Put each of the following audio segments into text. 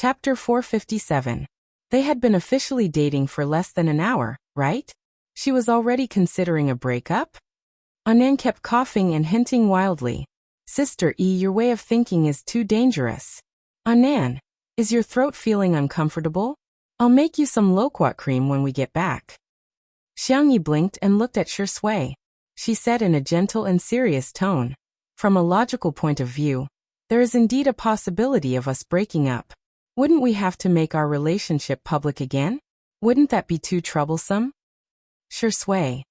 Chapter 457. They had been officially dating for less than an hour, right? She was already considering a breakup? Anan kept coughing and hinting wildly. Sister E, your way of thinking is too dangerous. Anan, is your throat feeling uncomfortable? I'll make you some loquat cream when we get back. Xiangyi blinked and looked at Shui. She said in a gentle and serious tone. From a logical point of view, there is indeed a possibility of us breaking up. Wouldn't we have to make our relationship public again? Wouldn't that be too troublesome? Shui.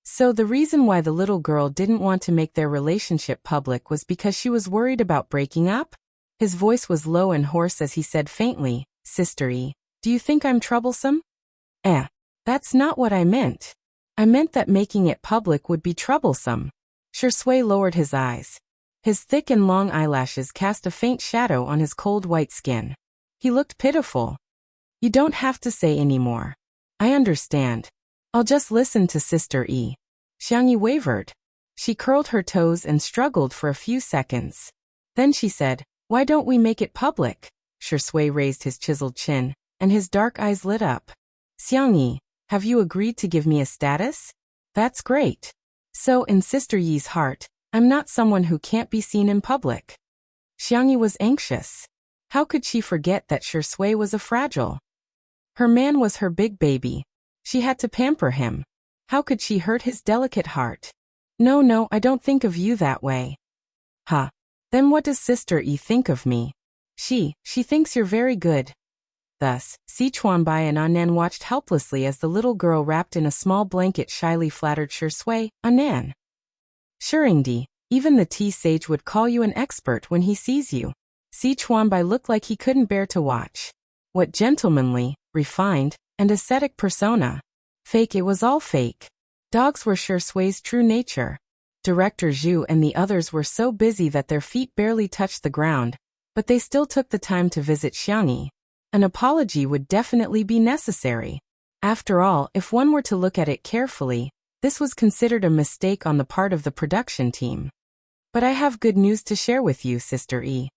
So the reason why the little girl didn't want to make their relationship public was because she was worried about breaking up? His voice was low and hoarse as he said faintly, Sister E, do you think I'm troublesome? That's not what I meant. I meant that making it public would be troublesome. Shui lowered his eyes. His thick and long eyelashes cast a faint shadow on his cold white skin. He looked pitiful. You don't have to say any more. I understand. I'll just listen to Sister E. Xiangyi wavered. She curled her toes and struggled for a few seconds. Then she said, why don't we make it public? Shui raised his chiseled chin, and his dark eyes lit up. Xiangyi, have you agreed to give me a status? That's great. So in Sister Yi's heart, I'm not someone who can't be seen in public. Xiangyi was anxious. How could she forget that Shui was a fragile? Her man was her big baby. She had to pamper him. How could she hurt his delicate heart? No, I don't think of you that way. Huh. Then what does Sister E think of me? She thinks you're very good. Thus, Sichuanbai and Anan watched helplessly as the little girl wrapped in a small blanket shyly flattered Shui. Anan. Shuringdi, even the tea sage would call you an expert when he sees you. Sichuanbai looked like he couldn't bear to watch. What gentlemanly, refined, and ascetic persona. Fake, it was all fake. Dogs were Shui's true nature. Director Zhu and the others were so busy that their feet barely touched the ground, but they still took the time to visit Xiangyi. An apology would definitely be necessary. After all, if one were to look at it carefully, this was considered a mistake on the part of the production team. But I have good news to share with you, Sister E.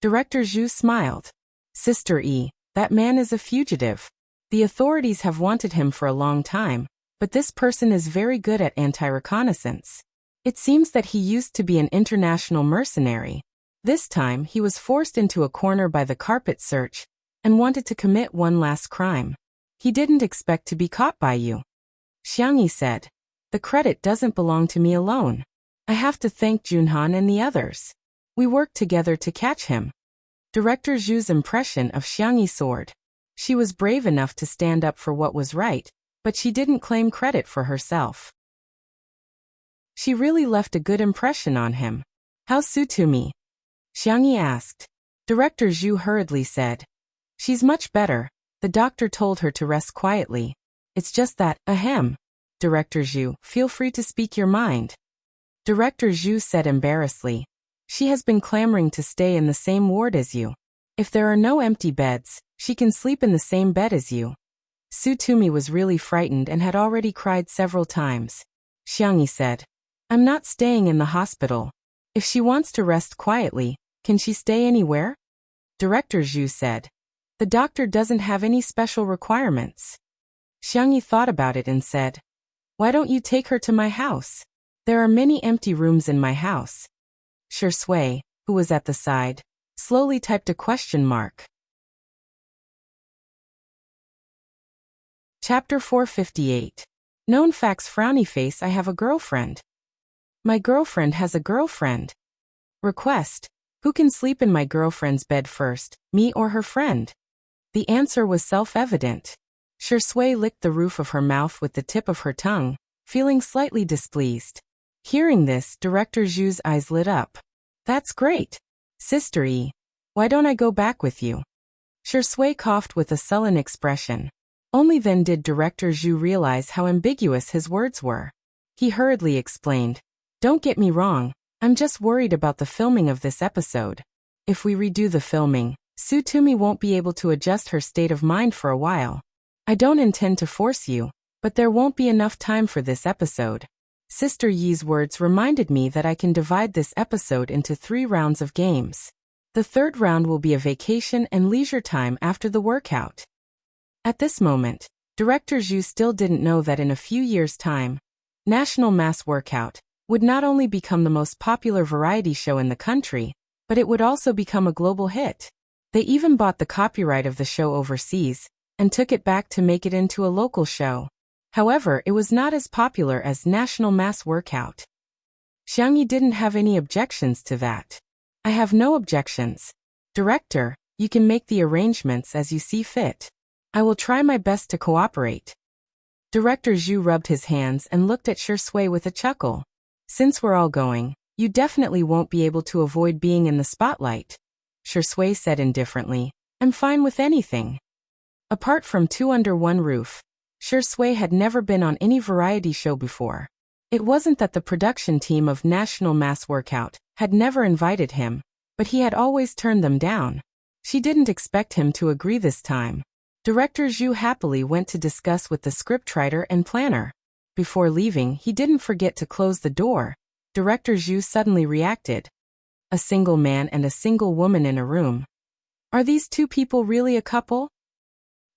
Director Zhu smiled. Sister E, that man is a fugitive. The authorities have wanted him for a long time, but this person is very good at anti-reconnaissance. It seems that he used to be an international mercenary. This time he was forced into a corner by the carpet search and wanted to commit one last crime. He didn't expect to be caught by you. Xiangyi said, the credit doesn't belong to me alone. I have to thank Junhan and the others. We worked together to catch him. Director Zhu's impression of Xiangyi soared. She was brave enough to stand up for what was right, but she didn't claim credit for herself. She really left a good impression on him. How's Sutumi? Xiangyi asked. Director Zhu hurriedly said. She's much better. The doctor told her to rest quietly. It's just that, ahem. Director Zhu, feel free to speak your mind. Director Zhu said embarrassedly. She has been clamoring to stay in the same ward as you. If there are no empty beds, she can sleep in the same bed as you. Sutumi was really frightened and had already cried several times. Xiangyi said, I'm not staying in the hospital. If she wants to rest quietly, can she stay anywhere? Director Zhu said, the doctor doesn't have any special requirements. Xiangyi thought about it and said, why don't you take her to my house? There are many empty rooms in my house. Shui, who was at the side, slowly typed a question mark. Chapter 458. Known facts. Frowny face. I have a girlfriend. My girlfriend has a girlfriend. Request. Who can sleep in my girlfriend's bed first, me or her friend? The answer was self-evident. Shui licked the roof of her mouth with the tip of her tongue, feeling slightly displeased. Hearing this, Director Zhu's eyes lit up. That's great. Sister E, why don't I go back with you? Shui coughed with a sullen expression. Only then did Director Zhu realize how ambiguous his words were. He hurriedly explained, don't get me wrong, I'm just worried about the filming of this episode. If we redo the filming, Sutumi won't be able to adjust her state of mind for a while. I don't intend to force you, but there won't be enough time for this episode. Sister Yi's words reminded me that I can divide this episode into 3 rounds of games. The third round will be a vacation and leisure time after the workout. At this moment, Director Zhu still didn't know that in a few years' time, National Mass Workout would not only become the most popular variety show in the country, but it would also become a global hit. They even bought the copyright of the show overseas and took it back to make it into a local show. However, it was not as popular as National Mass Workout. Xiang Yi didn't have any objections to that. I have no objections. Director, you can make the arrangements as you see fit. I will try my best to cooperate. Director Zhu rubbed his hands and looked at Shi Sui with a chuckle. Since we're all going, you definitely won't be able to avoid being in the spotlight. Shi Sui said indifferently, I'm fine with anything. Apart from Two Under One Roof, Shi Sui had never been on any variety show before. It wasn't that the production team of National Mass Workout had never invited him, but he had always turned them down. She didn't expect him to agree this time. Director Zhu happily went to discuss with the scriptwriter and planner. Before leaving, he didn't forget to close the door. Director Zhu suddenly reacted. A single man and a single woman in a room. Are these two people really a couple?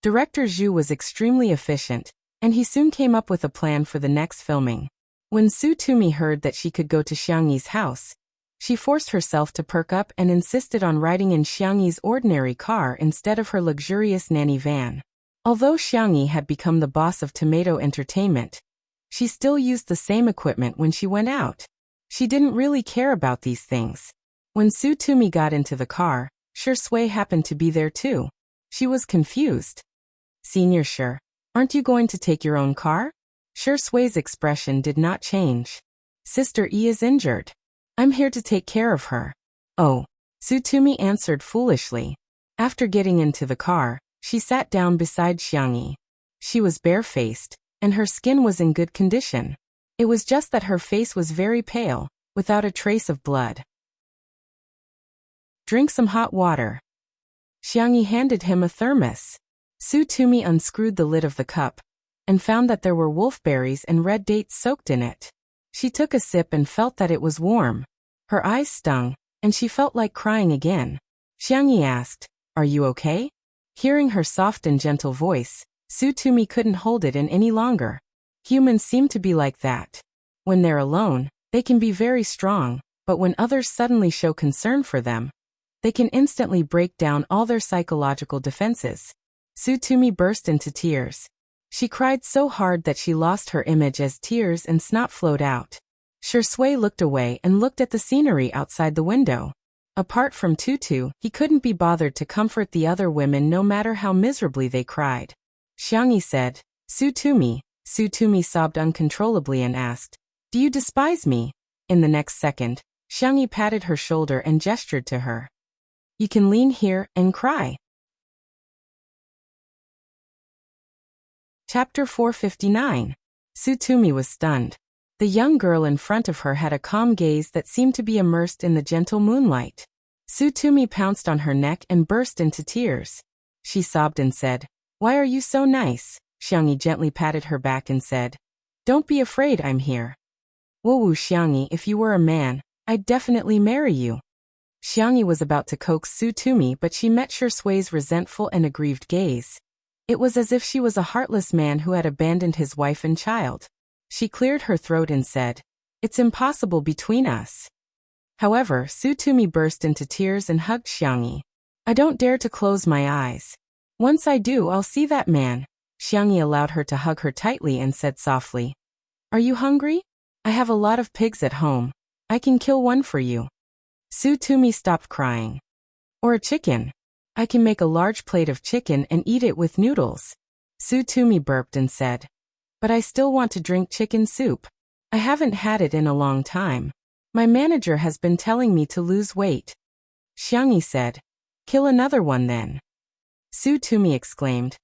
Director Zhu was extremely efficient, and he soon came up with a plan for the next filming. When Su Tumi heard that she could go to Xiang Yi's house, she forced herself to perk up and insisted on riding in Xiang Yi's ordinary car instead of her luxurious nanny van. Although Xiang Yi had become the boss of Tomato Entertainment, she still used the same equipment when she went out. She didn't really care about these things. When Su Tumi got into the car, Shi Sui happened to be there too. She was confused. Senior Shi, aren't you going to take your own car? Shi Sui's expression did not change. Sister Yi is injured. I'm here to take care of her. Oh, Su Tumi answered foolishly. After getting into the car, she sat down beside Xiang Yi. She was barefaced, and her skin was in good condition. It was just that her face was very pale, without a trace of blood. Drink some hot water. Xiang Yi handed him a thermos. Su Tumi unscrewed the lid of the cup and found that there were wolfberries and red dates soaked in it. She took a sip and felt that it was warm. Her eyes stung, and she felt like crying again. Xiang Yi asked, Are you okay? Hearing her soft and gentle voice, Su Tumi couldn't hold it in any longer. Humans seem to be like that. When they're alone, they can be very strong, but when others suddenly show concern for them, they can instantly break down all their psychological defenses. Su Tumi burst into tears. She cried so hard that she lost her image as tears and snot flowed out. Shi Sui looked away and looked at the scenery outside the window. Apart from Tutu, he couldn't be bothered to comfort the other women no matter how miserably they cried. Xiang Yi said, Su Tumi. Su Tumi sobbed uncontrollably and asked, Do you despise me? In the next second, Xiang Yi patted her shoulder and gestured to her. You can lean here and cry. Chapter 459. Su Tumi was stunned. The young girl in front of her had a calm gaze that seemed to be immersed in the gentle moonlight. Su Tumi pounced on her neck and burst into tears. She sobbed and said, Why are you so nice? Xiang Yi gently patted her back and said, Don't be afraid, I'm here. Woo Xiang Yi, if you were a man, I'd definitely marry you. Xiang Yi was about to coax Su Tumi, but she met Shi Sui's resentful and aggrieved gaze. It was as if she was a heartless man who had abandoned his wife and child. She cleared her throat and said, It's impossible between us. However, Su Tumi burst into tears and hugged Xiang Yi. I don't dare to close my eyes. Once I do, I'll see that man. Xiang Yi allowed her to hug her tightly and said softly, Are you hungry? I have a lot of pigs at home. I can kill one for you. Su Tumi stopped crying. Or a chicken. I can make a large plate of chicken and eat it with noodles. Su Tumi burped and said, But I still want to drink chicken soup. I haven't had it in a long time. My manager has been telling me to lose weight. Xiang Yi said, Kill another one then. Su Tumi exclaimed,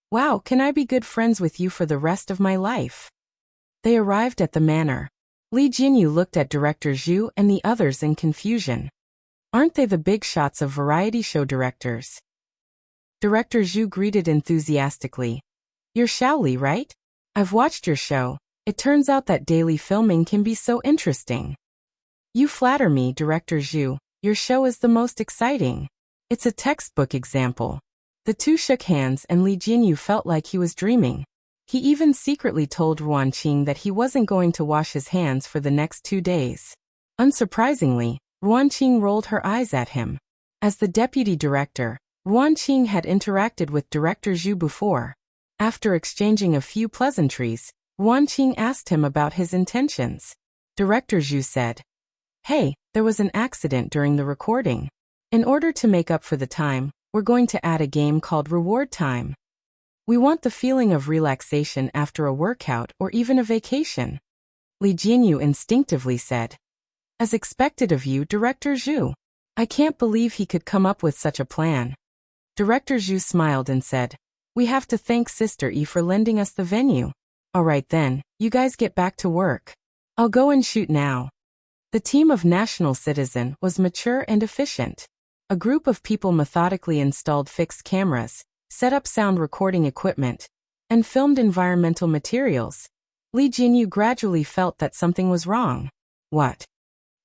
Wow, can I be good friends with you for the rest of my life? They arrived at the manor. Li Jinyu looked at Director Zhu and the others in confusion. Aren't they the big shots of variety show directors? Director Zhu greeted enthusiastically. You're Shaoli, right? I've watched your show. It turns out that daily filming can be so interesting. You flatter me, Director Zhu. Your show is the most exciting. It's a textbook example. The two shook hands and Li Jinyu felt like he was dreaming. He even secretly told Ruan Qing that he wasn't going to wash his hands for the next 2 days. Unsurprisingly, Ruan Qing rolled her eyes at him. As the deputy director, Ruan Qing had interacted with Director Zhu before. After exchanging a few pleasantries, Ruan Qing asked him about his intentions. Director Zhu said, "Hey, there was an accident during the recording. In order to make up for the time, we're going to add a game called Reward Time. We want the feeling of relaxation after a workout or even a vacation." Li Jinyu instinctively said, "As expected of you, Director Zhu. I can't believe he could come up with such a plan." Director Zhu smiled and said, "We have to thank Sister Yi for lending us the venue. All right then, you guys get back to work. I'll go and shoot now." The team of National Citizen was mature and efficient. A group of people methodically installed fixed cameras, set up sound recording equipment, and filmed environmental materials. Li Jinyu gradually felt that something was wrong. "What?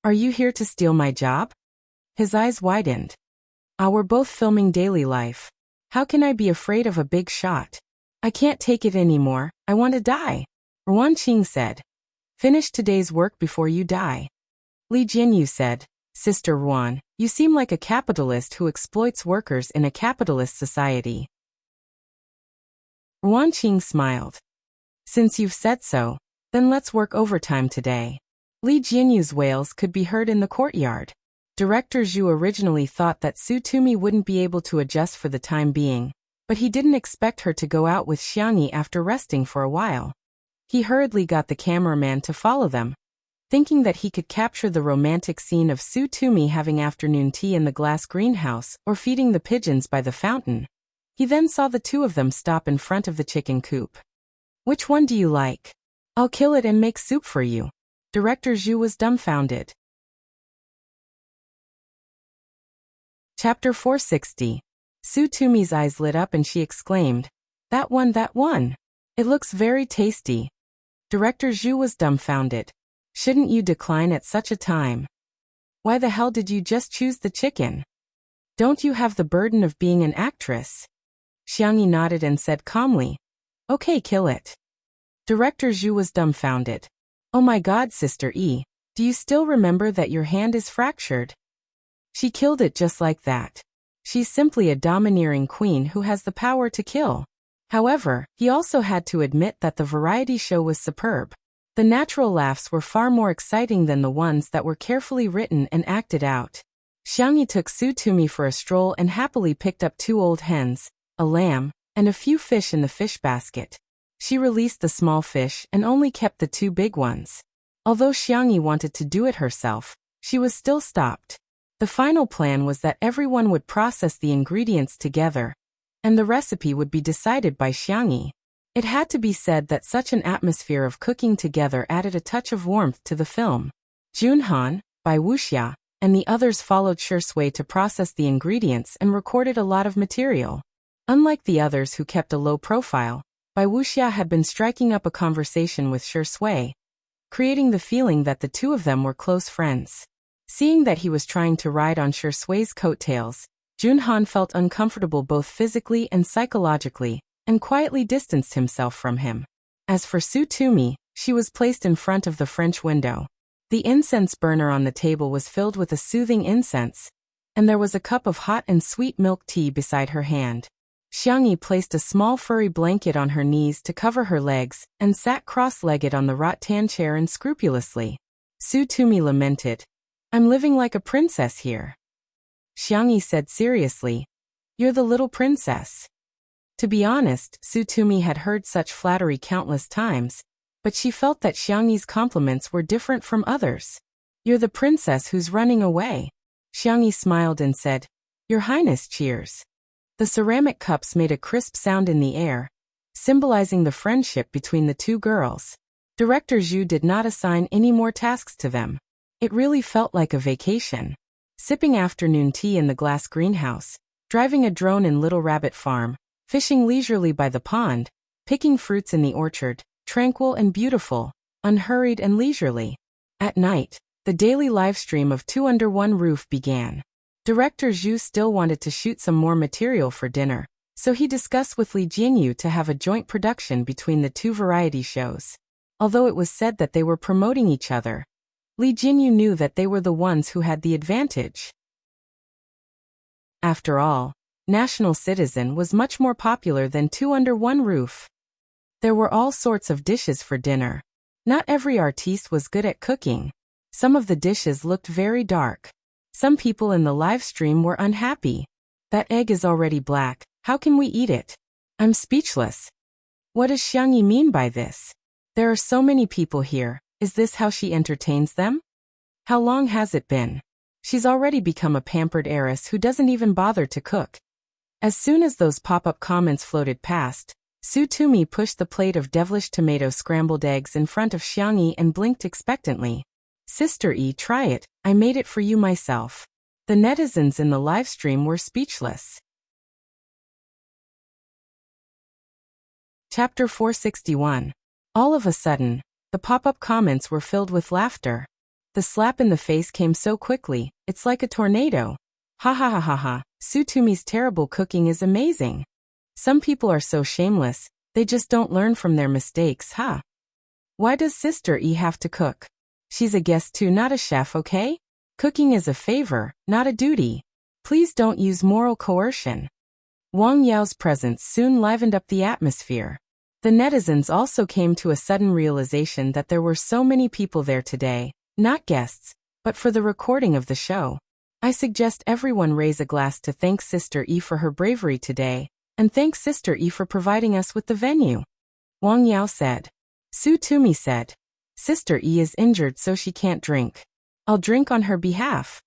Are you here to steal my job?" His eyes widened. We're both filming daily life. How can I be afraid of a big shot? I can't take it anymore, I want to die," Ruan Qing said. "Finish today's work before you die." Li Jinyu said, "Sister Ruan, you seem like a capitalist who exploits workers in a capitalist society." Ruan Qing smiled. "Since you've said so, then let's work overtime today." Li Jinyu's wails could be heard in the courtyard. Director Zhu originally thought that Su Tumi wouldn't be able to adjust for the time being, but he didn't expect her to go out with Xiangyi after resting for a while. He hurriedly got the cameraman to follow them, thinking that he could capture the romantic scene of Su Tumi having afternoon tea in the glass greenhouse or feeding the pigeons by the fountain. He then saw the two of them stop in front of the chicken coop. "Which one do you like? I'll kill it and make soup for you." Director Zhu was dumbfounded. Chapter 460. Su Tumi's eyes lit up and she exclaimed, that one. It looks very tasty." Director Zhu was dumbfounded. "Shouldn't you decline at such a time? Why the hell did you just choose the chicken? Don't you have the burden of being an actress?" Xiangyi nodded and said calmly, "Okay, kill it." Director Zhu was dumbfounded. "Oh my god, Sister Yi, do you still remember that your hand is fractured? She killed it just like that. She's simply a domineering queen who has the power to kill." However, he also had to admit that the variety show was superb. The natural laughs were far more exciting than the ones that were carefully written and acted out. Xiangyi took Su Tumi for a stroll and happily picked up 2 old hens, a lamb, and a few fish in the fish basket. She released the small fish and only kept the 2 big ones. Although Xiangyi wanted to do it herself, she was still stopped. The final plan was that everyone would process the ingredients together, and the recipe would be decided by Xiangyi. It had to be said that such an atmosphere of cooking together added a touch of warmth to the film. Junhan, Bai Wuxia, and the others followed Shui to process the ingredients and recorded a lot of material. Unlike the others who kept a low profile, Bai Wuxia had been striking up a conversation with Shui, creating the feeling that the two of them were close friends. Seeing that he was trying to ride on Shui's coattails, Junhan felt uncomfortable both physically and psychologically, and quietly distanced himself from him. As for Su Tumi, she was placed in front of the French window. The incense burner on the table was filled with a soothing incense, and there was a cup of hot and sweet milk tea beside her hand. Xiangyi placed a small furry blanket on her knees to cover her legs, and sat cross-legged on the rattan chair unscrupulously. Su Tumi lamented, "I'm living like a princess here." Xiangyi said seriously, "You're the little princess." To be honest, Su Tumi had heard such flattery countless times, but she felt that Xiangyi's compliments were different from others. "You're the princess who's running away." Xiangyi smiled and said, "Your Highness, cheers." The ceramic cups made a crisp sound in the air, symbolizing the friendship between the two girls. Director Zhu did not assign any more tasks to them. It really felt like a vacation. Sipping afternoon tea in the glass greenhouse, driving a drone in Little Rabbit Farm, fishing leisurely by the pond, picking fruits in the orchard, tranquil and beautiful, unhurried and leisurely. At night, The daily livestream of Two Under One Roof began. Director Zhu still wanted to shoot some more material for dinner, so he discussed with Li Jianyu to have a joint production between the two variety shows. Although it was said that they were promoting each other, Li Jianyu knew that they were the ones who had the advantage. After all, National Citizen was much more popular than Two Under One Roof. There were all sorts of dishes for dinner. Not every artiste was good at cooking. Some of the dishes looked very dark. Some people in the live stream were unhappy. That egg is already black, how can we eat it? I'm speechless. What does Xiangyi mean by this? There are so many people here, is this how she entertains them? How long has it been? She's already become a pampered heiress who doesn't even bother to cook. As soon as those pop-up comments floated past, Su Tumi pushed the plate of devilish tomato scrambled eggs in front of Xiangyi and blinked expectantly. Sister E, try it, I made it for you myself. The netizens in the livestream were speechless. Chapter 461. All of a sudden, the pop-up comments were filled with laughter. The slap in the face came so quickly, it's like a tornado. Ha ha ha ha ha, Su Tumi's terrible cooking is amazing. Some people are so shameless, they just don't learn from their mistakes, huh? Why does Sister E have to cook? She's a guest too, not a chef, okay? Cooking is a favor, not a duty. Please don't use moral coercion. Wang Yao's presence soon livened up the atmosphere. The netizens also came to a sudden realization that there were so many people there today, not guests, but for the recording of the show. I suggest everyone raise a glass to thank Sister E for her bravery today, and thank Sister E for providing us with the venue. Wang Yao said. Su Tumi said. Sister E is injured so she can't drink. I'll drink on her behalf.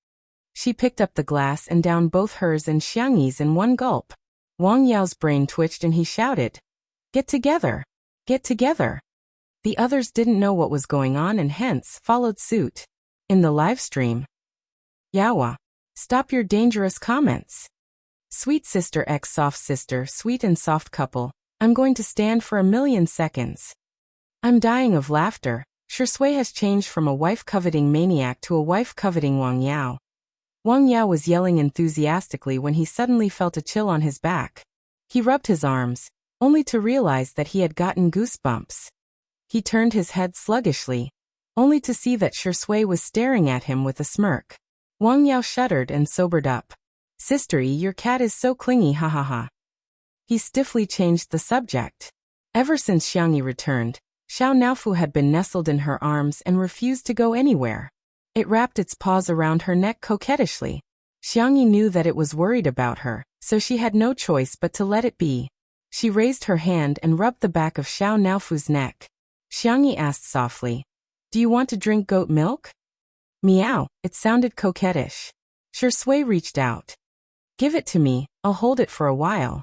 She picked up the glass and downed both hers and Xiangyi's in one gulp. Wang Yao's brain twitched and he shouted, "Get together! Get together!" The others didn't know what was going on and hence followed suit. In the live stream, Yawa, stop your dangerous comments. Sweet sister x soft sister, sweet and soft couple, I'm going to stand for 1,000,000 seconds. I'm dying of laughter. Shui has changed from a wife-coveting maniac to a wife-coveting Wang Yao. Wang Yao was yelling enthusiastically when he suddenly felt a chill on his back. He rubbed his arms, only to realize that he had gotten goosebumps. He turned his head sluggishly, only to see that Shui was staring at him with a smirk. Wang Yao shuddered and sobered up. Sister E, your cat is so clingy, ha ha ha. He stiffly changed the subject. Ever since Xiangyi returned, Xiao Naofu had been nestled in her arms and refused to go anywhere. It wrapped its paws around her neck coquettishly. Xiangyi knew that it was worried about her, so she had no choice but to let it be. She raised her hand and rubbed the back of Xiao Naofu's neck. Xiangyi asked softly, "Do you want to drink goat milk?" Meow, it sounded coquettish. Shui reached out. "Give it to me, I'll hold it for a while."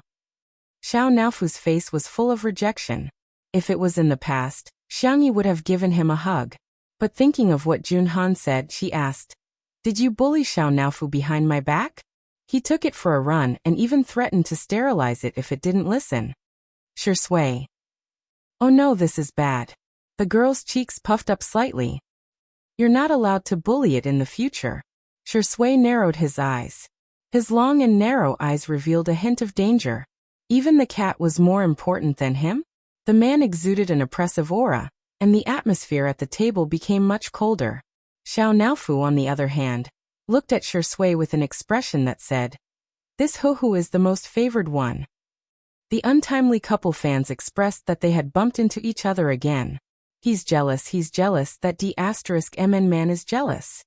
Xiao Naofu's face was full of rejection. If it was in the past, Xiangyi would have given him a hug. But thinking of what Junhan said, she asked, "Did you bully Xiao Naofu behind my back?" He took it for a run and even threatened to sterilize it if it didn't listen. Shui. Oh no, this is bad. The girl's cheeks puffed up slightly. You're not allowed to bully it in the future. Shui narrowed his eyes. His long and narrow eyes revealed a hint of danger. Even the cat was more important than him? The man exuded an oppressive aura, and the atmosphere at the table became much colder. Xiao Naofu, on the other hand, looked at Shui with an expression that said, "This Huhu is the most favored one." The untimely couple fans expressed that they had bumped into each other again. He's jealous that D*MN man is jealous.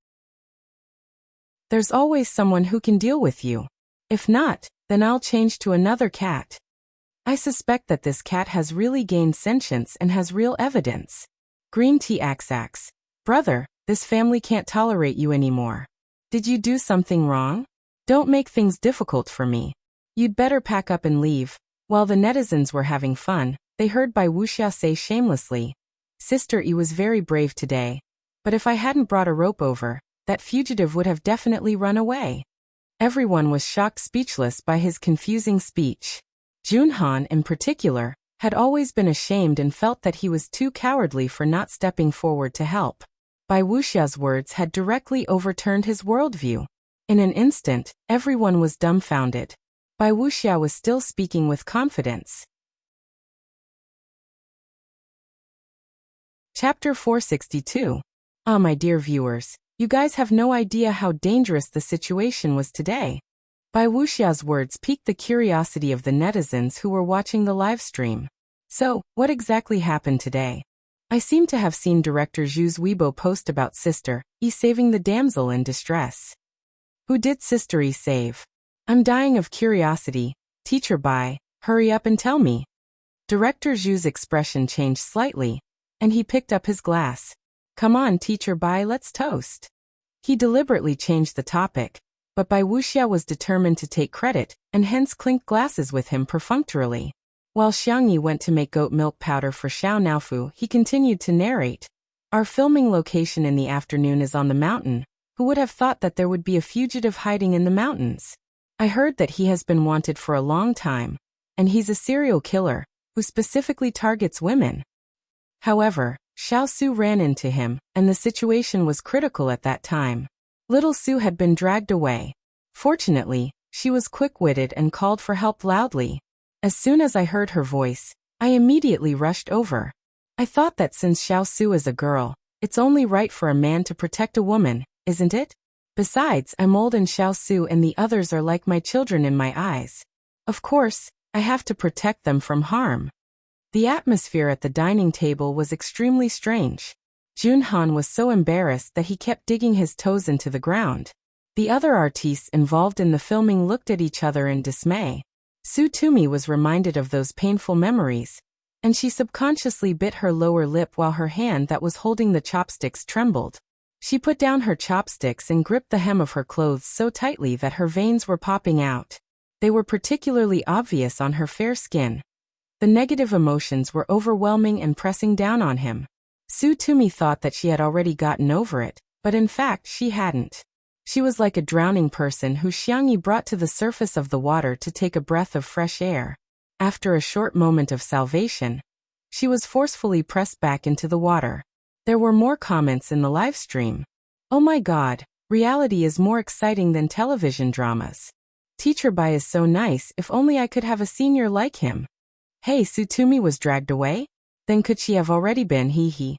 There's always someone who can deal with you. If not, then I'll change to another cat. I suspect that this cat has really gained sentience and has real evidence. Green tea axe. Brother, this family can't tolerate you anymore. Did you do something wrong? Don't make things difficult for me. You'd better pack up and leave. While the netizens were having fun, they heard Bai Wuxia say shamelessly, Sister E was very brave today. But if I hadn't brought a rope over, that fugitive would have definitely run away. Everyone was shocked speechless by his confusing speech. Junhan, in particular, had always been ashamed and felt that he was too cowardly for not stepping forward to help. Bai Wuxia's words had directly overturned his worldview. In an instant, everyone was dumbfounded. Bai Wuxia was still speaking with confidence. Chapter 462. Ah, my dear viewers, you guys have no idea how dangerous the situation was today. Bai Wuxia's words piqued the curiosity of the netizens who were watching the live stream. So, what exactly happened today? I seem to have seen Director Zhu's Weibo post about Sister E saving the damsel in distress. Who did Sister E save? I'm dying of curiosity. Teacher Bai, hurry up and tell me. Director Zhu's expression changed slightly, and he picked up his glass. Come on, Teacher Bai, let's toast. He deliberately changed the topic, but Bai Wuxia was determined to take credit, and hence clinked glasses with him perfunctorily. While Xiangyi went to make goat milk powder for Xiao Naofu, he continued to narrate. Our filming location in the afternoon is on the mountain. Who would have thought that there would be a fugitive hiding in the mountains? I heard that he has been wanted for a long time, and he's a serial killer, who specifically targets women. However, Xiao Su ran into him, and the situation was critical at that time. Little Su had been dragged away. Fortunately, she was quick-witted and called for help loudly. As soon as I heard her voice, I immediately rushed over. I thought that since Xiao Su is a girl, it's only right for a man to protect a woman, isn't it? Besides, I'm old and Xiao Su and the others are like my children in my eyes. Of course, I have to protect them from harm. The atmosphere at the dining table was extremely strange. Junhan was so embarrassed that he kept digging his toes into the ground. The other artistes involved in the filming looked at each other in dismay. Su Tumi was reminded of those painful memories, and she subconsciously bit her lower lip while her hand that was holding the chopsticks trembled. She put down her chopsticks and gripped the hem of her clothes so tightly that her veins were popping out. They were particularly obvious on her fair skin. The negative emotions were overwhelming and pressing down on him. Su Tumi thought that she had already gotten over it, but in fact she hadn't. She was like a drowning person who Xiangyi brought to the surface of the water to take a breath of fresh air. After a short moment of salvation, she was forcefully pressed back into the water. There were more comments in the live stream. Oh my god, reality is more exciting than television dramas. Teacher Bai is so nice, if only I could have a senior like him. Hey, Sutumi was dragged away? Then could she have already been hee.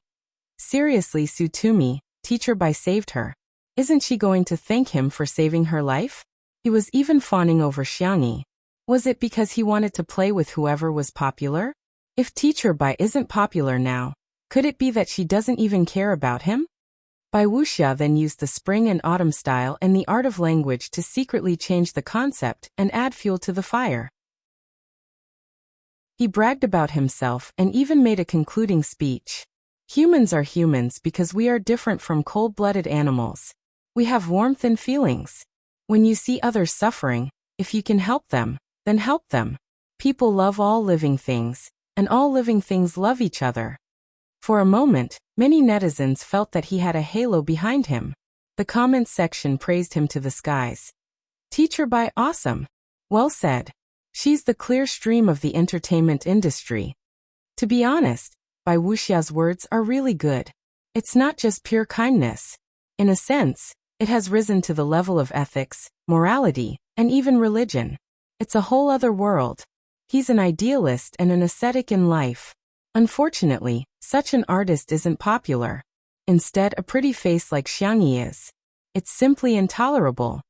Seriously, Sutumi, Teacher Bai saved her. Isn't she going to thank him for saving her life? He was even fawning over Xiangyi. Was it because he wanted to play with whoever was popular? If Teacher Bai isn't popular now, could it be that she doesn't even care about him? Bai Wuxia then used the spring and autumn style and the art of language to secretly change the concept and add fuel to the fire. He bragged about himself and even made a concluding speech. Humans are humans because we are different from cold-blooded animals. We have warmth and feelings. When you see others suffering, if you can help them, then help them. People love all living things, and all living things love each other. For a moment, many netizens felt that he had a halo behind him. The comments section praised him to the skies. Teacher Bai awesome. Well said. She's the clear stream of the entertainment industry. To be honest, Bai Wuxia's words are really good. It's not just pure kindness. In a sense, it has risen to the level of ethics, morality, and even religion. It's a whole other world. He's an idealist and an ascetic in life. Unfortunately, such an artist isn't popular. Instead, a pretty face like Xiangyi is. It's simply intolerable.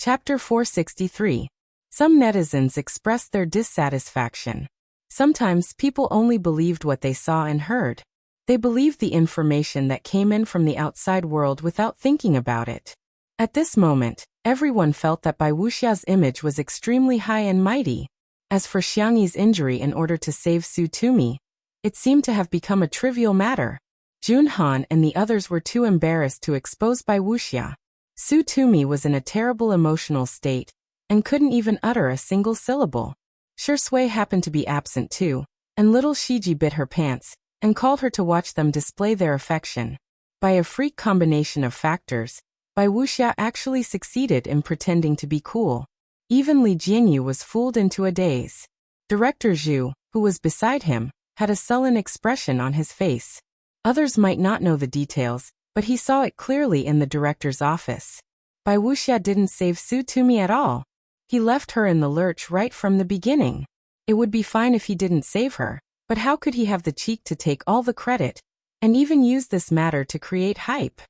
Chapter 463. Some netizens expressed their dissatisfaction. Sometimes people only believed what they saw and heard. They believed the information that came in from the outside world without thinking about it. At this moment, everyone felt that Bai Wuxia's image was extremely high and mighty. As for Xiangyi's injury in order to save Su Tumi, it seemed to have become a trivial matter. Junhan and the others were too embarrassed to expose Bai Wuxia. Su Tumi was in a terrible emotional state, and couldn't even utter a single syllable. Shui happened to be absent too, and little Shiji bit her pants, and called her to watch them display their affection. By a freak combination of factors, Bai Wuxia actually succeeded in pretending to be cool. Even Li Jianyu was fooled into a daze. Director Zhu, who was beside him, had a sullen expression on his face. Others might not know the details, but he saw it clearly in the director's office. Bai Wuxia didn't save Su Tumi at all. He left her in the lurch right from the beginning. It would be fine if he didn't save her, but how could he have the cheek to take all the credit, and even use this matter to create hype?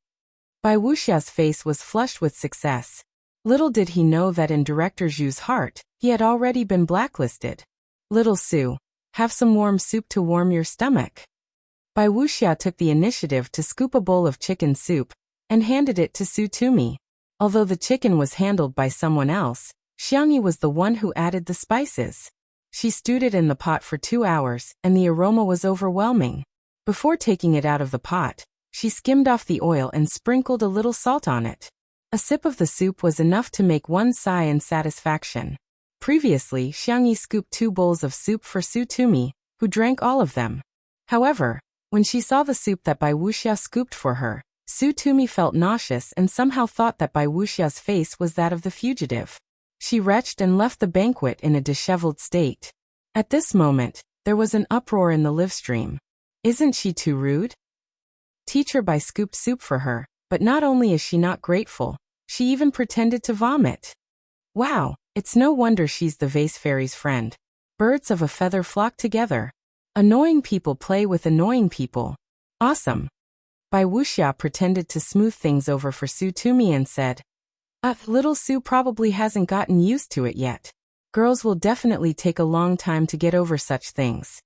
Bai Wuxia's face was flushed with success. Little did he know that in Director Zhu's heart, he had already been blacklisted. Little Su, have some warm soup to warm your stomach. Bai Wuxia took the initiative to scoop a bowl of chicken soup and handed it to Su Tumi. Although the chicken was handled by someone else, Xiangyi was the one who added the spices. She stewed it in the pot for 2 hours, and the aroma was overwhelming. Before taking it out of the pot, she skimmed off the oil and sprinkled a little salt on it. A sip of the soup was enough to make one sigh in satisfaction. Previously, Xiangyi scooped 2 bowls of soup for Su Tumi, who drank all of them. However, when she saw the soup that Bai Wuxia scooped for her, Su Tumi felt nauseous and somehow thought that Bai Wuxia's face was that of the fugitive. She retched and left the banquet in a disheveled state. At this moment, there was an uproar in the live stream. Isn't she too rude? Teacher Bai scooped soup for her, but not only is she not grateful, she even pretended to vomit. Wow, it's no wonder she's the vase fairy's friend. Birds of a feather flock together. Annoying people play with annoying people. Awesome. Bai Wuxia pretended to smooth things over for Su Tumi and said, little Su probably hasn't gotten used to it yet. Girls will definitely take a long time to get over such things.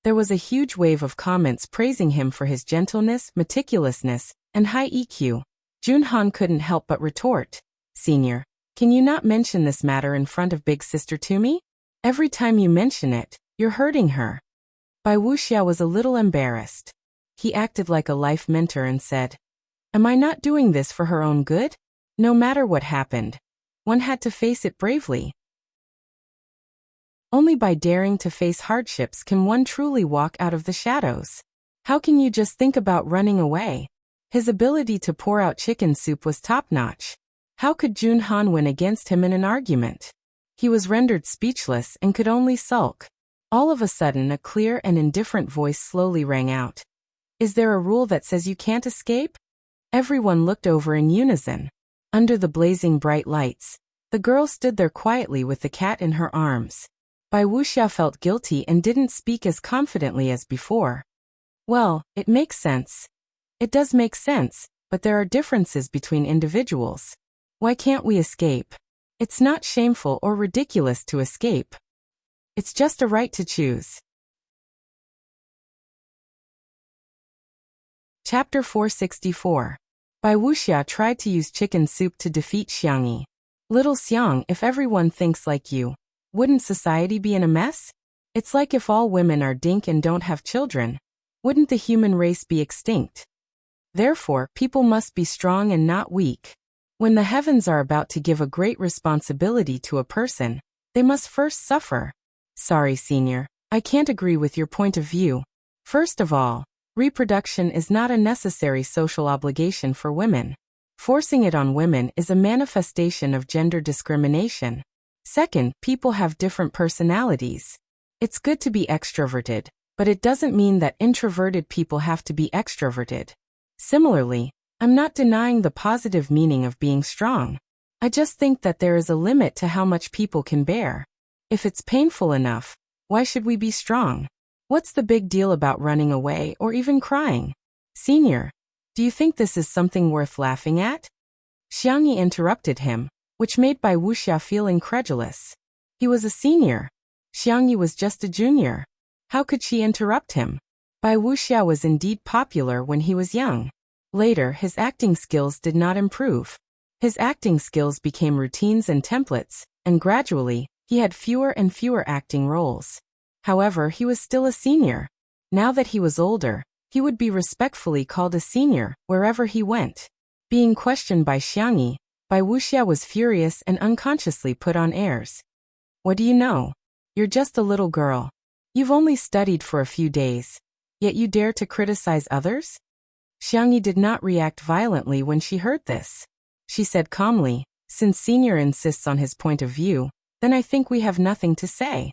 There was a huge wave of comments praising him for his gentleness, meticulousness, and high EQ. Junhan couldn't help but retort, Senior, can you not mention this matter in front of big sister Tumi? Every time you mention it, you're hurting her. Bai Wuxia was a little embarrassed. He acted like a life mentor and said, Am I not doing this for her own good? No matter what happened, one had to face it bravely. Only by daring to face hardships can one truly walk out of the shadows. How can you just think about running away? His ability to pour out chicken soup was top-notch. How could Junhan win against him in an argument? He was rendered speechless and could only sulk. All of a sudden, a clear and indifferent voice slowly rang out. Is there a rule that says you can't escape? Everyone looked over in unison. Under the blazing bright lights, the girl stood there quietly with the cat in her arms. Bai Wuxia felt guilty and didn't speak as confidently as before. Well, it makes sense. It does make sense, but there are differences between individuals. Why can't we escape? It's not shameful or ridiculous to escape. It's just a right to choose. Chapter 464. Bai Wuxia tried to use chicken soup to defeat Xiangyi. Little Xiang, if everyone thinks like you, wouldn't society be in a mess? It's like if all women are dink and don't have children, wouldn't the human race be extinct? Therefore, people must be strong and not weak. When the heavens are about to give a great responsibility to a person, they must first suffer. Sorry, Senior, I can't agree with your point of view. First of all, reproduction is not a necessary social obligation for women. Forcing it on women is a manifestation of gender discrimination. Second, people have different personalities. It's good to be extroverted, but it doesn't mean that introverted people have to be extroverted. Similarly, I'm not denying the positive meaning of being strong. I just think that there is a limit to how much people can bear. If it's painful enough, why should we be strong? What's the big deal about running away or even crying? Senior, do you think this is something worth laughing at? Xiangyi interrupted him, which made Bai Wuxia feel incredulous. He was a senior. Xiangyi was just a junior. How could she interrupt him? Bai Wuxia was indeed popular when he was young. Later, his acting skills did not improve. His acting skills became routines and templates, and gradually, he had fewer and fewer acting roles. However, he was still a senior. Now that he was older, he would be respectfully called a senior wherever he went. Being questioned by Xiangyi, Bai Wuxia was furious and unconsciously put on airs. What do you know? You're just a little girl. You've only studied for a few days, yet you dare to criticize others? Xiangyi did not react violently when she heard this. She said calmly, since Senior insists on his point of view, then I think we have nothing to say.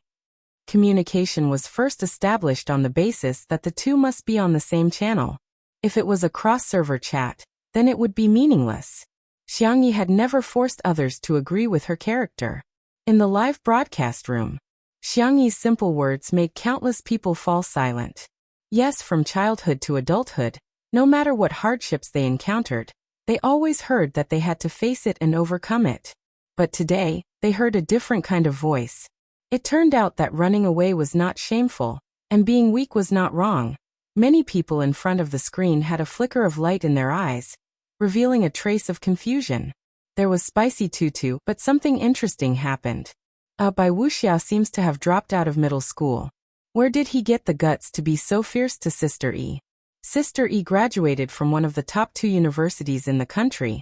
communication was first established on the basis that the two must be on the same channel. If it was a cross-server chat, then it would be meaningless. Xiangyi had never forced others to agree with her character. In the live broadcast room, Xiangyi's simple words made countless people fall silent. Yes, from childhood to adulthood, no matter what hardships they encountered, they always heard that they had to face it and overcome it. But today, they heard a different kind of voice. It turned out that running away was not shameful, and being weak was not wrong. Many people in front of the screen had a flicker of light in their eyes, revealing a trace of confusion. There was spicy tutu, but something interesting happened. Bai Wuxia seems to have dropped out of middle school. Where did he get the guts to be so fierce to Sister E? Sister E graduated from one of the top 2 universities in the country.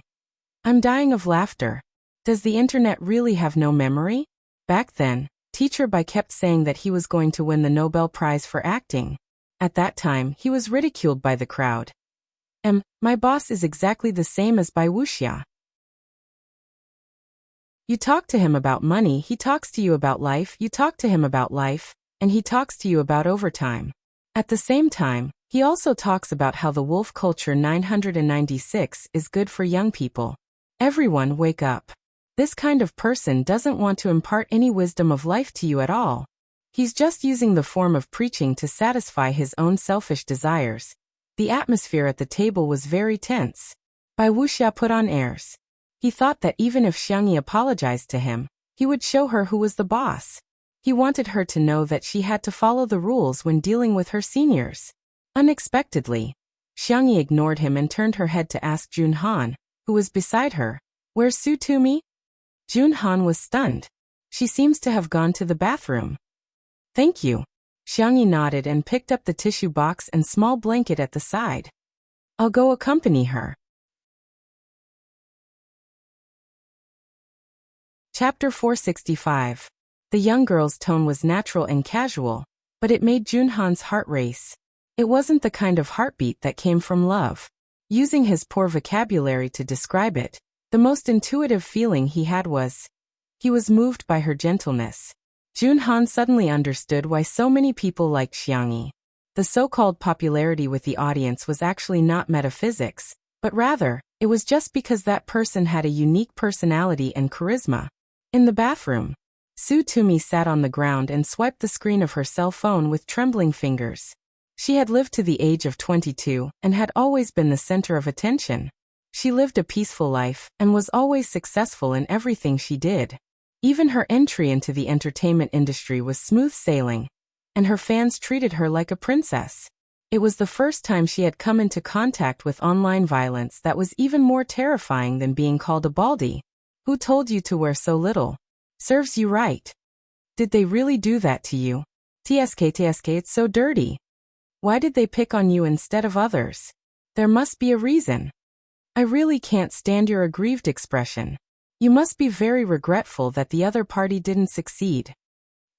I'm dying of laughter. Does the internet really have no memory? Back then, Teacher Bai kept saying that he was going to win the Nobel Prize for acting. At that time, he was ridiculed by the crowd. My boss is exactly the same as Bai Wuxia. You talk to him about money, he talks to you about life, you talk to him about life, and he talks to you about overtime. At the same time, he also talks about how the wolf culture 996 is good for young people. Everyone wake up. This kind of person doesn't want to impart any wisdom of life to you at all. He's just using the form of preaching to satisfy his own selfish desires. The atmosphere at the table was very tense. Bai Wuxia put on airs. He thought that even if Xiangyi apologized to him, he would show her who was the boss. He wanted her to know that she had to follow the rules when dealing with her seniors. Unexpectedly, Xiangyi ignored him and turned her head to ask Jun Han, who was beside her, "Where's Su Tumi?" Jun Han was stunned. "She seems to have gone to the bathroom." "Thank you." Xiangyi nodded and picked up the tissue box and small blanket at the side. "I'll go accompany her." Chapter 465. The young girl's tone was natural and casual, but it made Jun Han's heart race. It wasn't the kind of heartbeat that came from love. Using his poor vocabulary to describe it, the most intuitive feeling he had was, he was moved by her gentleness. Jun Han suddenly understood why so many people liked Xiangyi. The so-called popularity with the audience was actually not metaphysics, but rather, it was just because that person had a unique personality and charisma. In the bathroom, Su Tumi sat on the ground and swiped the screen of her cell phone with trembling fingers. She had lived to the age of 22 and had always been the center of attention. She lived a peaceful life and was always successful in everything she did. Even her entry into the entertainment industry was smooth sailing, and her fans treated her like a princess. It was the first time she had come into contact with online violence that was even more terrifying than being called a baldy. Who told you to wear so little? Serves you right. Did they really do that to you? TSK, it's so dirty. Why did they pick on you instead of others? There must be a reason. I really can't stand your aggrieved expression. You must be very regretful that the other party didn't succeed.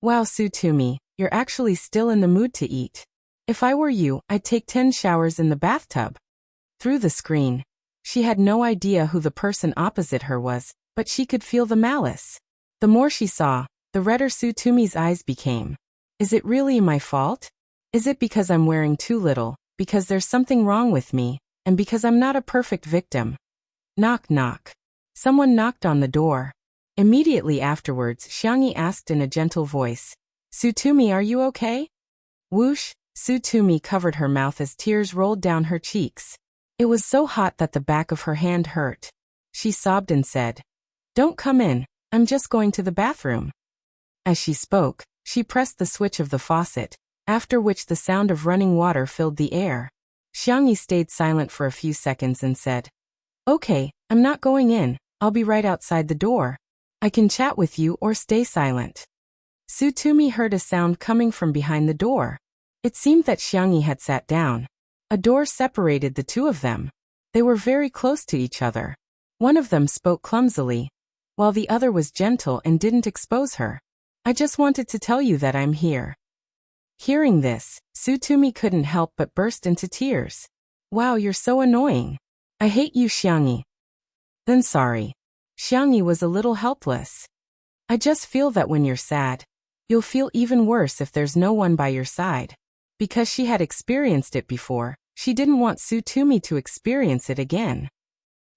Wow, Su Tumi, you're actually still in the mood to eat. If I were you, I'd take 10 showers in the bathtub. Through the screen, she had no idea who the person opposite her was, but she could feel the malice. The more she saw, the redder Su Tumi's eyes became. Is it really my fault? Is it because I'm wearing too little, because there's something wrong with me, and because I'm not a perfect victim? Knock knock. Someone knocked on the door. Immediately afterwards, Xiangyi asked in a gentle voice, Su Tumi, are you okay? Whoosh, Su Tumi covered her mouth as tears rolled down her cheeks. It was so hot that the back of her hand hurt. She sobbed and said, Don't come in, I'm just going to the bathroom. As she spoke, she pressed the switch of the faucet, after which the sound of running water filled the air. Xiangyi stayed silent for a few seconds and said, Okay, I'm not going in, I'll be right outside the door. I can chat with you or stay silent. Su Tumi heard a sound coming from behind the door. It seemed that Xiangyi had sat down. A door separated the two of them. They were very close to each other. One of them spoke clumsily, while the other was gentle and didn't expose her. I just wanted to tell you that I'm here. Hearing this, Su Tumi couldn't help but burst into tears. Wow, you're so annoying. I hate you, Xiangyi. Then sorry. Xiangyi was a little helpless. I just feel that when you're sad, You'll feel even worse if there's no one by your side. Because she had experienced it before, she didn't want Sutumi to experience it again.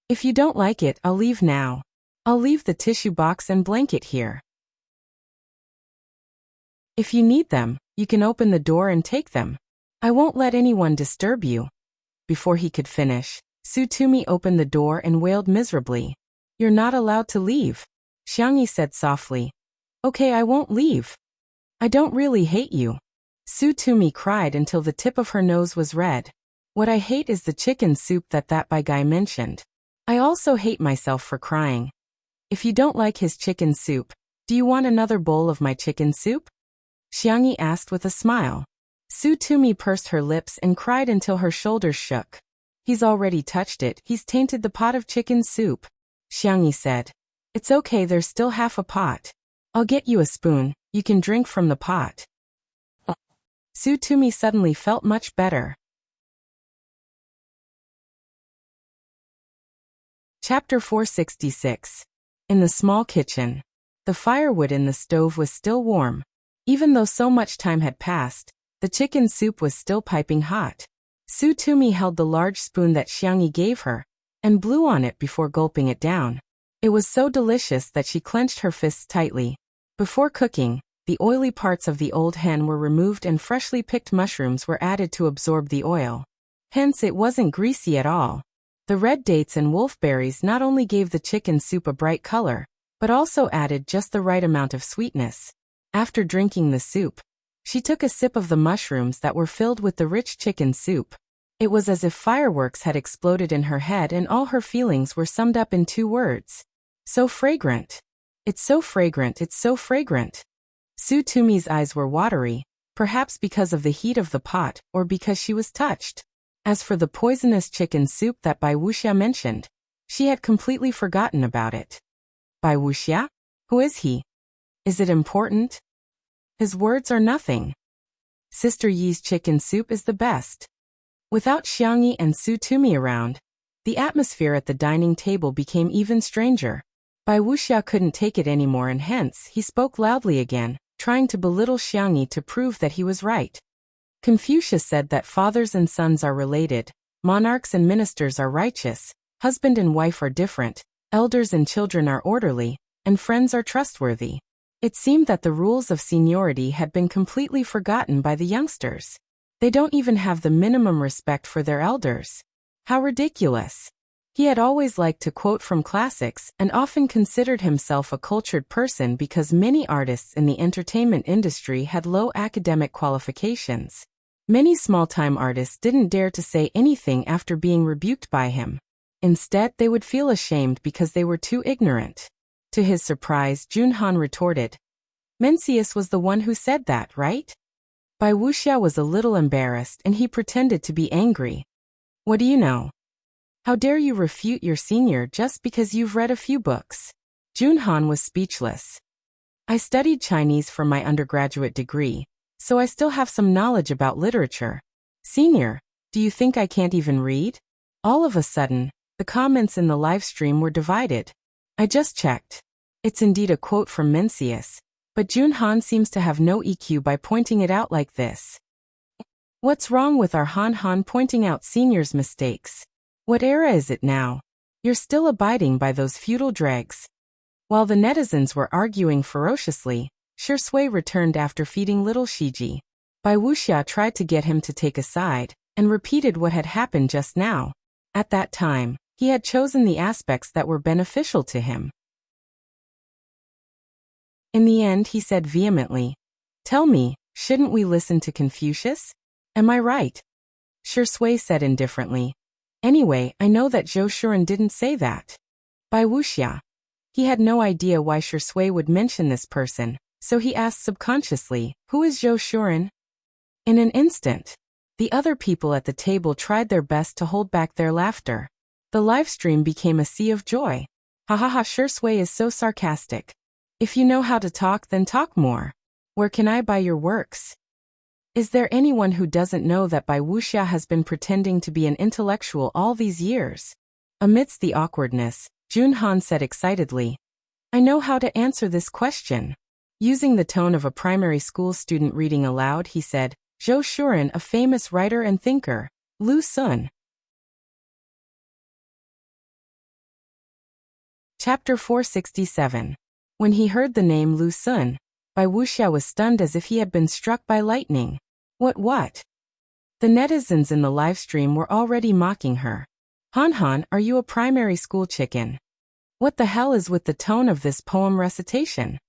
If you don't like it, I'll leave now. I'll leave the tissue box and blanket here. If you need them, you can open the door and take them. I won't let anyone disturb you. Before he could finish, Sutumi opened the door and wailed miserably. You're not allowed to leave. Xiangyi said softly. Okay, I won't leave. I don't really hate you. Sutumi cried until the tip of her nose was red. What I hate is the chicken soup that guy mentioned. I also hate myself for crying. If you don't like his chicken soup, do you want another bowl of my chicken soup? Xiangyi asked with a smile. Sutumi pursed her lips and cried until her shoulders shook. He's already touched it, he's tainted the pot of chicken soup. Xiangyi said. It's okay, there's still half a pot. I'll get you a spoon, you can drink from the pot. Sutumi suddenly felt much better. Chapter 466. In the small kitchen. The firewood in the stove was still warm. Even though so much time had passed, the chicken soup was still piping hot. Sutumi held the large spoon that Xiangyi gave her, and blew on it before gulping it down. It was so delicious that she clenched her fists tightly. Before cooking, the oily parts of the old hen were removed and freshly picked mushrooms were added to absorb the oil. Hence it wasn't greasy at all. The red dates and wolfberries not only gave the chicken soup a bright color, but also added just the right amount of sweetness. After drinking the soup, she took a sip of the mushrooms that were filled with the rich chicken soup. It was as if fireworks had exploded in her head and all her feelings were summed up in 2 words. So fragrant. It's so fragrant, it's so fragrant. Sutumi's eyes were watery, perhaps because of the heat of the pot or because she was touched. As for the poisonous chicken soup that Bai Wuxia mentioned, she had completely forgotten about it. Bai Wuxia? Who is he? Is it important? His words are nothing. Sister Yi's chicken soup is the best. Without Xiangyi and Sutumi around, the atmosphere at the dining table became even stranger. Bai Wuxia couldn't take it anymore and hence he spoke loudly again, trying to belittle Xiangyi to prove that he was right. Confucius said that fathers and sons are related, monarchs and ministers are righteous, husband and wife are different, elders and children are orderly, and friends are trustworthy. It seemed that the rules of seniority had been completely forgotten by the youngsters. They don't even have the minimum respect for their elders. How ridiculous. He had always liked to quote from classics and often considered himself a cultured person because many artists in the entertainment industry had low academic qualifications. Many small-time artists didn't dare to say anything after being rebuked by him. Instead, they would feel ashamed because they were too ignorant. To his surprise, Junhan retorted, Mencius was the one who said that, right? Bai Wuxia was a little embarrassed and he pretended to be angry. What do you know? How dare you refute your senior just because you've read a few books? Junhan was speechless. I studied Chinese for my undergraduate degree, so I still have some knowledge about literature. Senior, do you think I can't even read? All of a sudden, the comments in the live stream were divided. I just checked. It's indeed a quote from Mencius, but Junhan seems to have no EQ by pointing it out like this. What's wrong with our Han pointing out seniors' mistakes? What era is it now? You're still abiding by those feudal dregs. While the netizens were arguing ferociously, Shui returned after feeding little Shiji. Bai Wuxia tried to get him to take a side, and repeated what had happened just now. At that time, he had chosen the aspects that were beneficial to him. In the end, he said vehemently, Tell me, shouldn't we listen to Confucius? Am I right? Shui said indifferently, Anyway, I know that Zhou Shuren didn't say that. Bai Wuxia. He had no idea why Shui would mention this person, so he asked subconsciously, Who is Zhou Shuren? In an instant, the other people at the table tried their best to hold back their laughter. The live stream became a sea of joy. Ha ha ha, Shui is so sarcastic. If you know how to talk, then talk more. Where can I buy your works? Is there anyone who doesn't know that Bai Wuxia has been pretending to be an intellectual all these years? Amidst the awkwardness, Junhan said excitedly, I know how to answer this question. Using the tone of a primary school student reading aloud, he said, Zhou Shuren, a famous writer and thinker. Lu Sun. Chapter 467. When he heard the name Lu Sun, Bai Wuxia was stunned as if he had been struck by lightning. What? The netizens in the livestream were already mocking her. Han, are you a primary school chicken? What the hell is with the tone of this poem recitation?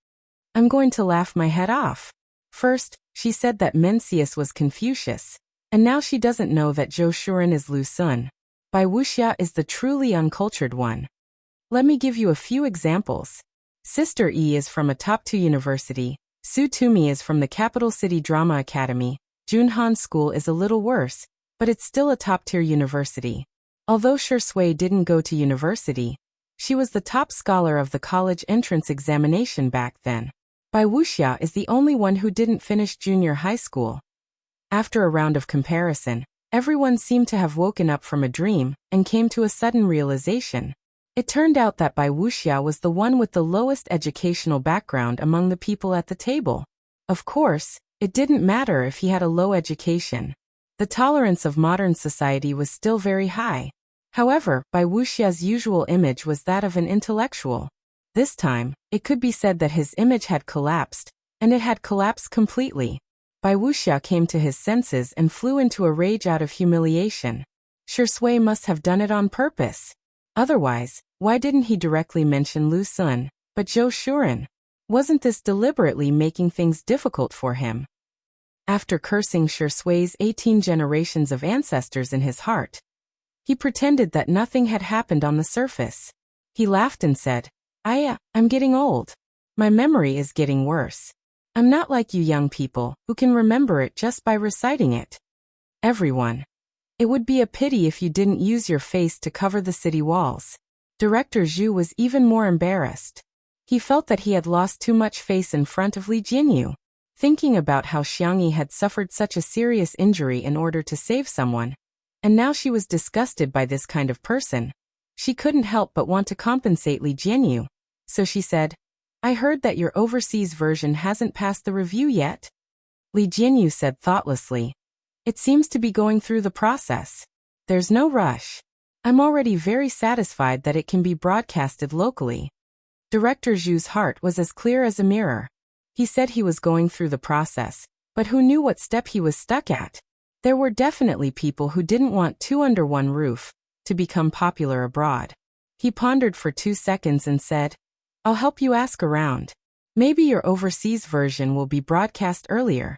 I'm going to laugh my head off. First, she said that Mencius was Confucius, and now she doesn't know that Zhou Shuren is Lu Sun. Bai Wuxia is the truly uncultured one. Let me give you a few examples. Sister E is from a top 2 university, Su Tumi is from the capital city drama academy, Junhan School is a little worse, but it's still a top-tier university. Although Shi Sui didn't go to university, she was the top scholar of the college entrance examination back then. Bai Wuxia is the only one who didn't finish junior high school. After a round of comparison, everyone seemed to have woken up from a dream and came to a sudden realization. It turned out that Bai Wuxia was the one with the lowest educational background among the people at the table. Of course, it didn't matter if he had a low education. The tolerance of modern society was still very high. However, Bai Wuxia's usual image was that of an intellectual. This time, it could be said that his image had collapsed, and it had collapsed completely. Bai Wuxia came to his senses and flew into a rage out of humiliation. Shi Sui must have done it on purpose. Otherwise, why didn't he directly mention Lu Sun, but Zhou Shuren? Wasn't this deliberately making things difficult for him? After cursing Shi Sui's 18 generations of ancestors in his heart, he pretended that nothing had happened on the surface. He laughed and said, I'm getting old. My memory is getting worse. I'm not like you young people, who can remember it just by reciting it. Everyone. It would be a pity if you didn't use your face to cover the city walls. Director Zhu was even more embarrassed. He felt that he had lost too much face in front of Li Jinyu. Thinking about how Xiangyi had suffered such a serious injury in order to save someone, and now she was disgusted by this kind of person, she couldn't help but want to compensate Li Jinyu. So she said, I heard that your overseas version hasn't passed the review yet? Li Jinyu said thoughtlessly. It seems to be going through the process. There's no rush. I'm already very satisfied that it can be broadcasted locally. Director Zhu's heart was as clear as a mirror. He said he was going through the process, but who knew what step he was stuck at? There were definitely people who didn't want 2 under one roof to become popular abroad. He pondered for 2 seconds and said, I'll help you ask around. Maybe your overseas version will be broadcast earlier.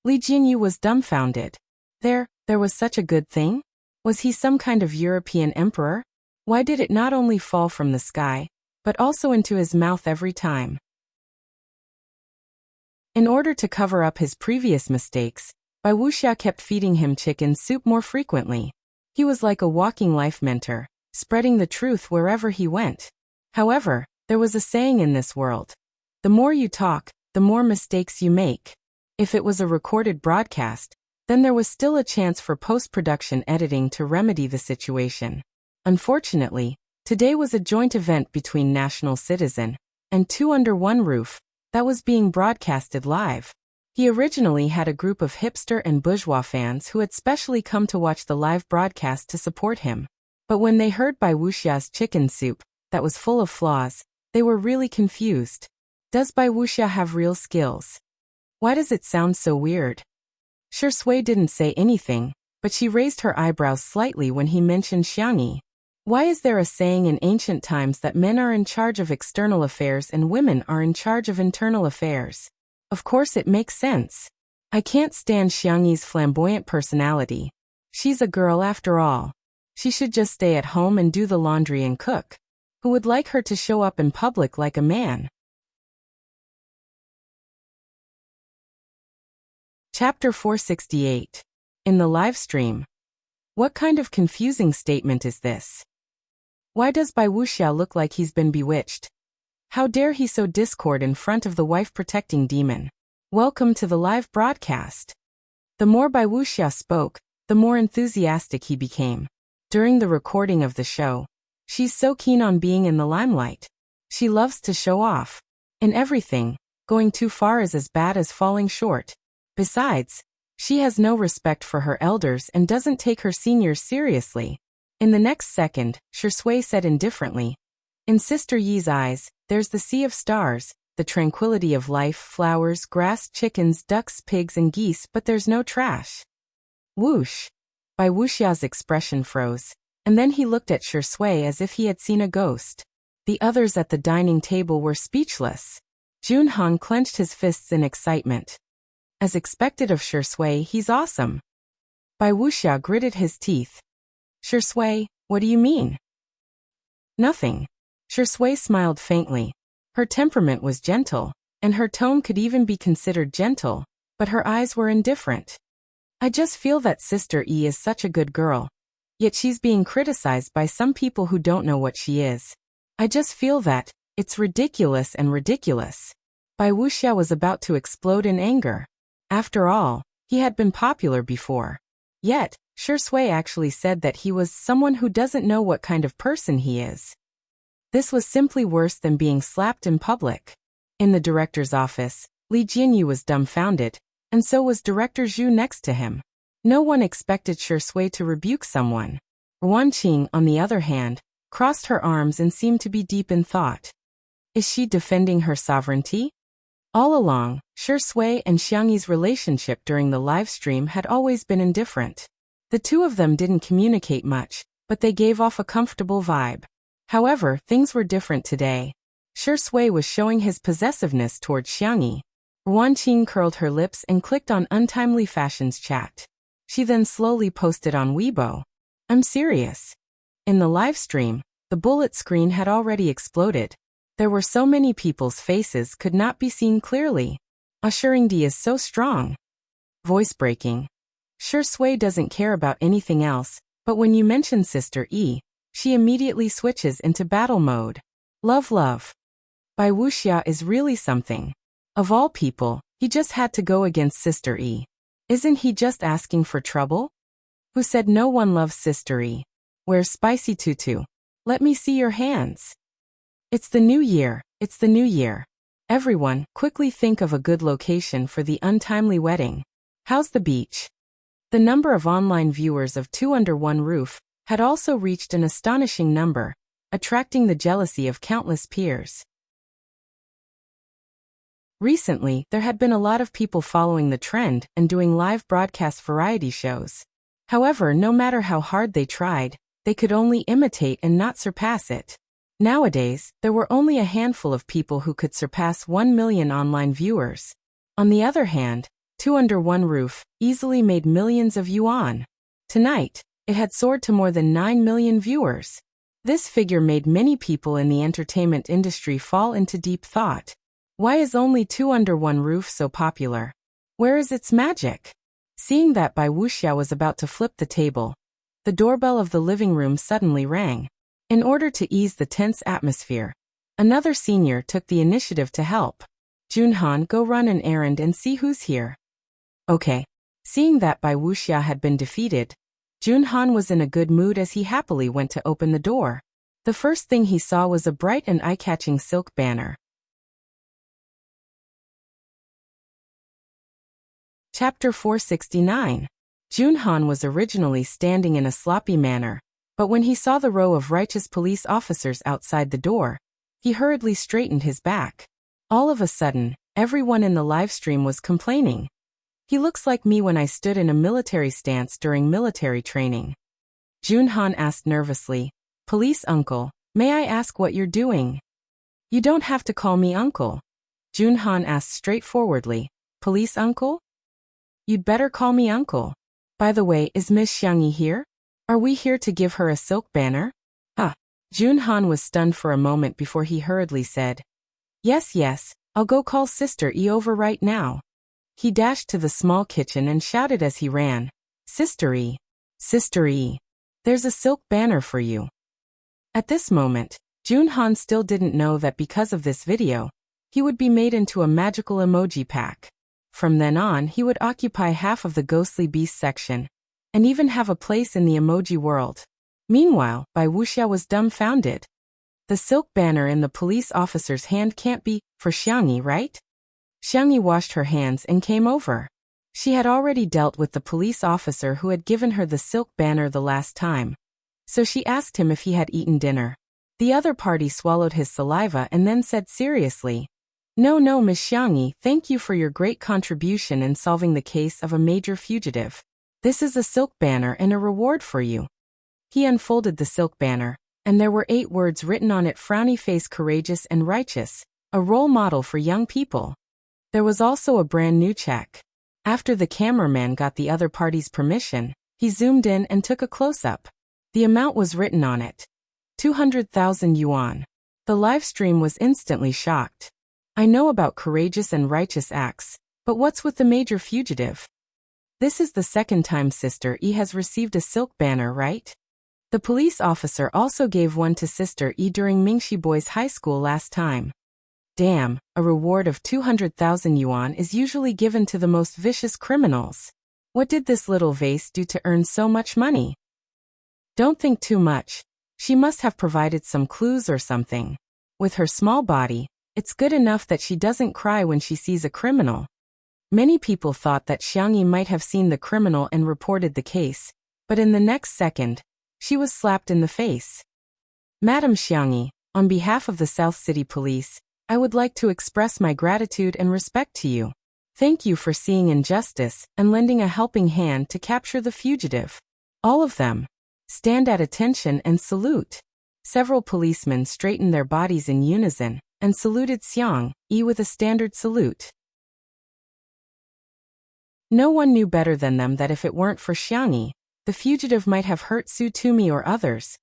Li Jinyu was dumbfounded. There was such a good thing? Was he some kind of European emperor? Why did it not only fall from the sky, but also into his mouth every time? In order to cover up his previous mistakes, Bai Wuxia kept feeding him chicken soup more frequently. He was like a walking life mentor, spreading the truth wherever he went. However, there was a saying in this world. The more you talk, the more mistakes you make. If it was a recorded broadcast, then there was still a chance for post-production editing to remedy the situation. Unfortunately, today was a joint event between National Citizen and 2 Under One Roof that was being broadcasted live. He originally had a group of hipster and bourgeois fans who had specially come to watch the live broadcast to support him. But when they heard Bai Wuxia's chicken soup, that was full of flaws, they were really confused. Does Bai Wuxia have real skills? Why does it sound so weird? Shi Sui didn't say anything, but she raised her eyebrows slightly when he mentioned Xiangyi. Why is there a saying in ancient times that men are in charge of external affairs and women are in charge of internal affairs? Of course it makes sense. I can't stand Xiangyi's flamboyant personality. She's a girl after all. She should just stay at home and do the laundry and cook. Who would like her to show up in public like a man? Chapter 468. In the live stream. What kind of confusing statement is this? Why does Bai Wuxia look like he's been bewitched? How dare he sow discord in front of the wife-protecting demon? Welcome to the live broadcast. The more Bai Wuxia spoke, the more enthusiastic he became. During the recording of the show, she's so keen on being in the limelight. She loves to show off. In everything, Going too far is as bad as falling short. Besides, she has no respect for her elders and doesn't take her seniors seriously. In the next second, Shui said indifferently, in Sister Yi's eyes, there's the sea of stars, the tranquility of life, flowers, grass, chickens, ducks, pigs, and geese, but there's no trash. Whoosh! Bai Wuxia's expression froze, and then he looked at Shui as if he had seen a ghost. The others at the dining table were speechless. Junhan clenched his fists in excitement. As expected of Shui, he's awesome. Bai Wuxia gritted his teeth. Shui, what do you mean? Nothing. Shui smiled faintly. Her temperament was gentle, and her tone could even be considered gentle, but her eyes were indifferent. I just feel that Sister Yi is such a good girl. Yet she's being criticized by some people who don't know what she is. I just feel that it's ridiculous and ridiculous. Bai Wuxia was about to explode in anger. After all, he had been popular before. Yet, Shui actually said that he was someone who doesn't know what kind of person he is. This was simply worse than being slapped in public. In the director's office, Li Jinyu was dumbfounded, and so was Director Zhu next to him. No one expected Shui to rebuke someone. Wan Qing, on the other hand, crossed her arms and seemed to be deep in thought. Is she defending her sovereignty? All along, Shui and Xiangyi's relationship during the live stream had always been indifferent. The two of them didn't communicate much, but they gave off a comfortable vibe. However, things were different today. Shui was showing his possessiveness toward Xiangyi. Wan Qing curled her lips and clicked on Untimely Fashions chat. She then slowly posted on Weibo. I'm serious. In the live stream, the bullet screen had already exploded. There were so many people's faces could not be seen clearly. Assuring D is so strong. Voice breaking. Shui doesn't care about anything else, but when you mention Sister E, she immediately switches into battle mode. Love. Bai Wuxia is really something. Of all people, he just had to go against Sister E. Isn't he just asking for trouble? Who said no one loves Sister E? Where's Spicy Tutu? Let me see your hands. It's the new year. Everyone, quickly think of a good location for the untimely wedding. How's the beach? The number of online viewers of Two Under One Roof had also reached an astonishing number, attracting the jealousy of countless peers. Recently, there had been a lot of people following the trend and doing live broadcast variety shows. However, no matter how hard they tried, they could only imitate and not surpass it. Nowadays, there were only a handful of people who could surpass 1 million online viewers. On the other hand, Two Under One Roof easily made millions of yuan. Tonight, it had soared to more than 9 million viewers. This figure made many people in the entertainment industry fall into deep thought. Why is only Two Under One Roof so popular? Where is its magic? Seeing that Bai Wuxia was about to flip the table, the doorbell of the living room suddenly rang. In order to ease the tense atmosphere, another senior took the initiative to help. Junhan, go run an errand and see who's here. Okay. Seeing that Bai Wuxia had been defeated, Junhan was in a good mood as he happily went to open the door. The first thing he saw was a bright and eye-catching silk banner. Chapter 469. Junhan was originally standing in a sloppy manner, but when he saw the row of righteous police officers outside the door, he hurriedly straightened his back. All of a sudden, everyone in the live stream was complaining. He looks like me when I stood in a military stance during military training. Junhan asked nervously, Police uncle, may I ask what you're doing? You don't have to call me uncle. Junhan asked straightforwardly, Police uncle? You'd better call me uncle. By the way, is Miss Xiangyi here? Are we here to give her a silk banner? Junhan was stunned for a moment before he hurriedly said, Yes, I'll go call Sister E over right now. He dashed to the small kitchen and shouted as he ran, Sister E, there's a silk banner for you. At this moment, Junhan still didn't know that because of this video, he would be made into a magical emoji pack. From then on, he would occupy half of the ghostly beast section, and even have a place in the emoji world. Meanwhile, Bai Wuxia was dumbfounded. The silk banner in the police officer's hand can't be for Xiangyi, right? Xiang Yi washed her hands and came over. She had already dealt with the police officer who had given her the silk banner the last time. So she asked him if he had eaten dinner. The other party swallowed his saliva and then said seriously, "No, Miss Xiang Yi, thank you for your great contribution in solving the case of a major fugitive. This is a silk banner and a reward for you." He unfolded the silk banner, and there were 8 words written on it: frowny face, courageous and righteous, a role model for young people. There was also a brand new check. After the cameraman got the other party's permission, he zoomed in and took a close-up. The amount was written on it. 200,000 yuan. The live stream was instantly shocked. I know about courageous and righteous acts, but what's with the major fugitive? This is the second time Sister E has received a silk banner, right? The police officer also gave one to Sister E during Mingxi Boys High School last time. Damn, a reward of 200,000 yuan is usually given to the most vicious criminals. What did this little vase do to earn so much money? Don't think too much. She must have provided some clues or something. With her small body, it's good enough that she doesn't cry when she sees a criminal. Many people thought that Xiang Yi might have seen the criminal and reported the case, but in the next second, she was slapped in the face. Madam Xiang Yi, on behalf of the South City Police, I would like to express my gratitude and respect to you. Thank you for seeing injustice and lending a helping hand to capture the fugitive. All of them. Stand at attention and salute. Several policemen straightened their bodies in unison and saluted Xiang Yi with a standard salute. No one knew better than them that if it weren't for Xiang Yi, the fugitive might have hurt Su Tumi or others,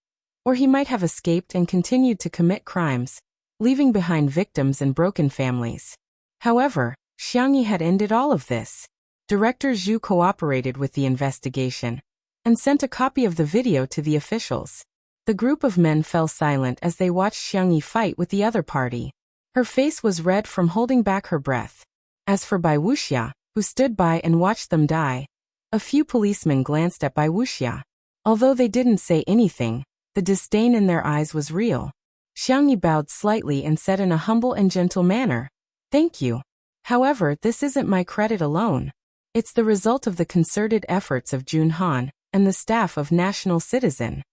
or he might have escaped and continued to commit crimes, leaving behind victims and broken families. However, Xiang Yi had ended all of this. Director Zhu cooperated with the investigation and sent a copy of the video to the officials. The group of men fell silent as they watched Xiang Yi fight with the other party. Her face was red from holding back her breath. As for Bai Wuxia, who stood by and watched them die, a few policemen glanced at Bai Wuxia. Although they didn't say anything, the disdain in their eyes was real. Xiang Yi bowed slightly and said in a humble and gentle manner, "Thank you. However, this isn't my credit alone. It's the result of the concerted efforts of Jun Han and the staff of National Citizen."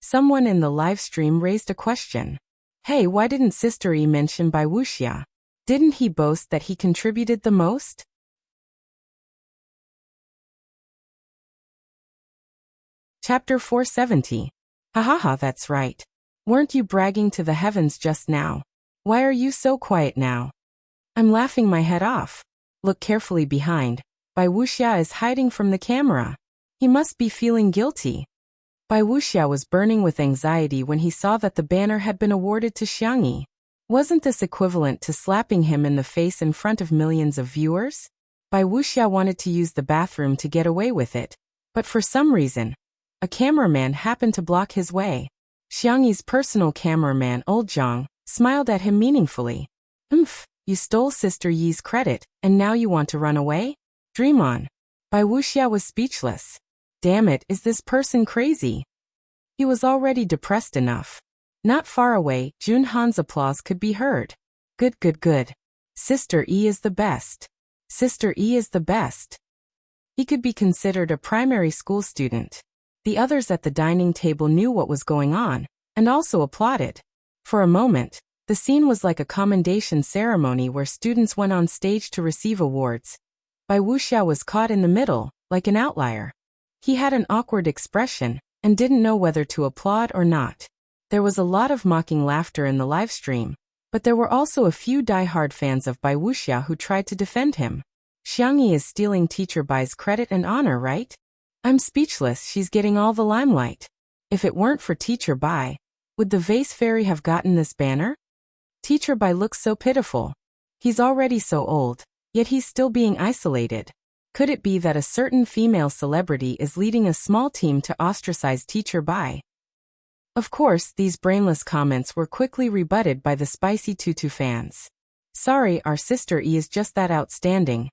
Someone in the live stream raised a question. Hey, why didn't Sister E mention Bai Wuxia? Didn't he boast that he contributed the most? Chapter 470. Hahaha, that's right. Weren't you bragging to the heavens just now? Why are you so quiet now? I'm laughing my head off. Look carefully behind. Bai Wuxia is hiding from the camera. He must be feeling guilty. Bai Wuxia was burning with anxiety when he saw that the banner had been awarded to Xiang Yi. Wasn't this equivalent to slapping him in the face in front of millions of viewers? Bai Wuxia wanted to use the bathroom to get away with it, but for some reason, a cameraman happened to block his way. Xiang Yi's personal cameraman, Old Zhang, smiled at him meaningfully. You stole Sister Yi's credit, and now you want to run away? Dream on. Bai Wuxia was speechless. Damn it, is this person crazy? He was already depressed enough. Not far away, Jun Han's applause could be heard. Good. Sister E is the best. Sister E is the best. He could be considered a primary school student. The others at the dining table knew what was going on, and also applauded. For a moment, the scene was like a commendation ceremony where students went on stage to receive awards. Bai Wuxia was caught in the middle, like an outlier. He had an awkward expression, and didn't know whether to applaud or not. There was a lot of mocking laughter in the live stream, but there were also a few die-hard fans of Bai Wuxia who tried to defend him. Xiang Yi is stealing Teacher Bai's credit and honor, right? I'm speechless, she's getting all the limelight. If it weren't for Teacher Bai, would the vase fairy have gotten this banner? Teacher Bai looks so pitiful. He's already so old, yet he's still being isolated. Could it be that a certain female celebrity is leading a small team to ostracize Teacher Bai? Of course, these brainless comments were quickly rebutted by the Spicy Tutu fans. Sorry, our Sister E is just that outstanding.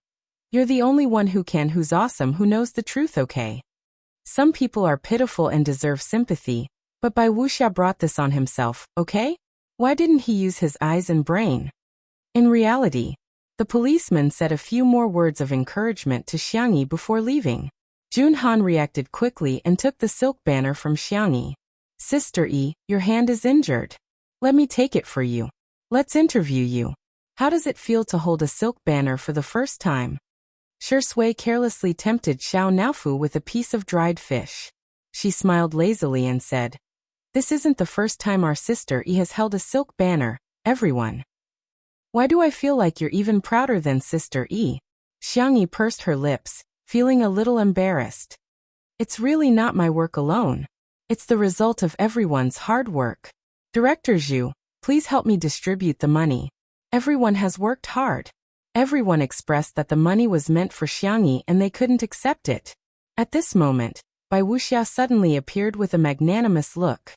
You're the only one who's awesome, who knows the truth, okay? Some people are pitiful and deserve sympathy, but Bai Wuxia brought this on himself, okay? Why didn't he use his eyes and brain? In reality, The policeman said a few more words of encouragement to Xiangyi before leaving. Junhan reacted quickly and took the silk banner from Xiangyi. Sister E, your hand is injured. Let me take it for you. Let's interview you. How does it feel to hold a silk banner for the first time? Shui carelessly tempted Xiao Naofu with a piece of dried fish. She smiled lazily and said, This isn't the first time our sister E has held a silk banner, everyone. Why do I feel like you're even prouder than Sister E? Xiangyi pursed her lips, feeling a little embarrassed. It's really not my work alone. It's the result of everyone's hard work. Director Zhu, please help me distribute the money. Everyone has worked hard. Everyone expressed that the money was meant for Xiangyi and they couldn't accept it. At this moment, Bai Wuxia suddenly appeared with a magnanimous look.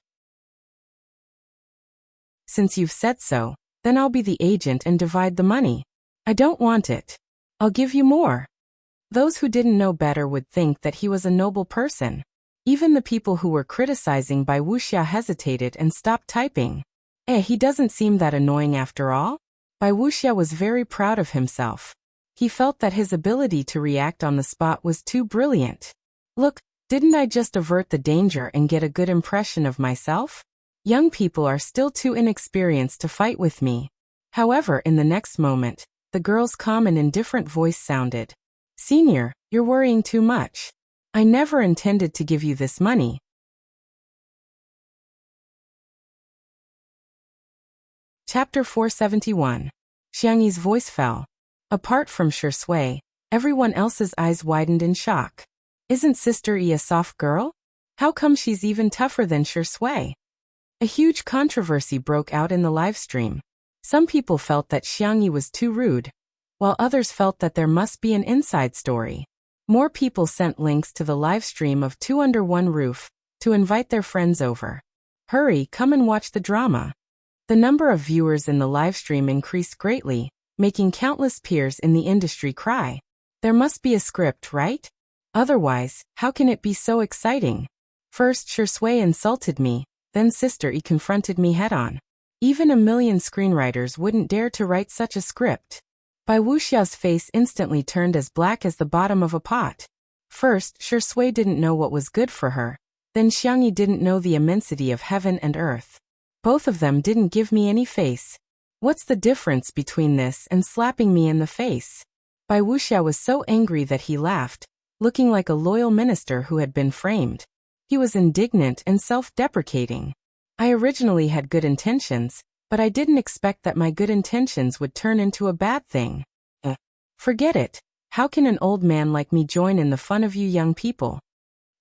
Since you've said so, then I'll be the agent and divide the money. I don't want it. I'll give you more. Those who didn't know better would think that he was a noble person. Even the people who were criticizing Bai Wuxia hesitated and stopped typing. He doesn't seem that annoying after all. Bai Wuxia was very proud of himself. He felt that his ability to react on the spot was too brilliant. Look, didn't I just avert the danger and get a good impression of myself? Young people are still too inexperienced to fight with me. However, in the next moment, the girl's calm and indifferent voice sounded. Senior, you're worrying too much. I never intended to give you this money. Chapter 471. Xiangyi's voice fell. Apart from Shui, everyone else's eyes widened in shock. Isn't Sister E a soft girl? How come she's even tougher than Shui? A huge controversy broke out in the livestream. Some people felt that Xiangyi was too rude, while others felt that there must be an inside story. More people sent links to the livestream of Two Under One Roof to invite their friends over. Hurry, come and watch the drama. The number of viewers in the livestream increased greatly, making countless peers in the industry cry. There must be a script, right? Otherwise, how can it be so exciting? First Shui insulted me, then Sister E confronted me head-on. Even a million screenwriters wouldn't dare to write such a script. Bai Wuxia's face instantly turned as black as the bottom of a pot. First, Shui didn't know what was good for her. Then Xiangyi didn't know the immensity of heaven and earth. Both of them didn't give me any face. What's the difference between this and slapping me in the face? Bai Wuxia was so angry that he laughed, looking like a loyal minister who had been framed. He was indignant and self-deprecating. I originally had good intentions, but I didn't expect that my good intentions would turn into a bad thing. Forget it. How can an old man like me join in the fun of you young people?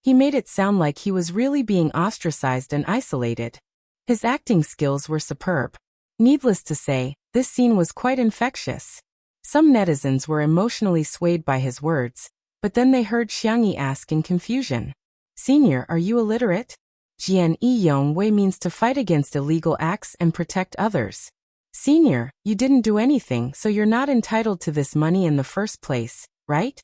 He made it sound like he was really being ostracized and isolated. His acting skills were superb. Needless to say, this scene was quite infectious. Some netizens were emotionally swayed by his words, but then they heard Xiangyi ask in confusion. Senior, are you illiterate? Jian Yong Wei means to fight against illegal acts and protect others. Senior, you didn't do anything, so you're not entitled to this money in the first place, right?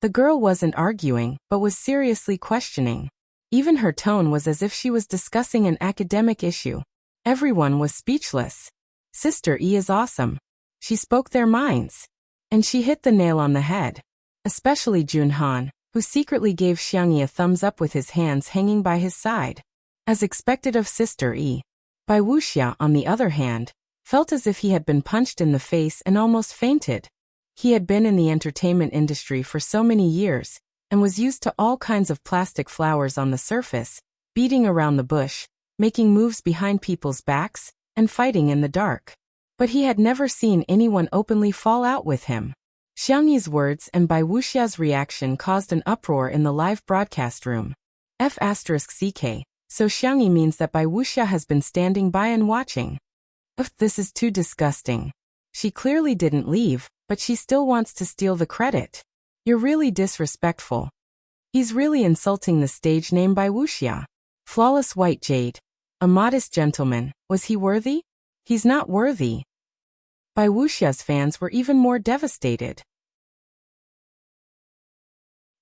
The girl wasn't arguing, but was seriously questioning. Even her tone was as if she was discussing an academic issue. Everyone was speechless. Sister E is awesome. She spoke their minds. And she hit the nail on the head. Especially Junhan, who secretly gave Xiangyi a thumbs up with his hands hanging by his side. As expected of Sister E. Bai Wuxia, on the other hand, felt as if he had been punched in the face and almost fainted. He had been in the entertainment industry for so many years, and was used to all kinds of plastic flowers on the surface, beating around the bush, making moves behind people's backs, and fighting in the dark. But he had never seen anyone openly fall out with him. Xiangyi's words and Bai Wuxia's reaction caused an uproar in the live broadcast room. F***ck, so Xiangyi means that Bai Wuxia has been standing by and watching. This is too disgusting. She clearly didn't leave, but she still wants to steal the credit. You're really disrespectful. He's really insulting the stage name Bai Wuxia. Flawless white jade. A modest gentleman, was he worthy? He's not worthy. Bai Wuxia's fans were even more devastated.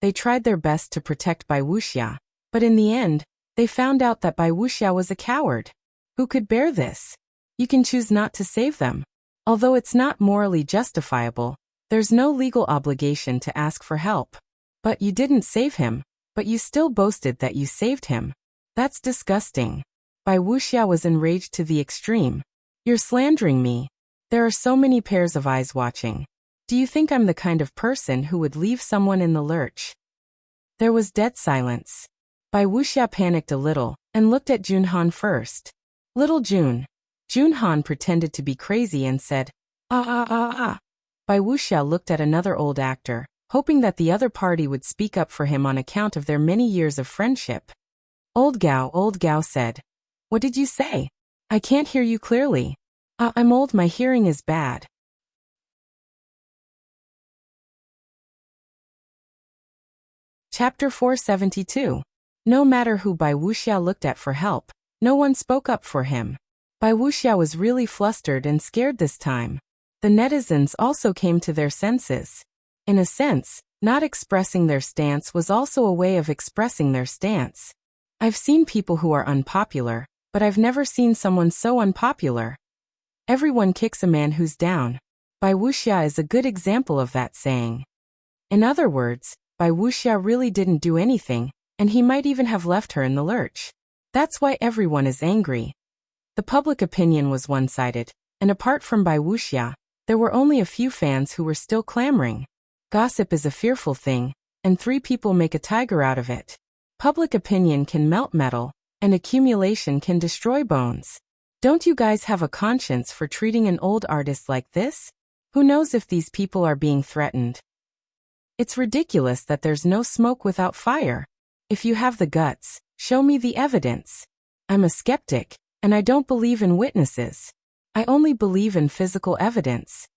They tried their best to protect Bai Wuxia, but in the end, they found out that Bai Wuxia was a coward. Who could bear this? You can choose not to save them. Although it's not morally justifiable, there's no legal obligation to ask for help. But you didn't save him, but you still boasted that you saved him. That's disgusting. Bai Wuxia was enraged to the extreme. You're slandering me. There are so many pairs of eyes watching. Do you think I'm the kind of person who would leave someone in the lurch? There was dead silence. Bai Wuxia panicked a little and looked at Junhan first. Little Jun. Junhan pretended to be crazy and said, ah. Bai Wuxia looked at another old actor, hoping that the other party would speak up for him on account of their many years of friendship. Old Gao said. What did you say? I can't hear you clearly. I'm old, my hearing is bad. Chapter 472. No matter who Bai Wuxia looked at for help, no one spoke up for him. Bai Wuxia was really flustered and scared this time. The netizens also came to their senses. In a sense, not expressing their stance was also a way of expressing their stance. I've seen people who are unpopular, but I've never seen someone so unpopular. Everyone kicks a man who's down. Bai Wuxia is a good example of that saying. In other words, Bai Wuxia really didn't do anything, and he might even have left her in the lurch. That's why everyone is angry. The public opinion was one-sided, and apart from Bai Wuxia, there were only a few fans who were still clamoring. Gossip is a fearful thing, and 3 people make a tiger out of it. Public opinion can melt metal, and accumulation can destroy bones. Don't you guys have a conscience for treating an old artist like this? Who knows if these people are being threatened? It's ridiculous that there's no smoke without fire. If you have the guts, show me the evidence. I'm a skeptic, and I don't believe in witnesses. I only believe in physical evidence.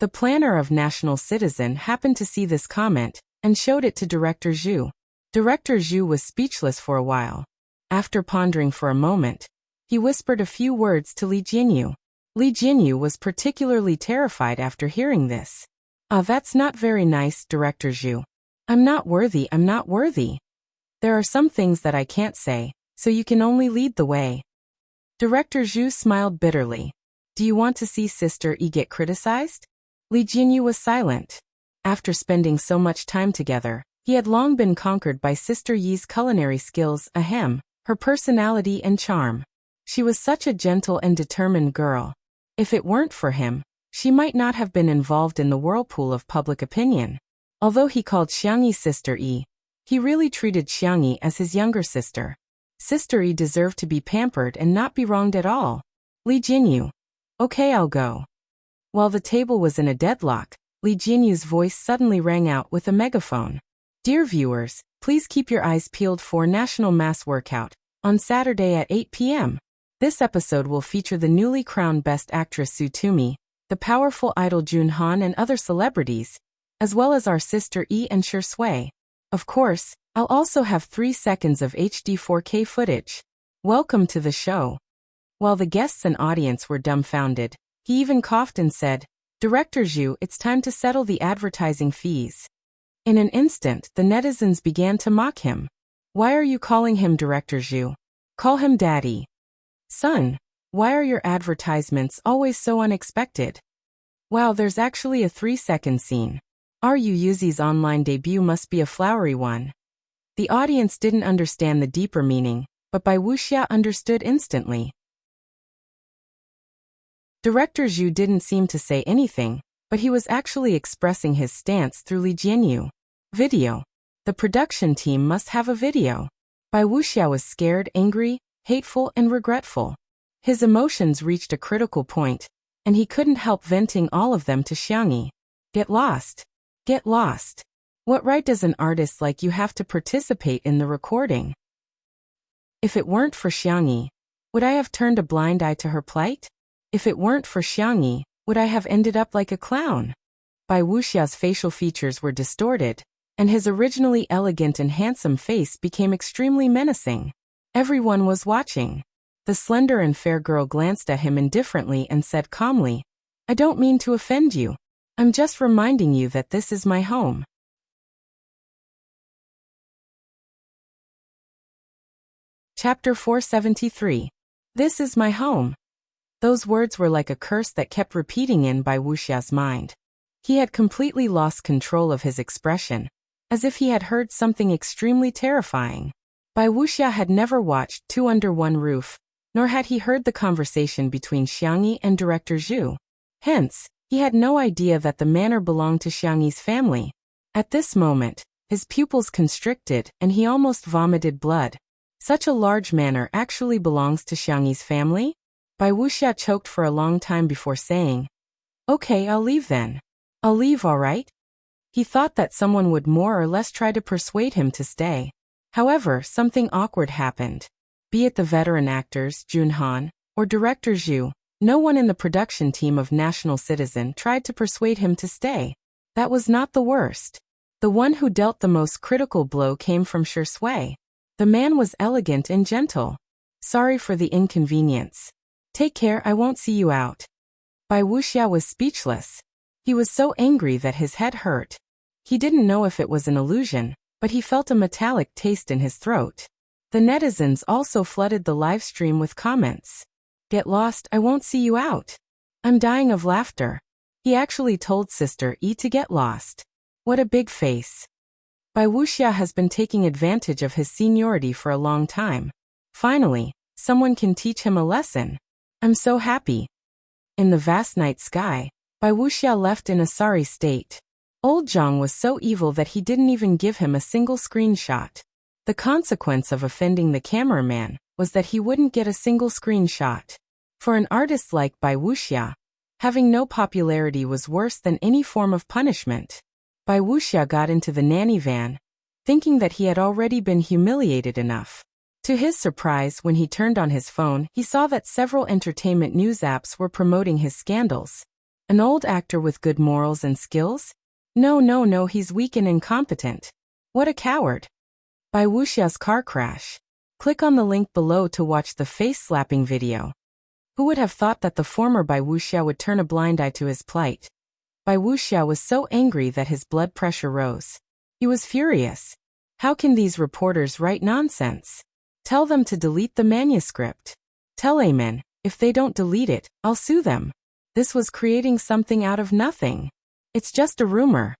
The planner of National Citizen happened to see this comment and showed it to Director Zhu. Director Zhu was speechless for a while. After pondering for a moment, he whispered a few words to Li Jinyu. Li Jinyu was particularly terrified after hearing this. That's not very nice, Director Zhu. I'm not worthy. There are some things that I can't say, so you can only lead the way. Director Zhu smiled bitterly. Do you want to see Sister Yi get criticized? Li Jinyu was silent. After spending so much time together, he had long been conquered by Sister Yi's culinary skills, her personality and charm. She was such a gentle and determined girl. If it weren't for him, she might not have been involved in the whirlpool of public opinion. Although he called Xiangyi Sister Yi, he really treated Xiangyi as his younger sister. Sister Yi deserved to be pampered and not be wronged at all. Li Jinyu. Okay, I'll go. While the table was in a deadlock, Li Jinyu's voice suddenly rang out with a megaphone. Dear viewers, please keep your eyes peeled for National Mass Workout on Saturday at 8 p.m. This episode will feature the newly crowned Best Actress Su Tumi, the powerful idol Jun Han and other celebrities, as well as our sister Yi and Shi Sui. Of course, I'll also have 3 seconds of HD 4K footage. Welcome to the show. While the guests and audience were dumbfounded, he even coughed and said, Director Zhu, it's time to settle the advertising fees. In an instant, the netizens began to mock him. Why are you calling him Director Zhu? Call him Daddy. Son, why are your advertisements always so unexpected? Wow, there's actually a 3-second scene. Ru Yuzi's online debut must be a flowery one. The audience didn't understand the deeper meaning, but Bai Wuxia understood instantly. Director Zhu didn't seem to say anything, but he was actually expressing his stance through Li Jinyu. Video. The production team must have a video. Bai Wuxia was scared, angry, hateful, and regretful. His emotions reached a critical point, and he couldn't help venting all of them to Xiangyi. Get lost. Get lost. What right does an artist like you have to participate in the recording? If it weren't for Xiangyi, would I have turned a blind eye to her plight? If it weren't for Xiangyi, would I have ended up like a clown? Bai Wuxia's facial features were distorted, and his originally elegant and handsome face became extremely menacing. Everyone was watching. The slender and fair girl glanced at him indifferently and said calmly, I don't mean to offend you. I'm just reminding you that this is my home. Chapter 473. This is my home. Those words were like a curse that kept repeating in Bai Wuxia's mind. He had completely lost control of his expression, as if he had heard something extremely terrifying. Bai Wuxia had never watched Two Under One Roof, nor had he heard the conversation between Xiangyi and Director Zhu. Hence, he had no idea that the manor belonged to Xiangyi's family. At this moment, his pupils constricted and he almost vomited blood. Such a large manor actually belongs to Xiangyi's family? Bai Wuxia choked for a long time before saying, "Okay, I'll leave then. I'll leave, all right?" He thought that someone would more or less try to persuade him to stay. However, something awkward happened. Be it the veteran actors, Junhan, or Director Zhu, no one in the production team of National Citizen tried to persuade him to stay. That was not the worst. The one who dealt the most critical blow came from Shi Sui. The man was elegant and gentle. "Sorry for the inconvenience. Take care, I won't see you out." Bai Wuxia was speechless. He was so angry that his head hurt. He didn't know if it was an illusion, but he felt a metallic taste in his throat. The netizens also flooded the live stream with comments. "Get lost, I won't see you out. I'm dying of laughter. He actually told Sister E to get lost. What a big face." Bai Wuxia has been taking advantage of his seniority for a long time. Finally, someone can teach him a lesson. I'm so happy. In the vast night sky, Bai Wuxia left in a sorry state. Old Zhang was so evil that he didn't even give him a single screenshot. The consequence of offending the cameraman was that he wouldn't get a single screenshot. For an artist like Bai Wuxia, having no popularity was worse than any form of punishment. Bai Wuxia got into the nanny van, thinking that he had already been humiliated enough. To his surprise, when he turned on his phone, he saw that several entertainment news apps were promoting his scandals. An old actor with good morals and skills? No, he's weak and incompetent. What a coward. Bai Wuxia's car crash. Click on the link below to watch the face-slapping video. Who would have thought that the former Bai Wuxia would turn a blind eye to his plight? Bai Wuxia was so angry that his blood pressure rose. He was furious. How can these reporters write nonsense? Tell them to delete the manuscript. Tell Amen, if they don't delete it, I'll sue them. This was creating something out of nothing. It's just a rumor.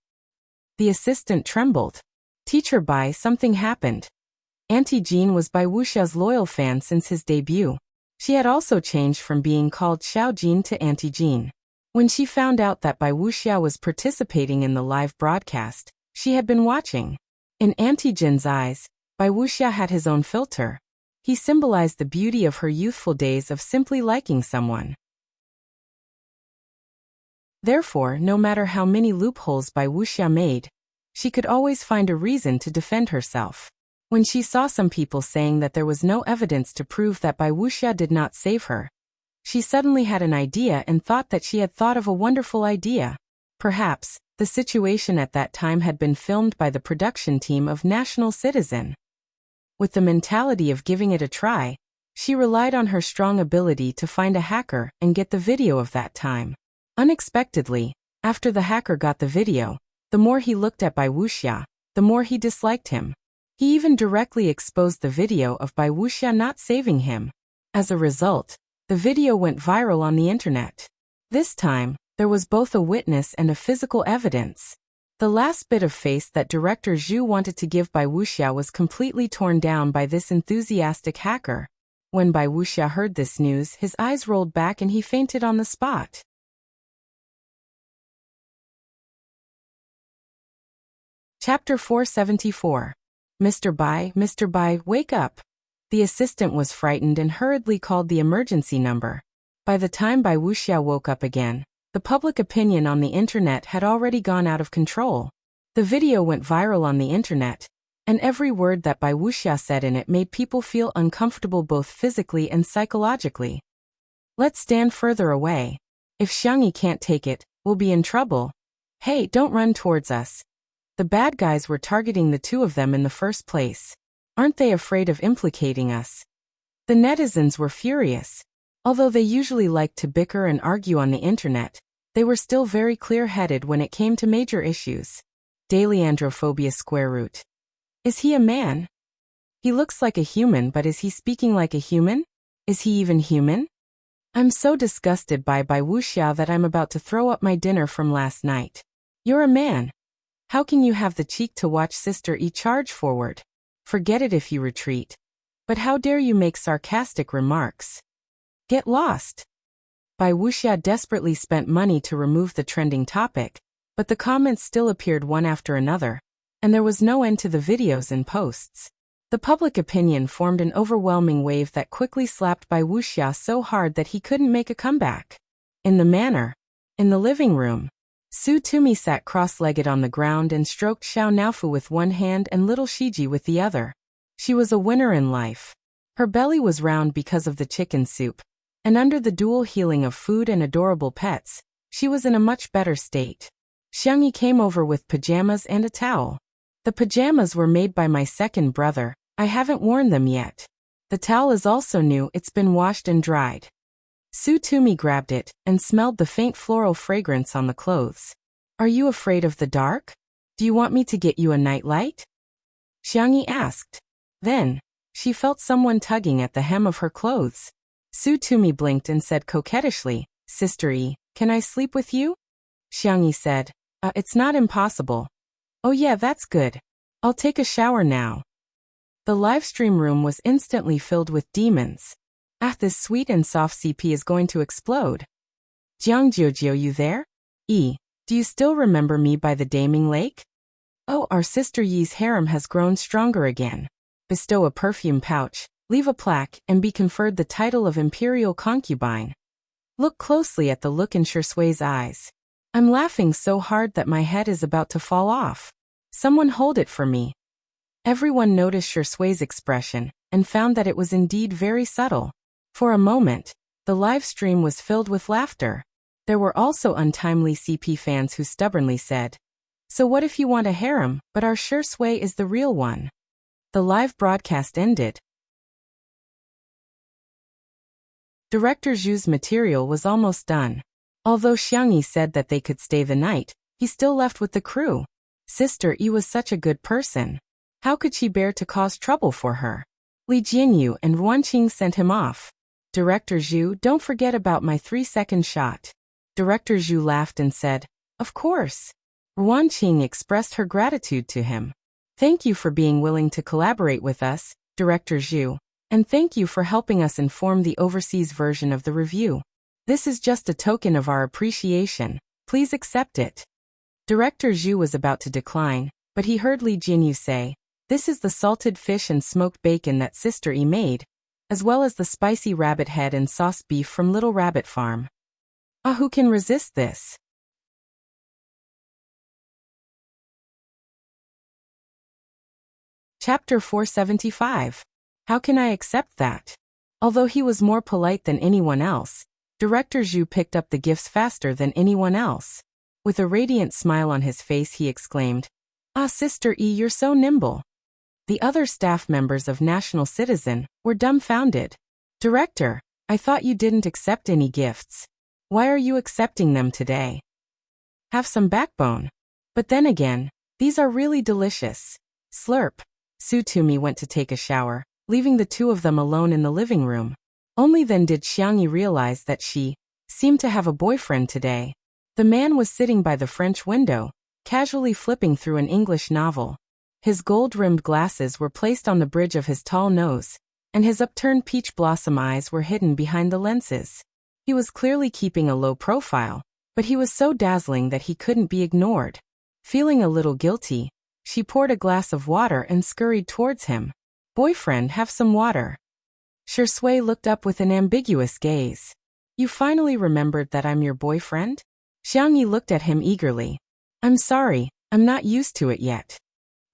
The assistant trembled. Teacher Bai, something happened. Auntie Jean was Bai Wuxia's loyal fan since his debut. She had also changed from being called Xiao Jean to Auntie Jean. When she found out that Bai Wuxia was participating in the live broadcast, she had been watching. In Auntie Jean's eyes, Bai Wuxia had his own filter. He symbolized the beauty of her youthful days of simply liking someone. Therefore, no matter how many loopholes Bai Wuxia made, she could always find a reason to defend herself. When she saw some people saying that there was no evidence to prove that Bai Wuxia did not save her, she suddenly had an idea and thought that she had thought of a wonderful idea. Perhaps, the situation at that time had been filmed by the production team of National Citizen. With the mentality of giving it a try, she relied on her strong ability to find a hacker and get the video of that time. Unexpectedly, after the hacker got the video, the more he looked at Bai Wuxia, the more he disliked him. He even directly exposed the video of Bai Wuxia not saving him. As a result, the video went viral on the internet. This time, there was both a witness and a physical evidence. The last bit of face that Director Zhu wanted to give Bai Wuxia was completely torn down by this enthusiastic hacker. When Bai Wuxia heard this news, his eyes rolled back and he fainted on the spot. Chapter 474. Mr. Bai, wake up. The assistant was frightened and hurriedly called the emergency number. By the time Bai Wuxia woke up again, the public opinion on the internet had already gone out of control. The video went viral on the internet, and every word that Bai Wuxia said in it made people feel uncomfortable both physically and psychologically. Let's stand further away. If Xiangyi can't take it, we'll be in trouble. Hey, don't run towards us. The bad guys were targeting the two of them in the first place. Aren't they afraid of implicating us? The netizens were furious. Although they usually liked to bicker and argue on the internet, they were still very clear-headed when it came to major issues. Daily androphobia square root. Is he a man? He looks like a human, but is he speaking like a human? Is he even human? I'm so disgusted by Wuxia that I'm about to throw up my dinner from last night. You're a man. How can you have the cheek to watch Sister E charge forward? Forget it if you retreat. But how dare you make sarcastic remarks? Get lost. Bai Wuxia desperately spent money to remove the trending topic, but the comments still appeared one after another, and there was no end to the videos and posts. The public opinion formed an overwhelming wave that quickly slapped Bai Wuxia so hard that he couldn't make a comeback. In the living room, Su Tumi sat cross-legged on the ground and stroked Xiao Naofu with one hand and little Shiji with the other. She was a winner in life. Her belly was round because of the chicken soup, and under the dual healing of food and adorable pets, she was in a much better state. Xiangyi came over with pajamas and a towel. The pajamas were made by my second brother. I haven't worn them yet. The towel is also new, it's been washed and dried. Su Tumi grabbed it and smelled the faint floral fragrance on the clothes. Are you afraid of the dark? Do you want me to get you a nightlight? Xiangyi asked. Then, she felt someone tugging at the hem of her clothes. Su Tumi blinked and said coquettishly, Sister E, can I sleep with you? Xiangyi said, it's not impossible. Oh yeah, that's good. I'll take a shower now. The livestream room was instantly filled with demons. This sweet and soft CP is going to explode. Jiang Jiujio, you there? E, do you still remember me by the Daming Lake? Oh, our sister Yi's harem has grown stronger again. Bestow a perfume pouch, leave a plaque, and be conferred the title of Imperial Concubine. Look closely at the look in Shui's eyes. I'm laughing so hard that my head is about to fall off. Someone hold it for me. Everyone noticed Shui's expression, and found that it was indeed very subtle. For a moment, the live stream was filled with laughter. There were also untimely CP fans who stubbornly said, so what if you want a harem, but our Shui is the real one? The live broadcast ended. Director Zhu's material was almost done. Although Xiangyi said that they could stay the night, he still left with the crew. Sister E was such a good person. How could she bear to cause trouble for her? Li Jinyu and Ruanqing sent him off. Director Zhu, don't forget about my 3-second shot. Director Zhu laughed and said, of course. Ruanqing expressed her gratitude to him. Thank you for being willing to collaborate with us, Director Zhu, and thank you for helping us inform the overseas version of the review. This is just a token of our appreciation. Please accept it. Director Zhu was about to decline, but he heard Li Jinyu say, this is the salted fish and smoked bacon that Sister E made, as well as the spicy rabbit head and sauce beef from Little Rabbit Farm. Who can resist this? Chapter 475. How can I accept that? Although he was more polite than anyone else, Director Zhu picked up the gifts faster than anyone else. With a radiant smile on his face, he exclaimed, Sister E, you're so nimble. The other staff members of National Citizen were dumbfounded. Director, I thought you didn't accept any gifts. Why are you accepting them today? Have some backbone. But then again, these are really delicious. Slurp. Su Tumi went to take a shower, leaving the two of them alone in the living room. Only then did Xiangyi realize that she seemed to have a boyfriend today. The man was sitting by the French window, casually flipping through an English novel. His gold-rimmed glasses were placed on the bridge of his tall nose, and his upturned peach blossom eyes were hidden behind the lenses. He was clearly keeping a low profile, but he was so dazzling that he couldn't be ignored. Feeling a little guilty, she poured a glass of water and scurried towards him. Boyfriend, have some water. Shui looked up with an ambiguous gaze. You finally remembered that I'm your boyfriend? Xiangyi looked at him eagerly. I'm sorry, I'm not used to it yet.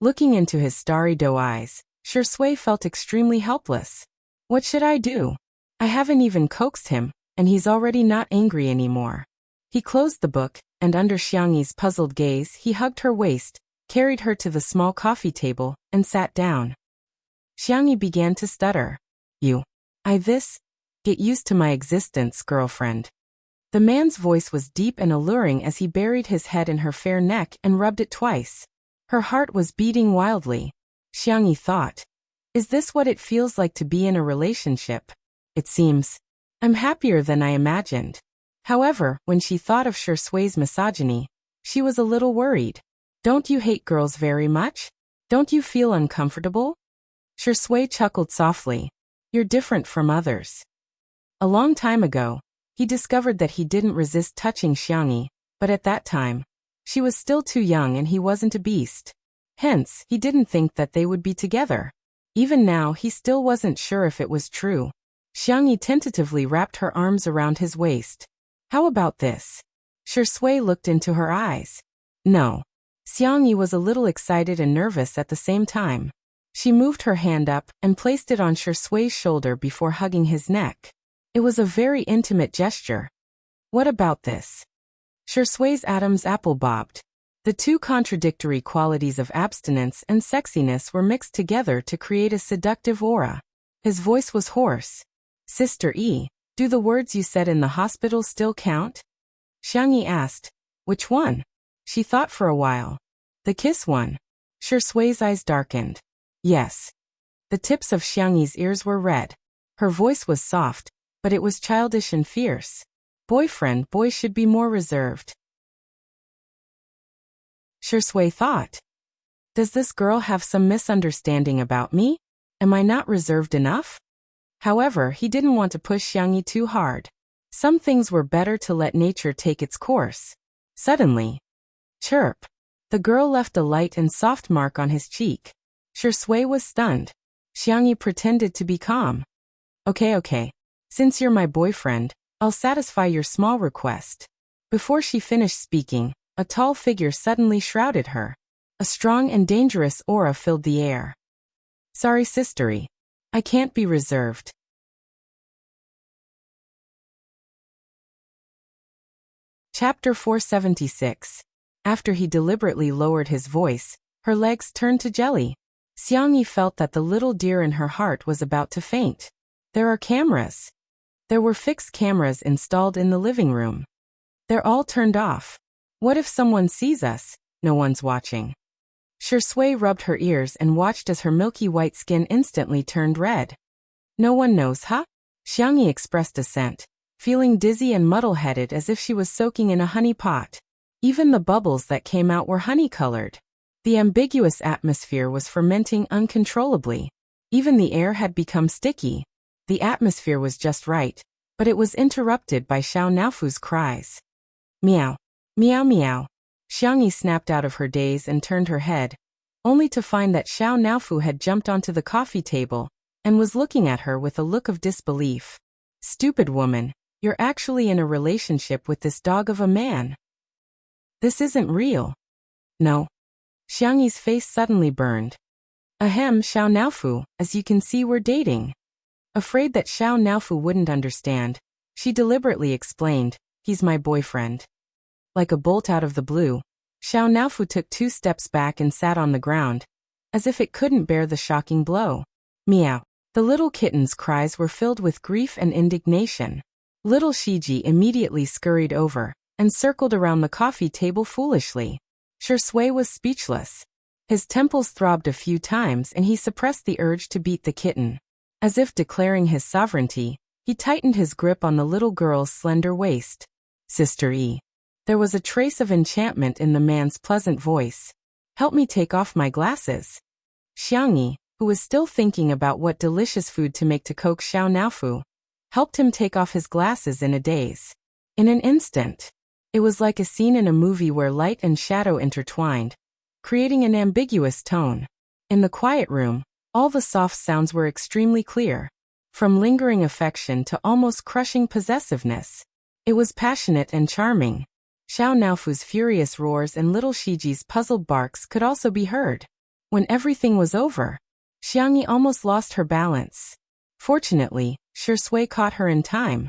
Looking into his starry doe eyes, Shui felt extremely helpless. What should I do? I haven't even coaxed him, and he's already not angry anymore. He closed the book, and under Xiangyi's puzzled gaze, he hugged her waist, carried her to the small coffee table, and sat down. Xiangyi began to stutter. Get used to my existence, girlfriend. The man's voice was deep and alluring as he buried his head in her fair neck and rubbed it twice. Her heart was beating wildly. Xiangyi thought, is this what it feels like to be in a relationship? It seems I'm happier than I imagined. However, when she thought of Shui's misogyny, she was a little worried. Don't you hate girls very much? Don't you feel uncomfortable? Shui chuckled softly. You're different from others. A long time ago, he discovered that he didn't resist touching Xiangyi, but at that time, she was still too young and he wasn't a beast. Hence, he didn't think that they would be together. Even now, he still wasn't sure if it was true. Xiangyi tentatively wrapped her arms around his waist. How about this? Shui looked into her eyes. No. Xiangyi was a little excited and nervous at the same time. She moved her hand up and placed it on Shui's shoulder before hugging his neck. It was a very intimate gesture. What about this? Shui's Adam's apple bobbed. The two contradictory qualities of abstinence and sexiness were mixed together to create a seductive aura. His voice was hoarse. Sister E, do the words you said in the hospital still count? Xiangyi asked. Which one? She thought for a while. The kiss one. Shui's eyes darkened. Yes. The tips of Xiangyi's ears were red. Her voice was soft, but it was childish and fierce. Boys should be more reserved. Shui thought. Does this girl have some misunderstanding about me? Am I not reserved enough? However, he didn't want to push Xiangyi too hard. Some things were better to let nature take its course. Suddenly, chirp. The girl left a light and soft mark on his cheek. Shui was stunned. Xiangyi pretended to be calm. Okay. Since you're my boyfriend, I'll satisfy your small request. Before she finished speaking, a tall figure suddenly shrouded her. A strong and dangerous aura filled the air. Sorry, sistery. I can't be reserved. Chapter 476. After he deliberately lowered his voice, her legs turned to jelly. Xiangyi felt that the little deer in her heart was about to faint. There are cameras. There were fixed cameras installed in the living room. They're all turned off. What if someone sees us? No one's watching. Shui rubbed her ears and watched as her milky white skin instantly turned red. No one knows, huh? Xiangyi expressed assent, feeling dizzy and muddle-headed as if she was soaking in a honey pot. Even the bubbles that came out were honey-colored. The ambiguous atmosphere was fermenting uncontrollably. Even the air had become sticky. The atmosphere was just right, but it was interrupted by Xiao Naofu's cries. Meow. Meow meow. Xiangyi snapped out of her daze and turned her head, only to find that Xiao Naofu had jumped onto the coffee table and was looking at her with a look of disbelief. Stupid woman, you're actually in a relationship with this dog of a man. This isn't real. No. Xiangyi's face suddenly burned. Ahem, Xiao Naofu, as you can see, we're dating. Afraid that Xiao Naofu wouldn't understand, she deliberately explained, he's my boyfriend. Like a bolt out of the blue, Xiao Naofu took 2 steps back and sat on the ground, as if it couldn't bear the shocking blow. Meow. The little kitten's cries were filled with grief and indignation. Little Shiji immediately scurried over and circled around the coffee table foolishly. Shui was speechless. His temples throbbed a few times and he suppressed the urge to beat the kitten. As if declaring his sovereignty, he tightened his grip on the little girl's slender waist. Sister E. There was a trace of enchantment in the man's pleasant voice. Help me take off my glasses. Xiangyi, who was still thinking about what delicious food to make to coax Xiao Naofu, helped him take off his glasses in a daze. In an instant, it was like a scene in a movie where light and shadow intertwined, creating an ambiguous tone. In the quiet room, all the soft sounds were extremely clear, from lingering affection to almost crushing possessiveness. It was passionate and charming. Xiao Naofu's furious roars and little Shiji's puzzled barks could also be heard. When everything was over, Xiangyi almost lost her balance. Fortunately, Shui caught her in time.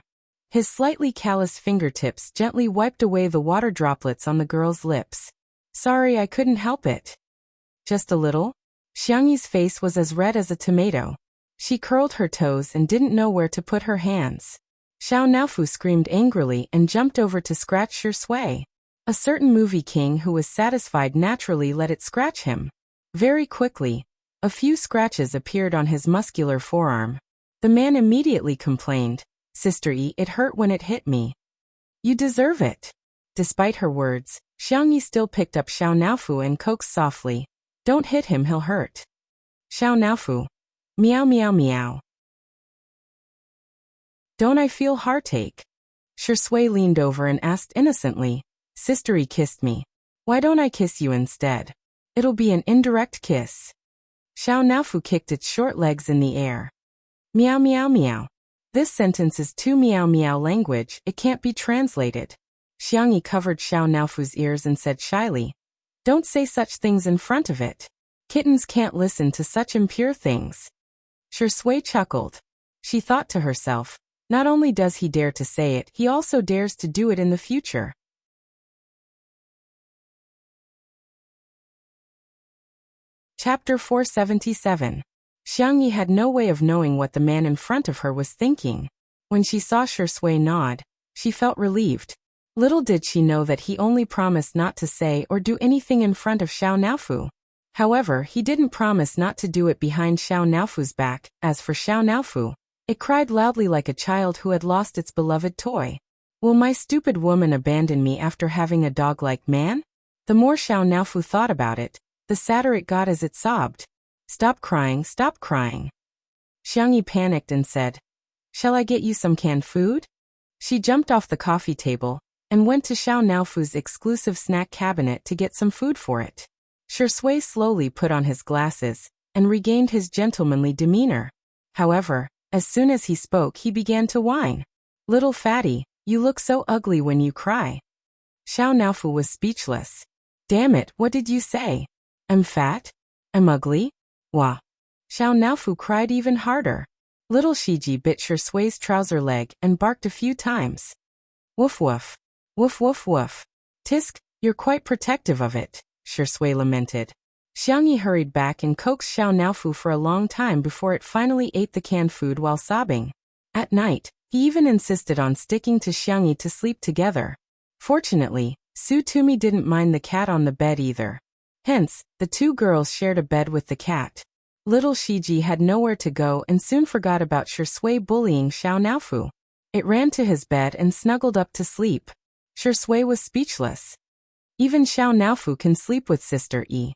His slightly calloused fingertips gently wiped away the water droplets on the girl's lips. Sorry, I couldn't help it. Just a little? Xiangyi's face was as red as a tomato. She curled her toes and didn't know where to put her hands. Xiao Naofu screamed angrily and jumped over to scratch Shui. A certain movie king who was satisfied naturally let it scratch him. Very quickly, a few scratches appeared on his muscular forearm. The man immediately complained, Sister E, it hurt when it hit me. You deserve it. Despite her words, Xiang Yi still picked up Xiao Naofu and coaxed softly. Don't hit him, he'll hurt. Xiao Naofu. Meow meow meow. Don't I feel heartache? Shui leaned over and asked innocently. Sister E kissed me. Why don't I kiss you instead? It'll be an indirect kiss. Xiao Naofu kicked its short legs in the air. Meow meow meow. This sentence is too meow meow language, it can't be translated. Xiang Yi covered Xiao Naofu's ears and said shyly, don't say such things in front of it. Kittens can't listen to such impure things. Shui chuckled. She thought to herself, not only does he dare to say it, he also dares to do it in the future. Chapter 477. Xiang Yi had no way of knowing what the man in front of her was thinking. When she saw Shui nod, she felt relieved. Little did she know that he only promised not to say or do anything in front of Xiao Naofu. However, he didn't promise not to do it behind Xiao Naofu's back. As for Xiao Naofu, it cried loudly like a child who had lost its beloved toy. Will my stupid woman abandon me after having a dog-like man? The more Xiao Naofu thought about it, the sadder it got as it sobbed. Stop crying, stop crying. Xiang Yi panicked and said, shall I get you some canned food? She jumped off the coffee table and went to Xiao Naofu's exclusive snack cabinet to get some food for it. Shui slowly put on his glasses and regained his gentlemanly demeanor. However, as soon as he spoke, he began to whine. Little fatty, you look so ugly when you cry. Xiao Naofu was speechless. Damn it, what did you say? I'm fat? I'm ugly? Wah. Xiao Naofu cried even harder. Little Shiji bit Shui's trouser leg and barked a few times. Woof woof. Woof woof woof. Tisk, you're quite protective of it, Shui lamented. Xiang Yi hurried back and coaxed Xiao Naofu for a long time before it finally ate the canned food while sobbing. At night, he even insisted on sticking to Xiang Yi to sleep together. Fortunately, Su Tumi didn't mind the cat on the bed either. Hence, the two girls shared a bed with the cat. Little Shiji had nowhere to go and soon forgot about Shui bullying Xiao Naofu. It ran to his bed and snuggled up to sleep. Shui was speechless. Even Xiao Naofu can sleep with Sister E.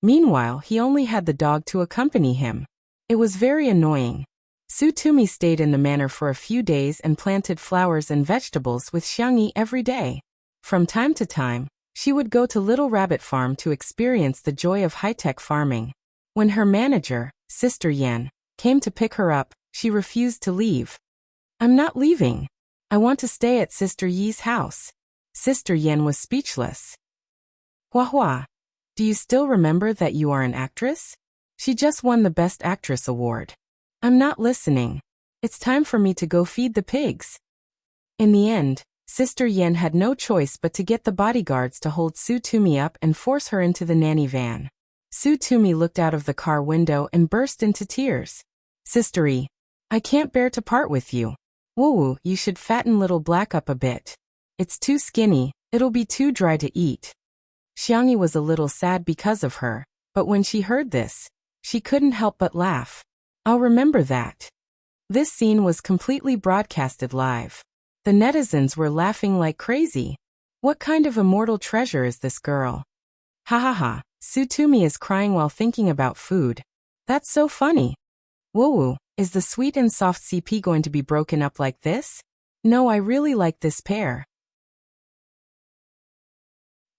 Meanwhile, he only had the dog to accompany him. It was very annoying. Su Tumi stayed in the manor for a few days and planted flowers and vegetables with Xiang Yi every day. From time to time, she would go to Little Rabbit Farm to experience the joy of high-tech farming. When her manager, Sister Yan, came to pick her up, she refused to leave. I'm not leaving. I want to stay at Sister Yi's house. Sister Yan was speechless. Hua hua. Do you still remember that you are an actress? She just won the Best Actress award. I'm not listening. It's time for me to go feed the pigs. In the end, Sister Yan had no choice but to get the bodyguards to hold Su Tumi up and force her into the nanny van. Su Tumi looked out of the car window and burst into tears. Sister E, I can't bear to part with you. Woo-woo, you should fatten little black up a bit. It's too skinny, it'll be too dry to eat. Xiang Yi was a little sad because of her, but when she heard this, she couldn't help but laugh. I'll remember that. This scene was completely broadcasted live. The netizens were laughing like crazy. What kind of immortal treasure is this girl? Ha ha ha, Su Tumi is crying while thinking about food. That's so funny. Woo-woo, is the sweet and soft CP going to be broken up like this? No, I really like this pair.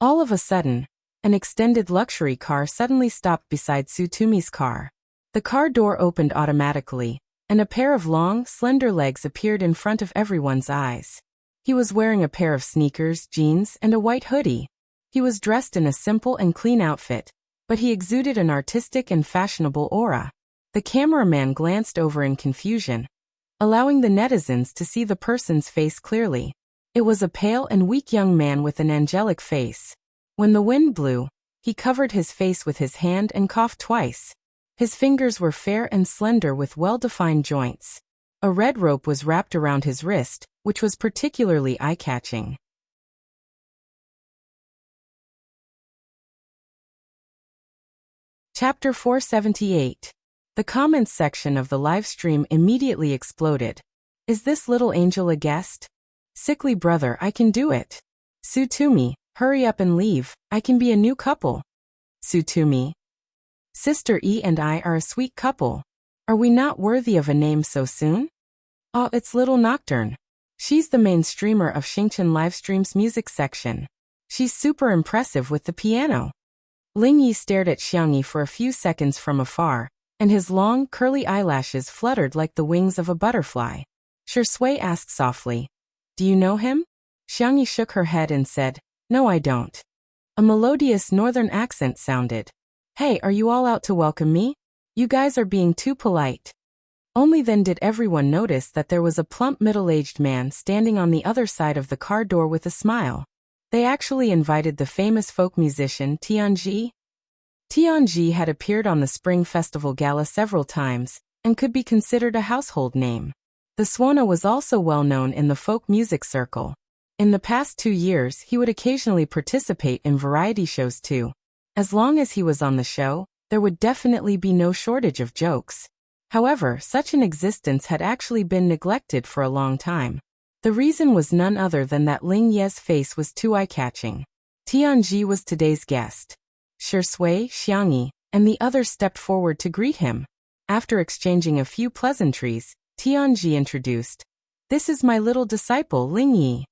All of a sudden, an extended luxury car suddenly stopped beside Su Tumi's car. The car door opened automatically, and a pair of long, slender legs appeared in front of everyone's eyes. He was wearing a pair of sneakers, jeans, and a white hoodie. He was dressed in a simple and clean outfit, but he exuded an artistic and fashionable aura. The cameraman glanced over in confusion, allowing the netizens to see the person's face clearly. It was a pale and weak young man with an angelic face. When the wind blew, he covered his face with his hand and coughed twice. His fingers were fair and slender with well-defined joints. A red rope was wrapped around his wrist, which was particularly eye-catching. Chapter 478. The comments section of the live stream immediately exploded. Is this little angel a guest? Sickly brother, I can do it. Sue to me, hurry up and leave, I can be a new couple. Sue to me. Sister E and I are a sweet couple. Are we not worthy of a name so soon? Oh, it's little Nocturne. She's the main streamer of Xingchen Livestream's music section. She's super impressive with the piano. Ling Yi stared at Xiangyi for a few seconds from afar, and his long, curly eyelashes fluttered like the wings of a butterfly. Shui asked softly, "Do you know him?" Xiangyi shook her head and said, "No, I don't." A melodious northern accent sounded. "Hey, are you all out to welcome me? You guys are being too polite." Only then did everyone notice that there was a plump middle-aged man standing on the other side of the car door with a smile. They actually invited the famous folk musician Tianji. Tianji had appeared on the Spring Festival Gala several times, and could be considered a household name. The Suona was also well known in the folk music circle. In the past 2 years he would occasionally participate in variety shows too. As long as he was on the show, there would definitely be no shortage of jokes. However, such an existence had actually been neglected for a long time. The reason was none other than that Ling Ye's face was too eye-catching. Tianji was today's guest. Shui, Xiangyi, and the others stepped forward to greet him. After exchanging a few pleasantries, Tianji introduced, "This is my little disciple Ling Yi."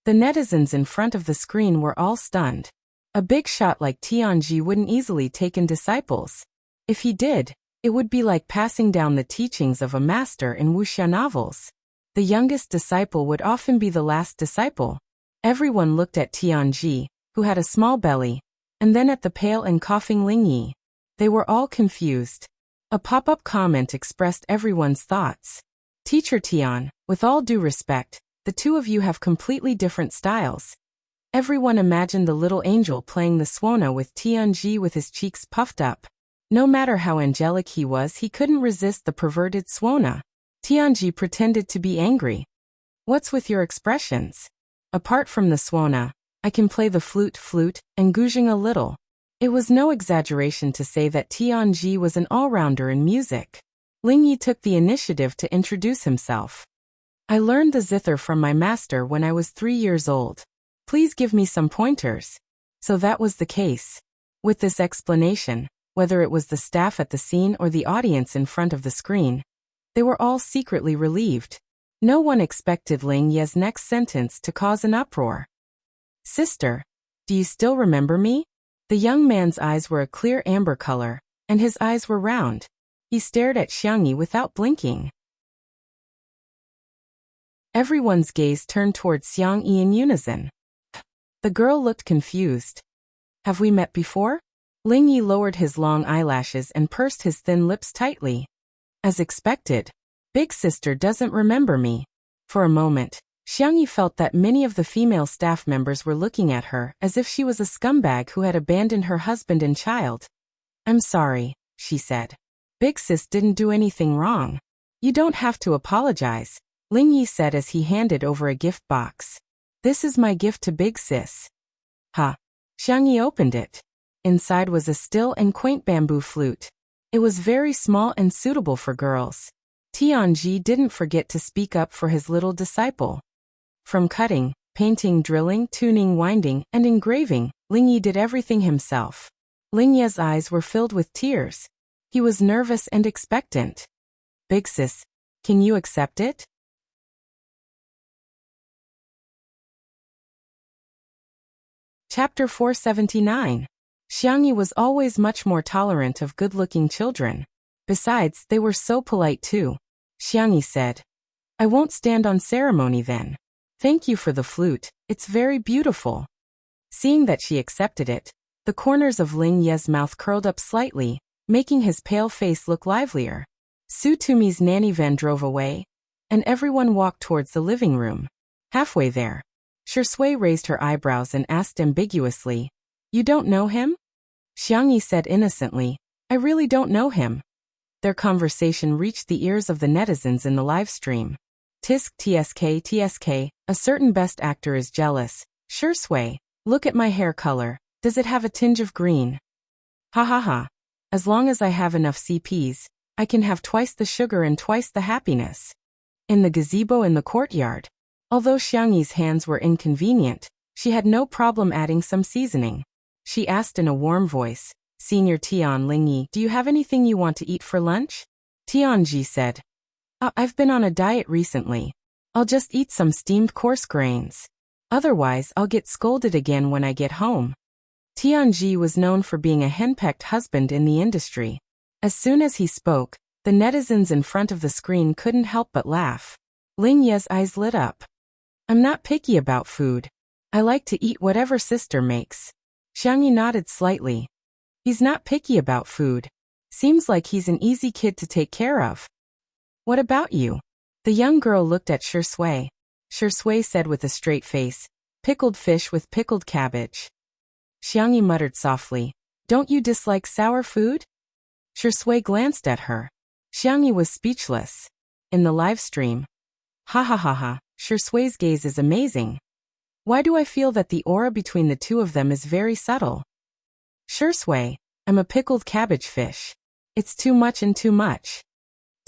The netizens in front of the screen were all stunned. A big shot like Tianji wouldn't easily take in disciples. If he did, it would be like passing down the teachings of a master in wuxia novels. The youngest disciple would often be the last disciple. Everyone looked at Tianji, who had a small belly, and then at the pale and coughing Ling Yi. They were all confused. A pop-up comment expressed everyone's thoughts. "Teacher Tian, with all due respect, the two of you have completely different styles." Everyone imagined the little angel playing the Suona with Tianji with his cheeks puffed up. No matter how angelic he was, he couldn't resist the perverted Suona. Tianji pretended to be angry. "What's with your expressions? Apart from the Suona, I can play the flute, and guzheng a little." It was no exaggeration to say that Tianji was an all-rounder in music. Ling Yi took the initiative to introduce himself. "I learned the zither from my master when I was 3 years old. Please give me some pointers." So that was the case. With this explanation, whether it was the staff at the scene or the audience in front of the screen, they were all secretly relieved. No one expected Ling Ye's next sentence to cause an uproar. "Sister, do you still remember me?" The young man's eyes were a clear amber color, and his eyes were round. He stared at Xiangyi without blinking. Everyone's gaze turned towards Xiangyi in unison. The girl looked confused. "Have we met before?" Ling Yi lowered his long eyelashes and pursed his thin lips tightly. "As expected. Big sister doesn't remember me." For a moment, Xiangyi felt that many of the female staff members were looking at her as if she was a scumbag who had abandoned her husband and child. "I'm sorry," she said. "Big sis didn't do anything wrong. You don't have to apologize," Ling Yi said as he handed over a gift box. "This is my gift to Big sis." "Huh." Xiangyi opened it. Inside was a still and quaint bamboo flute. It was very small and suitable for girls. Tianji didn't forget to speak up for his little disciple. From cutting, painting, drilling, tuning, winding, and engraving, Ling Yi did everything himself. Ling Ye's eyes were filled with tears. He was nervous and expectant. "Big sis, can you accept it?" Chapter 479. Xiangyi was always much more tolerant of good-looking children. Besides, they were so polite too. Xiangyi said, "I won't stand on ceremony then. Thank you for the flute, it's very beautiful." Seeing that she accepted it, the corners of Ling Ye's mouth curled up slightly, making his pale face look livelier. Su Tumi's nanny van drove away, and everyone walked towards the living room. Halfway there, Shui raised her eyebrows and asked ambiguously, "You don't know him?" Xiangyi said innocently, "I really don't know him." Their conversation reached the ears of the netizens in the live stream. "Tisk tsk, a certain best actor is jealous. Shui, look at my hair color, does it have a tinge of green? Ha ha ha. As long as I have enough CPs, I can have twice the sugar and twice the happiness." In the gazebo in the courtyard. Although Xiangyi's hands were inconvenient, she had no problem adding some seasoning. She asked in a warm voice, Senior Tian Lingyi, do you have anything you want to eat for lunch? Tianji said, I've been on a diet recently. I'll just eat some steamed coarse grains. Otherwise, I'll get scolded again when I get home. Tianji was known for being a henpecked husband in the industry. As soon as he spoke, the netizens in front of the screen couldn't help but laugh. Lingye's eyes lit up. I'm not picky about food. I like to eat whatever sister makes. Xiangyi nodded slightly. He's not picky about food. Seems like he's an easy kid to take care of. What about you? The young girl looked at Shui. Shui said with a straight face, pickled fish with pickled cabbage. Xiangyi muttered softly, don't you dislike sour food? Shui glanced at her. Xiangyi was speechless. In the live stream. Ha ha ha ha, Shui's gaze is amazing. Why do I feel that the aura between the two of them is very subtle? Shui, I'm a pickled cabbage fish. It's too much and too much.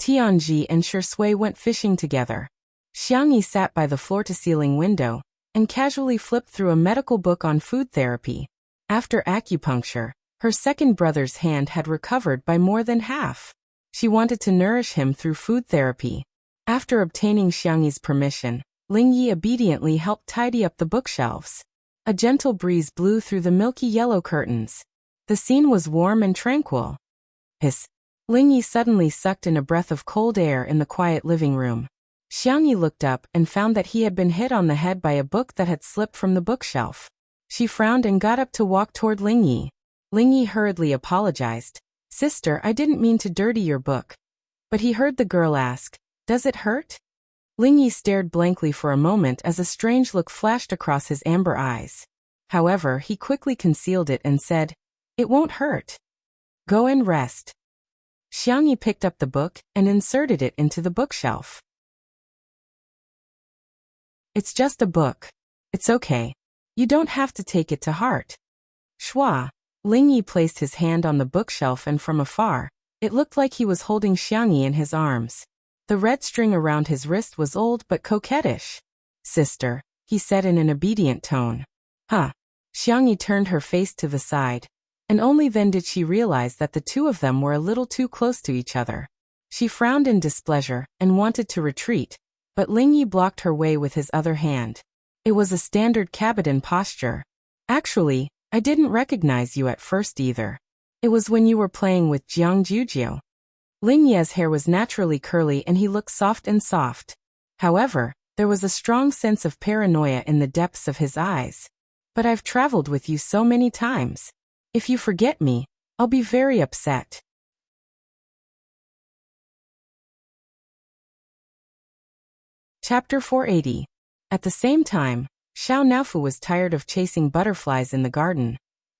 Tianji and Shui went fishing together. Xiangyi sat by the floor-to-ceiling window and casually flipped through a medical book on food therapy. After acupuncture, her second brother's hand had recovered by more than half. She wanted to nourish him through food therapy. After obtaining Xiangyi's permission, Lingyi obediently helped tidy up the bookshelves. A gentle breeze blew through the milky yellow curtains. The scene was warm and tranquil. Hiss. Lingyi suddenly sucked in a breath of cold air in the quiet living room. Xiangyi looked up and found that he had been hit on the head by a book that had slipped from the bookshelf. She frowned and got up to walk toward Lingyi. Lingyi hurriedly apologized. Sister, I didn't mean to dirty your book. But he heard the girl ask, does it hurt? Lingyi stared blankly for a moment as a strange look flashed across his amber eyes. However, he quickly concealed it and said, it won't hurt. Go and rest. Xiangyi picked up the book and inserted it into the bookshelf. It's just a book. It's okay. You don't have to take it to heart. Shua. Lingyi placed his hand on the bookshelf and from afar, it looked like he was holding Xiangyi in his arms. The red string around his wrist was old but coquettish. Sister, he said in an obedient tone. Huh. Xiangyi turned her face to the side, and only then did she realize that the two of them were a little too close to each other. She frowned in displeasure and wanted to retreat, but Lingyi blocked her way with his other hand. It was a standard Cabotin posture. Actually, I didn't recognize you at first either. It was when you were playing with Jiang Jujio. Lingye's hair was naturally curly and he looked soft and soft. However, there was a strong sense of paranoia in the depths of his eyes. But I've traveled with you so many times. If you forget me, I'll be very upset. Chapter 480. At the same time, Xiao Naofu was tired of chasing butterflies in the garden.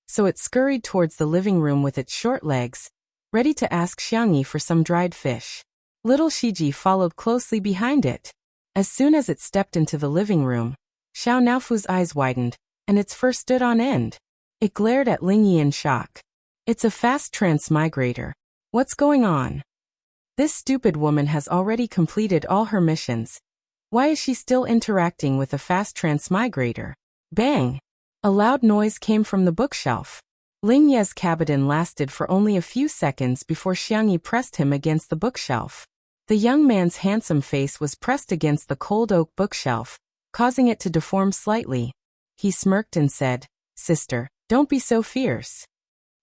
So it scurried towards the living room with its short legs, ready to ask Xiangyi for some dried fish. Little Shiji followed closely behind it. As soon as it stepped into the living room, Xiao Naofu's eyes widened, and its fur stood on end. It glared at Lingyi in shock. It's a fast transmigrator. What's going on? This stupid woman has already completed all her missions. Why is she still interacting with a fast transmigrator? Bang! A loud noise came from the bookshelf. Lingye's Cabotin lasted for only a few seconds before Xiangyi pressed him against the bookshelf. The young man's handsome face was pressed against the cold oak bookshelf, causing it to deform slightly. He smirked and said, Sister, don't be so fierce.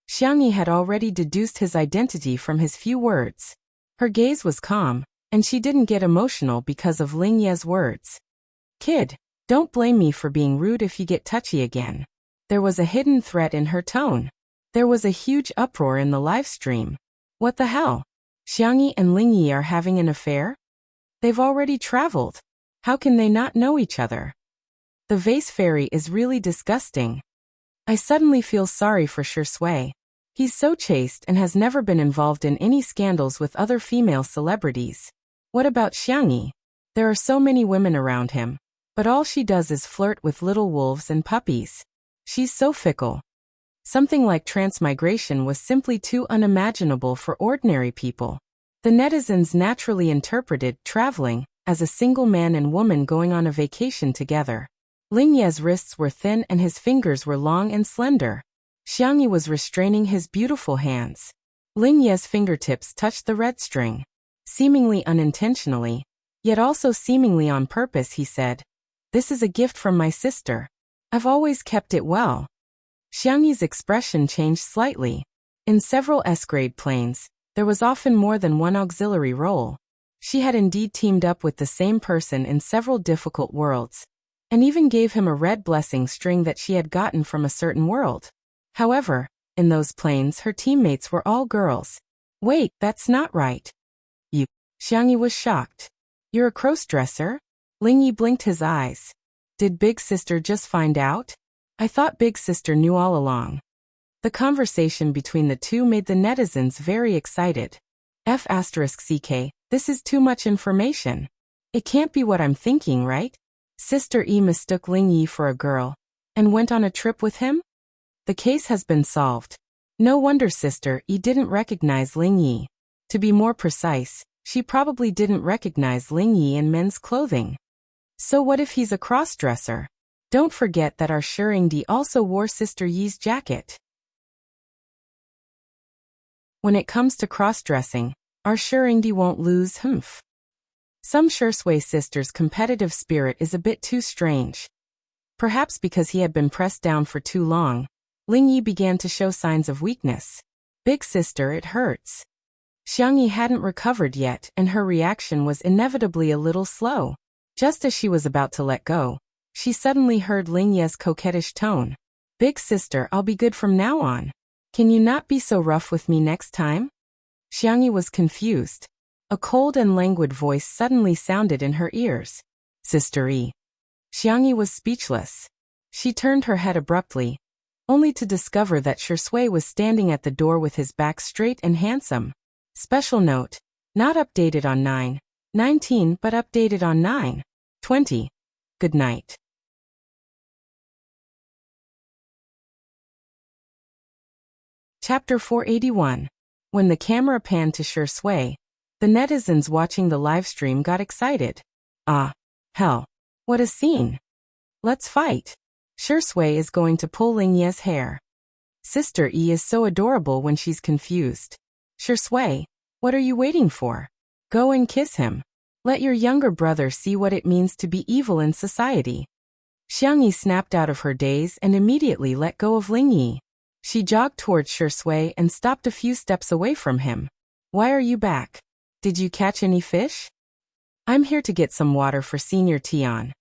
Xiangyi had already deduced his identity from his few words. Her gaze was calm, and she didn't get emotional because of Lingye's words. Kid, don't blame me for being rude if you get touchy again. There was a hidden threat in her tone. There was a huge uproar in the live stream. What the hell? Xiangyi and Lingyi are having an affair? They've already traveled. How can they not know each other? The vase fairy is really disgusting. I suddenly feel sorry for Shui. He's so chaste and has never been involved in any scandals with other female celebrities. What about Xiangyi? There are so many women around him, but all she does is flirt with little wolves and puppies. She's so fickle. Something like transmigration was simply too unimaginable for ordinary people. The netizens naturally interpreted traveling as a single man and woman going on a vacation together. Ling Ye's wrists were thin and his fingers were long and slender. Xiangyi was restraining his beautiful hands. Ling Ye's fingertips touched the red string. Seemingly unintentionally, yet also seemingly on purpose, he said, "This is a gift from my sister. I've always kept it well." Xiangyi's expression changed slightly. In several S-grade planes, there was often more than one auxiliary role. She had indeed teamed up with the same person in several difficult worlds, and even gave him a red blessing string that she had gotten from a certain world. However, in those planes her teammates were all girls. "Wait, that's not right." "You..." Xiangyi was shocked. "You're a crossdresser?" Ling Yi blinked his eyes. "Did Big Sister just find out? I thought Big Sister knew all along." The conversation between the two made the netizens very excited. F***ck, this is too much information. It can't be what I'm thinking, right? Sister E mistook Ling Yi for a girl and went on a trip with him? The case has been solved. No wonder Sister E didn't recognize Ling Yi. To be more precise, she probably didn't recognize Ling Yi in men's clothing. So what if he's a crossdresser? Don't forget that our Shirengdi also wore Sister Yi's jacket. When it comes to cross-dressing, our Shirengdi won't lose humph. Some Shui sisters' competitive spirit is a bit too strange. Perhaps because he had been pressed down for too long, Ling Yi began to show signs of weakness. "Big sister, it hurts." Xiangyi hadn't recovered yet and her reaction was inevitably a little slow. Just as she was about to let go, she suddenly heard Ling Ye's coquettish tone. "Big sister, I'll be good from now on. Can you not be so rough with me next time?" Xiangyi was confused. A cold and languid voice suddenly sounded in her ears. "Sister E." Xiangyi was speechless. She turned her head abruptly, only to discover that Shui was standing at the door with his back straight and handsome. Special note, not updated on 9/19 but updated on 9/20. Good night. Chapter 481. When the camera panned to Shui, the netizens watching the livestream got excited. "Ah, hell. What a scene. Let's fight. Shui is going to pull Ling Ye's hair. Sister E is so adorable when she's confused. Shui, what are you waiting for? Go and kiss him. Let your younger brother see what it means to be evil in society." Xiangyi snapped out of her daze and immediately let go of Ling Yi. She jogged towards Shui and stopped a few steps away from him. "Why are you back? Did you catch any fish?" "I'm here to get some water for Senior Tian,"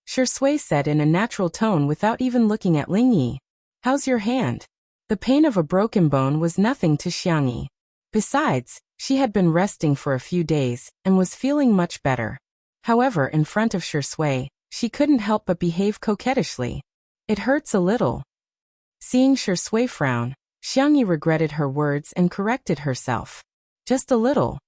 Shui said in a natural tone without even looking at Ling Yi. "How's your hand?" The pain of a broken bone was nothing to Xiangyi. Besides, she had been resting for a few days and was feeling much better. However, in front of Shui, she couldn't help but behave coquettishly. "It hurts a little." Seeing Shui frown, Xiangyi regretted her words and corrected herself. "Just a little."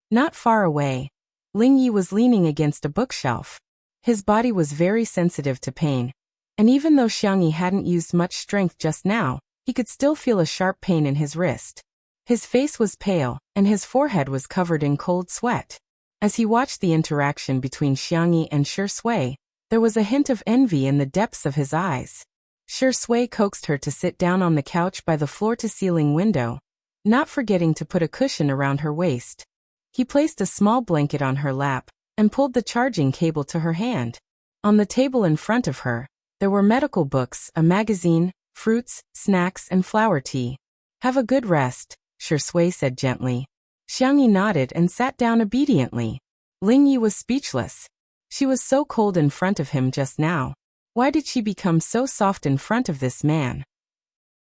Not far away, Ling Yi was leaning against a bookshelf. His body was very sensitive to pain, and even though Xiangyi hadn't used much strength just now, he could still feel a sharp pain in his wrist. His face was pale, and his forehead was covered in cold sweat. As he watched the interaction between Xiangyi and Shui, there was a hint of envy in the depths of his eyes. Shui coaxed her to sit down on the couch by the floor-to-ceiling window, not forgetting to put a cushion around her waist. He placed a small blanket on her lap and pulled the charging cable to her hand. On the table in front of her, there were medical books, a magazine, fruits, snacks, and flower tea. "Have a good rest," Shui said gently. Xiangyi nodded and sat down obediently. Ling Yi was speechless. She was so cold in front of him just now. Why did she become so soft in front of this man?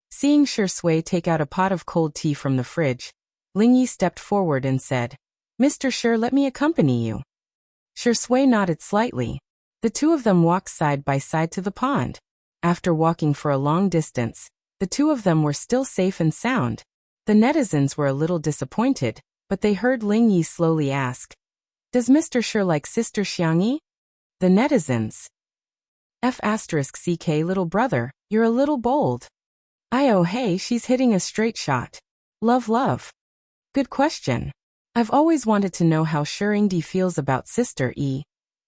Seeing Shui take out a pot of cold tea from the fridge, Ling Yi stepped forward and said, "Mr. Shi, let me accompany you." Shui nodded slightly. The two of them walked side by side to the pond. After walking for a long distance, the two of them were still safe and sound. The netizens were a little disappointed, but they heard Ling Yi slowly ask, "Does Mr. Shi like Sister Xiangyi?" The netizens. F***ck little brother, you're a little bold. Oh hey, she's hitting a straight shot. Love. Good question. I've always wanted to know how Shirindi feels about Sister E.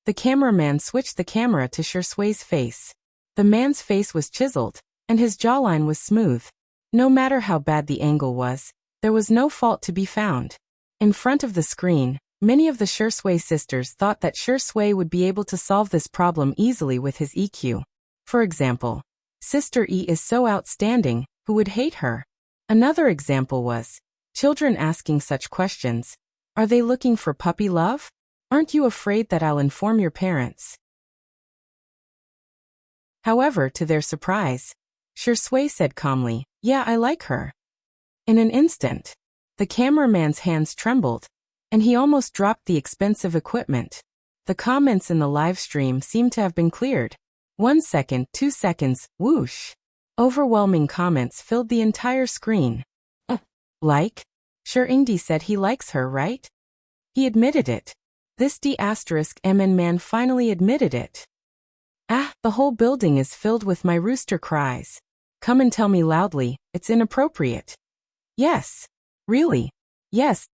The cameraman switched the camera to Shui's face. The man's face was chiseled, and his jawline was smooth. No matter how bad the angle was, there was no fault to be found. In front of the screen, many of the Shui sisters thought that Shui would be able to solve this problem easily with his EQ. For example, Sister E is so outstanding, who would hate her? Another example was children asking such questions. Are they looking for puppy love? Aren't you afraid that I'll inform your parents? However, to their surprise, Shui said calmly, yeah, I like her. In an instant, the cameraman's hands trembled, and he almost dropped the expensive equipment. The comments in the live stream seemed to have been cleared. 1 second, 2 seconds, whoosh. Overwhelming comments filled the entire screen. Like? Shirindi said he likes her, right? He admitted it. This D*MN man finally admitted it. The whole building is filled with my rooster cries. Come and tell me loudly, it's inappropriate. Yes. Really? Yes.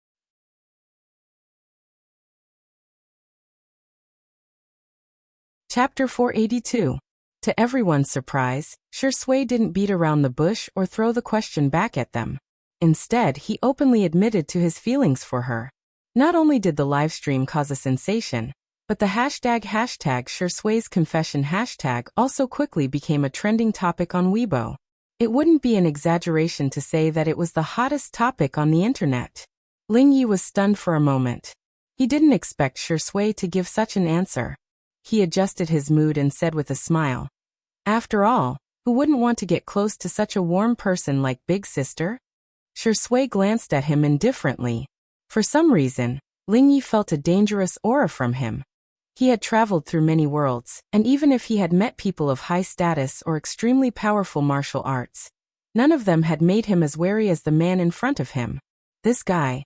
Chapter 482. To everyone's surprise, Shui didn't beat around the bush or throw the question back at them. Instead, he openly admitted to his feelings for her. Not only did the livestream cause a sensation, but the hashtag Shui's confession hashtag also quickly became a trending topic on Weibo. It wouldn't be an exaggeration to say that it was the hottest topic on the internet. Ling Yi was stunned for a moment. He didn't expect Shui to give such an answer. He adjusted his mood and said with a smile, after all, who wouldn't want to get close to such a warm person like Big Sister? Shui glanced at him indifferently. For some reason, Ling Yi felt a dangerous aura from him. He had traveled through many worlds, and even if he had met people of high status or extremely powerful martial arts, none of them had made him as wary as the man in front of him. This guy.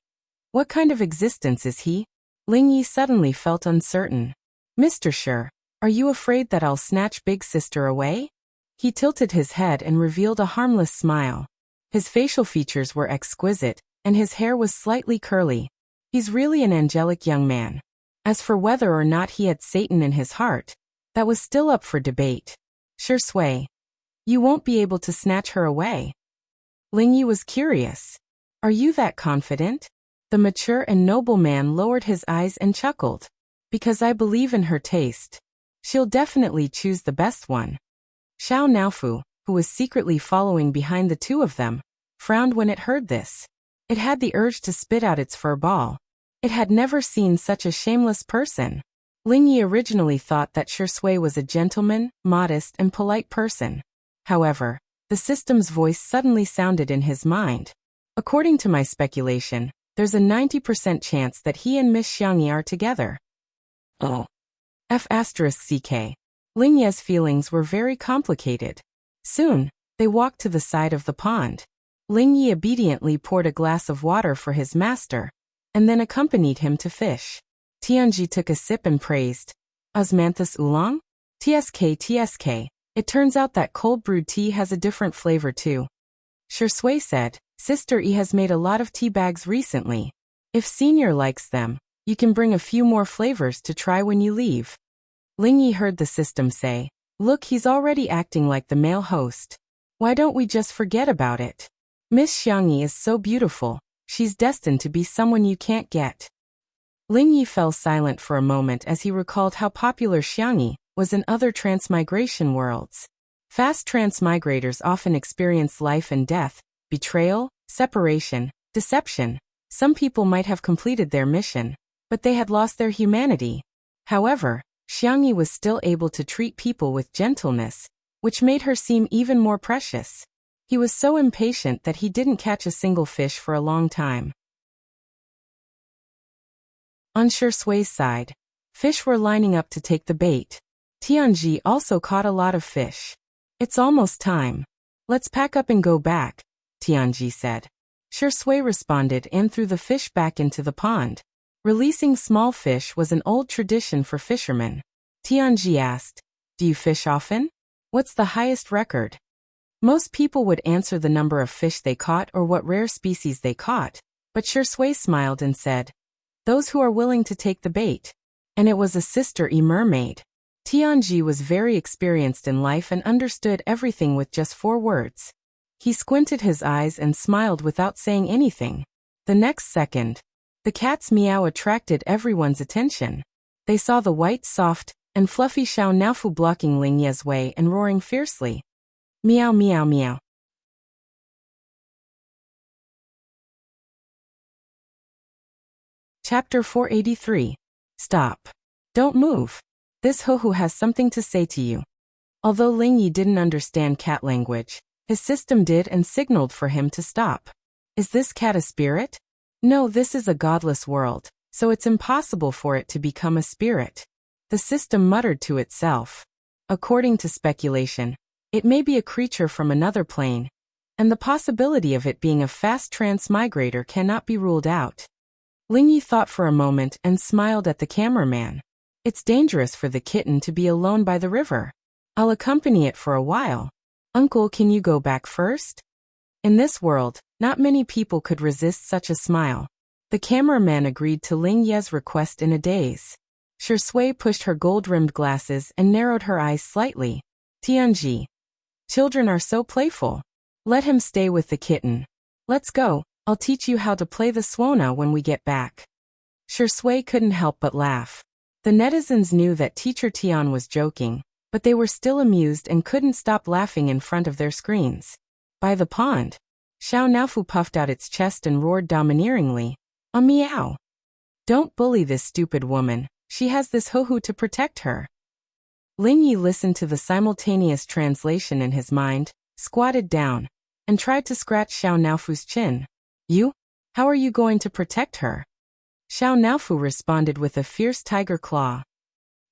What kind of existence is he? Ling Yi suddenly felt uncertain. Mr. Shu, are you afraid that I'll snatch Big Sister away? He tilted his head and revealed a harmless smile. His facial features were exquisite, and his hair was slightly curly. He's really an angelic young man. As for whether or not he had Satan in his heart, that was still up for debate. Shui, you won't be able to snatch her away. Ling Yi was curious. Are you that confident? The mature and noble man lowered his eyes and chuckled. Because I believe in her taste. She'll definitely choose the best one. Xiao Naofu, who was secretly following behind the two of them, frowned when it heard this. It had the urge to spit out its fur ball. It had never seen such a shameless person. Ling Yi originally thought that Shui was a gentleman, modest and polite person. However, the system's voice suddenly sounded in his mind. According to my speculation, there's a 90% chance that he and Miss Xiangyi are together. F***ck. Ling Ye's feelings were very complicated. Soon, they walked to the side of the pond. Ling Yi obediently poured a glass of water for his master, and then accompanied him to fish. Tianji took a sip and praised, Osmanthus oolong? TSK. It turns out that cold brewed tea has a different flavor too. Shui said, Sister E has made a lot of tea bags recently. If Senior likes them, you can bring a few more flavors to try when you leave. Ling Yi heard the system say, look, he's already acting like the male host. Why don't we just forget about it? Miss Xiangyi is so beautiful, she's destined to be someone you can't get. Ling Yi fell silent for a moment as he recalled how popular Xiangyi was in other transmigration worlds. Fast transmigrators often experience life and death, betrayal, separation, deception. Some people might have completed their mission, but they had lost their humanity. However, Xiangyi was still able to treat people with gentleness, which made her seem even more precious. He was so impatient that he didn't catch a single fish for a long time. On Shui's side, fish were lining up to take the bait. Tianji also caught a lot of fish. It's almost time. Let's pack up and go back, Tianji said. Shui responded and threw the fish back into the pond. Releasing small fish was an old tradition for fishermen. Tianji asked, do you fish often? What's the highest record? Most people would answer the number of fish they caught or what rare species they caught, But Shui smiled and said, "Those who are willing to take the bait." And it was a Sister E mermaid. Tianji was very experienced in life and understood everything with just 4 words. He squinted his eyes and smiled without saying anything. The next second, the cat's meow attracted everyone's attention. They saw the white, soft, and fluffy Xiao Naofu blocking Ling Ye's way and roaring fiercely. Meow meow meow. Chapter 483. Stop. Don't move. This Hohu has something to say to you. Although Ling Yi didn't understand cat language, his system did and signaled for him to stop. Is this cat a spirit? No, this is a godless world, so it's impossible for it to become a spirit. The system muttered to itself. According to speculation, it may be a creature from another plane, and the possibility of it being a fast transmigrator cannot be ruled out. Ling Yi thought for a moment and smiled at the cameraman. It's dangerous for the kitten to be alone by the river. I'll accompany it for a while. Uncle, can you go back first? In this world, not many people could resist such a smile. The cameraman agreed to Ling Ye's request in a daze. Shui pushed her gold-rimmed glasses and narrowed her eyes slightly. Tianji. Children are so playful. Let him stay with the kitten. Let's go. I'll teach you how to play the suona when we get back. Shui couldn't help but laugh. The netizens knew that Teacher Tian was joking, but they were still amused and couldn't stop laughing in front of their screens. By the pond, Xiao Naofu puffed out its chest and roared domineeringly, "A meow! Don't bully this stupid woman, she has this Hohu to protect her." Ling Yi listened to the simultaneous translation in his mind, squatted down, and tried to scratch Xiao Naofu's chin. "You? How are you going to protect her?" Xiao Naofu responded with a fierce tiger claw.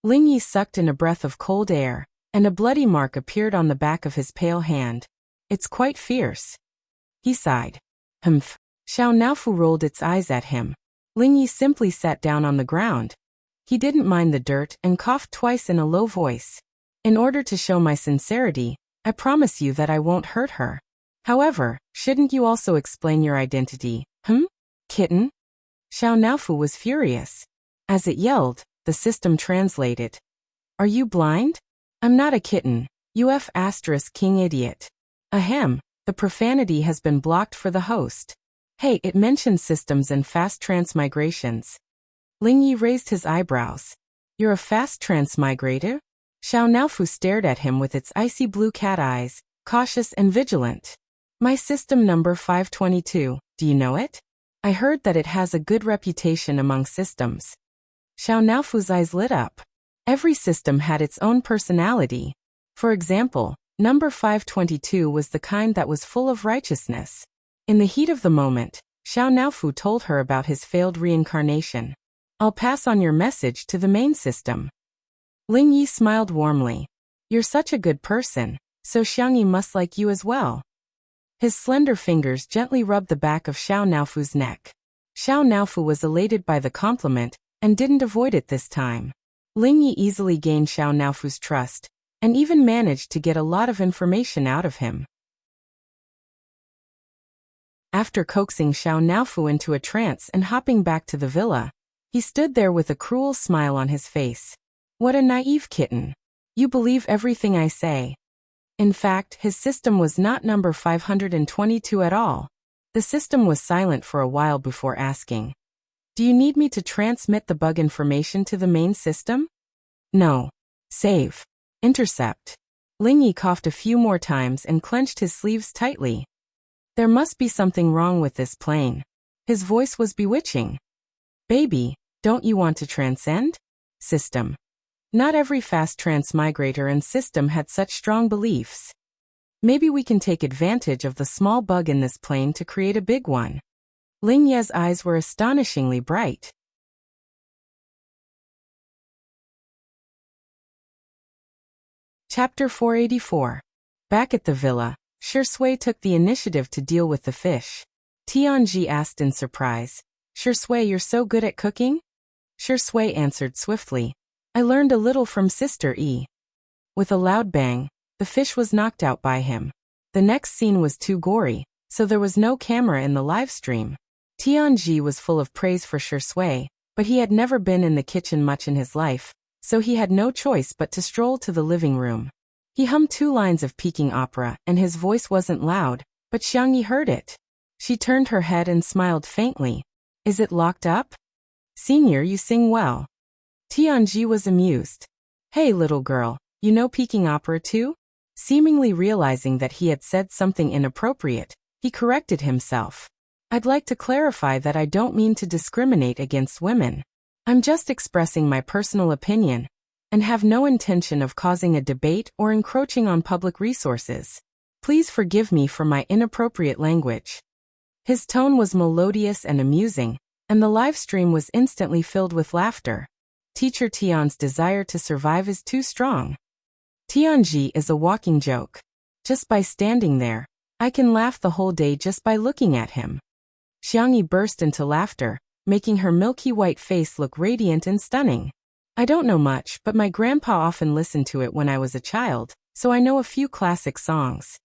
Ling Yi sucked in a breath of cold air, and a bloody mark appeared on the back of his pale hand. "It's quite fierce." He sighed. "Humph." Xiao Naofu rolled its eyes at him. Ling Yi simply sat down on the ground. He didn't mind the dirt and coughed twice in a low voice. "In order to show my sincerity, I promise you that I won't hurt her. However, shouldn't you also explain your identity, kitten?" Xiao Naofu was furious. As it yelled, the system translated. "Are you blind? I'm not a kitten, UF * king idiot. Ahem, the profanity has been blocked for the host. Hey, it mentions systems and fast transmigrations." Ling Yi raised his eyebrows. "You're a fast transmigrator?" Xiao Naofu stared at him with its icy blue cat eyes, cautious and vigilant. "My system number 522, do you know it? I heard that it has a good reputation among systems." Xiao Naofu's eyes lit up. Every system had its own personality. For example, number 522 was the kind that was full of righteousness. In the heat of the moment, Xiao Naofu told her about his failed reincarnation. "I'll pass on your message to the main system." Ling Yi smiled warmly. "You're such a good person, so Xiangyi must like you as well." His slender fingers gently rubbed the back of Xiao Naofu's neck. Xiao Naofu was elated by the compliment and didn't avoid it this time. Ling Yi easily gained Xiao Naofu's trust and even managed to get a lot of information out of him. After coaxing Xiao Naofu into a trance and hopping back to the villa, he stood there with a cruel smile on his face. "What a naive kitten. You believe everything I say." In fact, his system was not number 522 at all. The system was silent for a while before asking, "Do you need me to transmit the bug information to the main system?" "No. Save. Intercept." Ling Yi coughed a few more times and clenched his sleeves tightly. There must be something wrong with this plane. His voice was bewitching. "Baby, don't you want to transcend?" System. Not every fast transmigrator and system had such strong beliefs. "Maybe we can take advantage of the small bug in this plane to create a big one." Ling Ye's eyes were astonishingly bright. Chapter 484. Back at the villa, Shui took the initiative to deal with the fish. Tianji asked in surprise, "Shui, you're so good at cooking?" Shui answered swiftly, "I learned a little from Sister E." With a loud bang, the fish was knocked out by him. The next scene was too gory, so there was no camera in the live stream. Tianji was full of praise for Shui, but he had never been in the kitchen much in his life, so he had no choice but to stroll to the living room. He hummed 2 lines of Peking opera, and his voice wasn't loud, but Xiangyi heard it. She turned her head and smiled faintly. Is it locked up? Senior, you sing well. Tianji was amused. Hey little girl, you know Peking opera too? Seemingly realizing that he had said something inappropriate, he corrected himself. I'd like to clarify that I don't mean to discriminate against women. I'm just expressing my personal opinion, and have no intention of causing a debate or encroaching on public resources. Please forgive me for my inappropriate language. His tone was melodious and amusing, and the live stream was instantly filled with laughter. Teacher Tian's desire to survive is too strong. Tianji is a walking joke. Just by standing there, I can laugh the whole day just by looking at him. Xiangyi burst into laughter, making her milky white face look radiant and stunning. I don't know much, but my grandpa often listened to it when I was a child, so I know a few classic songs.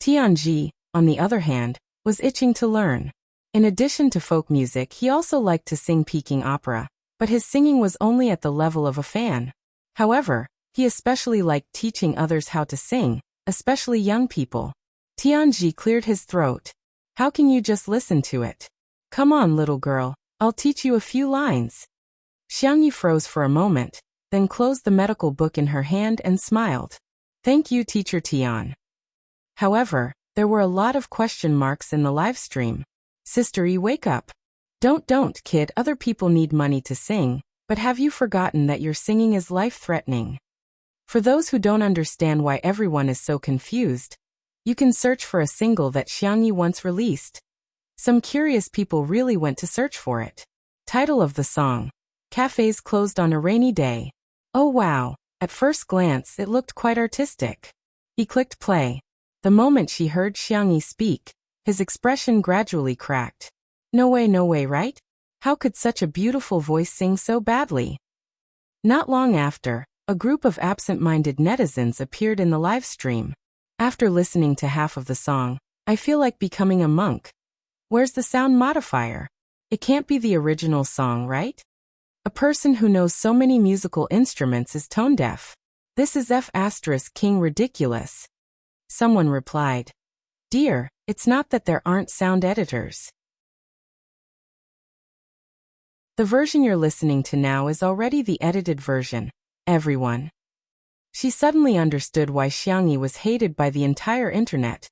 Tianji, on the other hand, was itching to learn. In addition to folk music, he also liked to sing Peking opera, but his singing was only at the level of a fan. However, he especially liked teaching others how to sing, especially young people. Tianji cleared his throat. How can you just listen to it? Come on, little girl, I'll teach you a few lines. Xiangyi froze for a moment, then closed the medical book in her hand and smiled. Thank you, Teacher Tian. However, there were a lot of question marks in the live stream. Sister E, wake up. Don't, kid, other people need money to sing, but have you forgotten that your singing is life-threatening? For those who don't understand why everyone is so confused, you can search for a single that Xiangyi once released. Some curious people really went to search for it. Title of the song: Cafes Closed on a Rainy Day. Oh wow, at first glance it looked quite artistic. He clicked play. The moment she heard Xiangyi speak, his expression gradually cracked. No way, right? How could such a beautiful voice sing so badly? Not long after, a group of absent-minded netizens appeared in the live stream. After listening to half of the song, I feel like becoming a monk. Where's the sound modifier? It can't be the original song, right? A person who knows so many musical instruments is tone deaf. This is F*King ridiculous. Someone replied. Dear, it's not that there aren't sound editors. The version you're listening to now is already the edited version, everyone. She suddenly understood why Xiangyi was hated by the entire internet.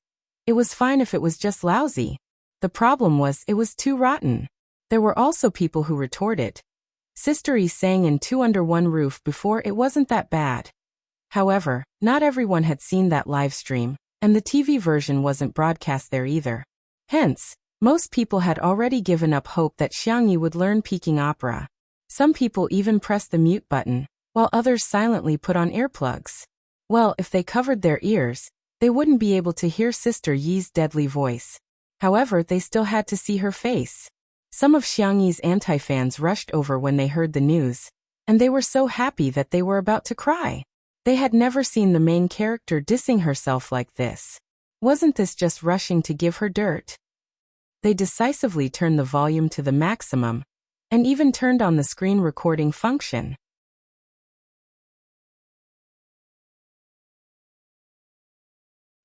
It was fine if it was just lousy. The problem was it was too rotten. There were also people who retorted. Sister E sang in Two Under One Roof before, it wasn't that bad. However, not everyone had seen that live stream, and the TV version wasn't broadcast there either. Hence, most people had already given up hope that Xiangyi would learn Peking opera. Some people even pressed the mute button, while others silently put on earplugs. Well, if they covered their ears, they wouldn't be able to hear Sister Yi's deadly voice. However, they still had to see her face. Some of Xiangyi's anti-fans rushed over when they heard the news, and they were so happy that they were about to cry. They had never seen the main character dissing herself like this. Wasn't this just rushing to give her dirt? They decisively turned the volume to the maximum, and even turned on the screen recording function.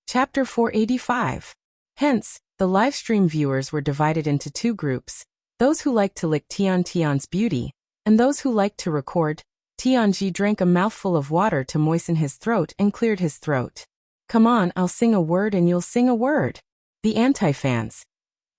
Chapter 485. Hence, the livestream viewers were divided into 2 groups, those who liked to lick Tian's beauty, and those who liked to record. Tianji drank a mouthful of water to moisten his throat and cleared his throat. Come on, I'll sing a word and you'll sing a word. The anti-fans.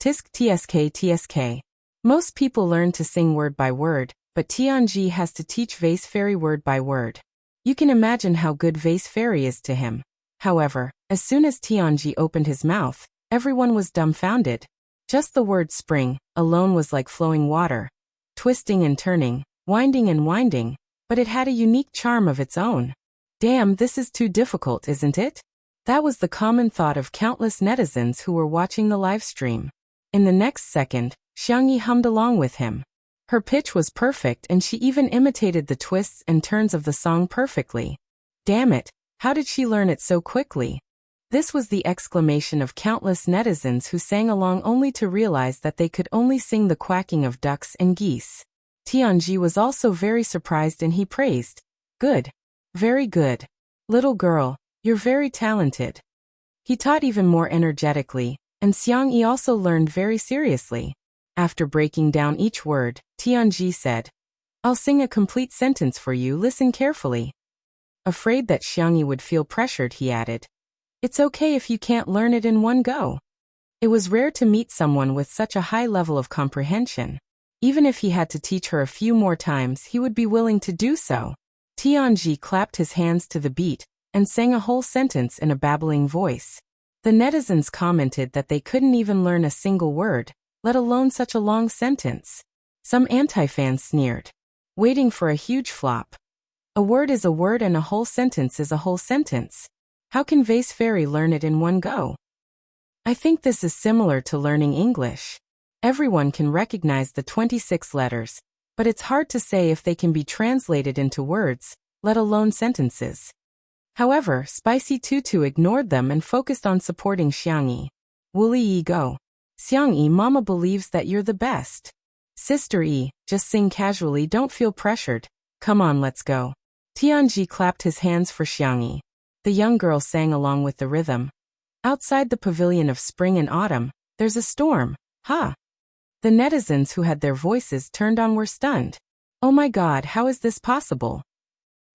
Tsk. Most people learn to sing word by word, but Tianji has to teach Vase Fairy word by word. You can imagine how good Vase Fairy is to him. However, as soon as Tianji opened his mouth, everyone was dumbfounded. Just the word spring alone was like flowing water, twisting and turning, winding and winding, but it had a unique charm of its own. Damn, this is too difficult, isn't it? That was the common thought of countless netizens who were watching the live stream. In the next second, Xiangyi hummed along with him. Her pitch was perfect and she even imitated the twists and turns of the song perfectly. Damn it, how did she learn it so quickly? This was the exclamation of countless netizens who sang along only to realize that they could only sing the quacking of ducks and geese. Tianji was also very surprised and he praised. Good. Very good. Little girl, you're very talented. He taught even more energetically, and Xiangyi also learned very seriously. After breaking down each word, Tianji said, I'll sing a complete sentence for you, listen carefully. Afraid that Xiangyi would feel pressured, he added, It's okay if you can't learn it in one go. It was rare to meet someone with such a high level of comprehension. Even if he had to teach her a few more times, he would be willing to do so. Tianji clapped his hands to the beat and sang a whole sentence in a babbling voice. The netizens commented that they couldn't even learn a single word, let alone such a long sentence. Some anti-fans sneered, waiting for a huge flop. A word is a word and a whole sentence is a whole sentence. How can Vase Fairy learn it in one go? I think this is similar to learning English. Everyone can recognize the 26 letters, but it's hard to say if they can be translated into words, let alone sentences. However, Spicy Tutu ignored them and focused on supporting Xiangyi. Woolly Yi go. Xiangyi, Mama believes that you're the best. Sister Yi, just sing casually, don't feel pressured. Come on, let's go. Tianji clapped his hands for Xiangyi. The young girl sang along with the rhythm. Outside the pavilion of spring and autumn, there's a storm. Ha! The netizens who had their voices turned on were stunned. Oh my God, how is this possible?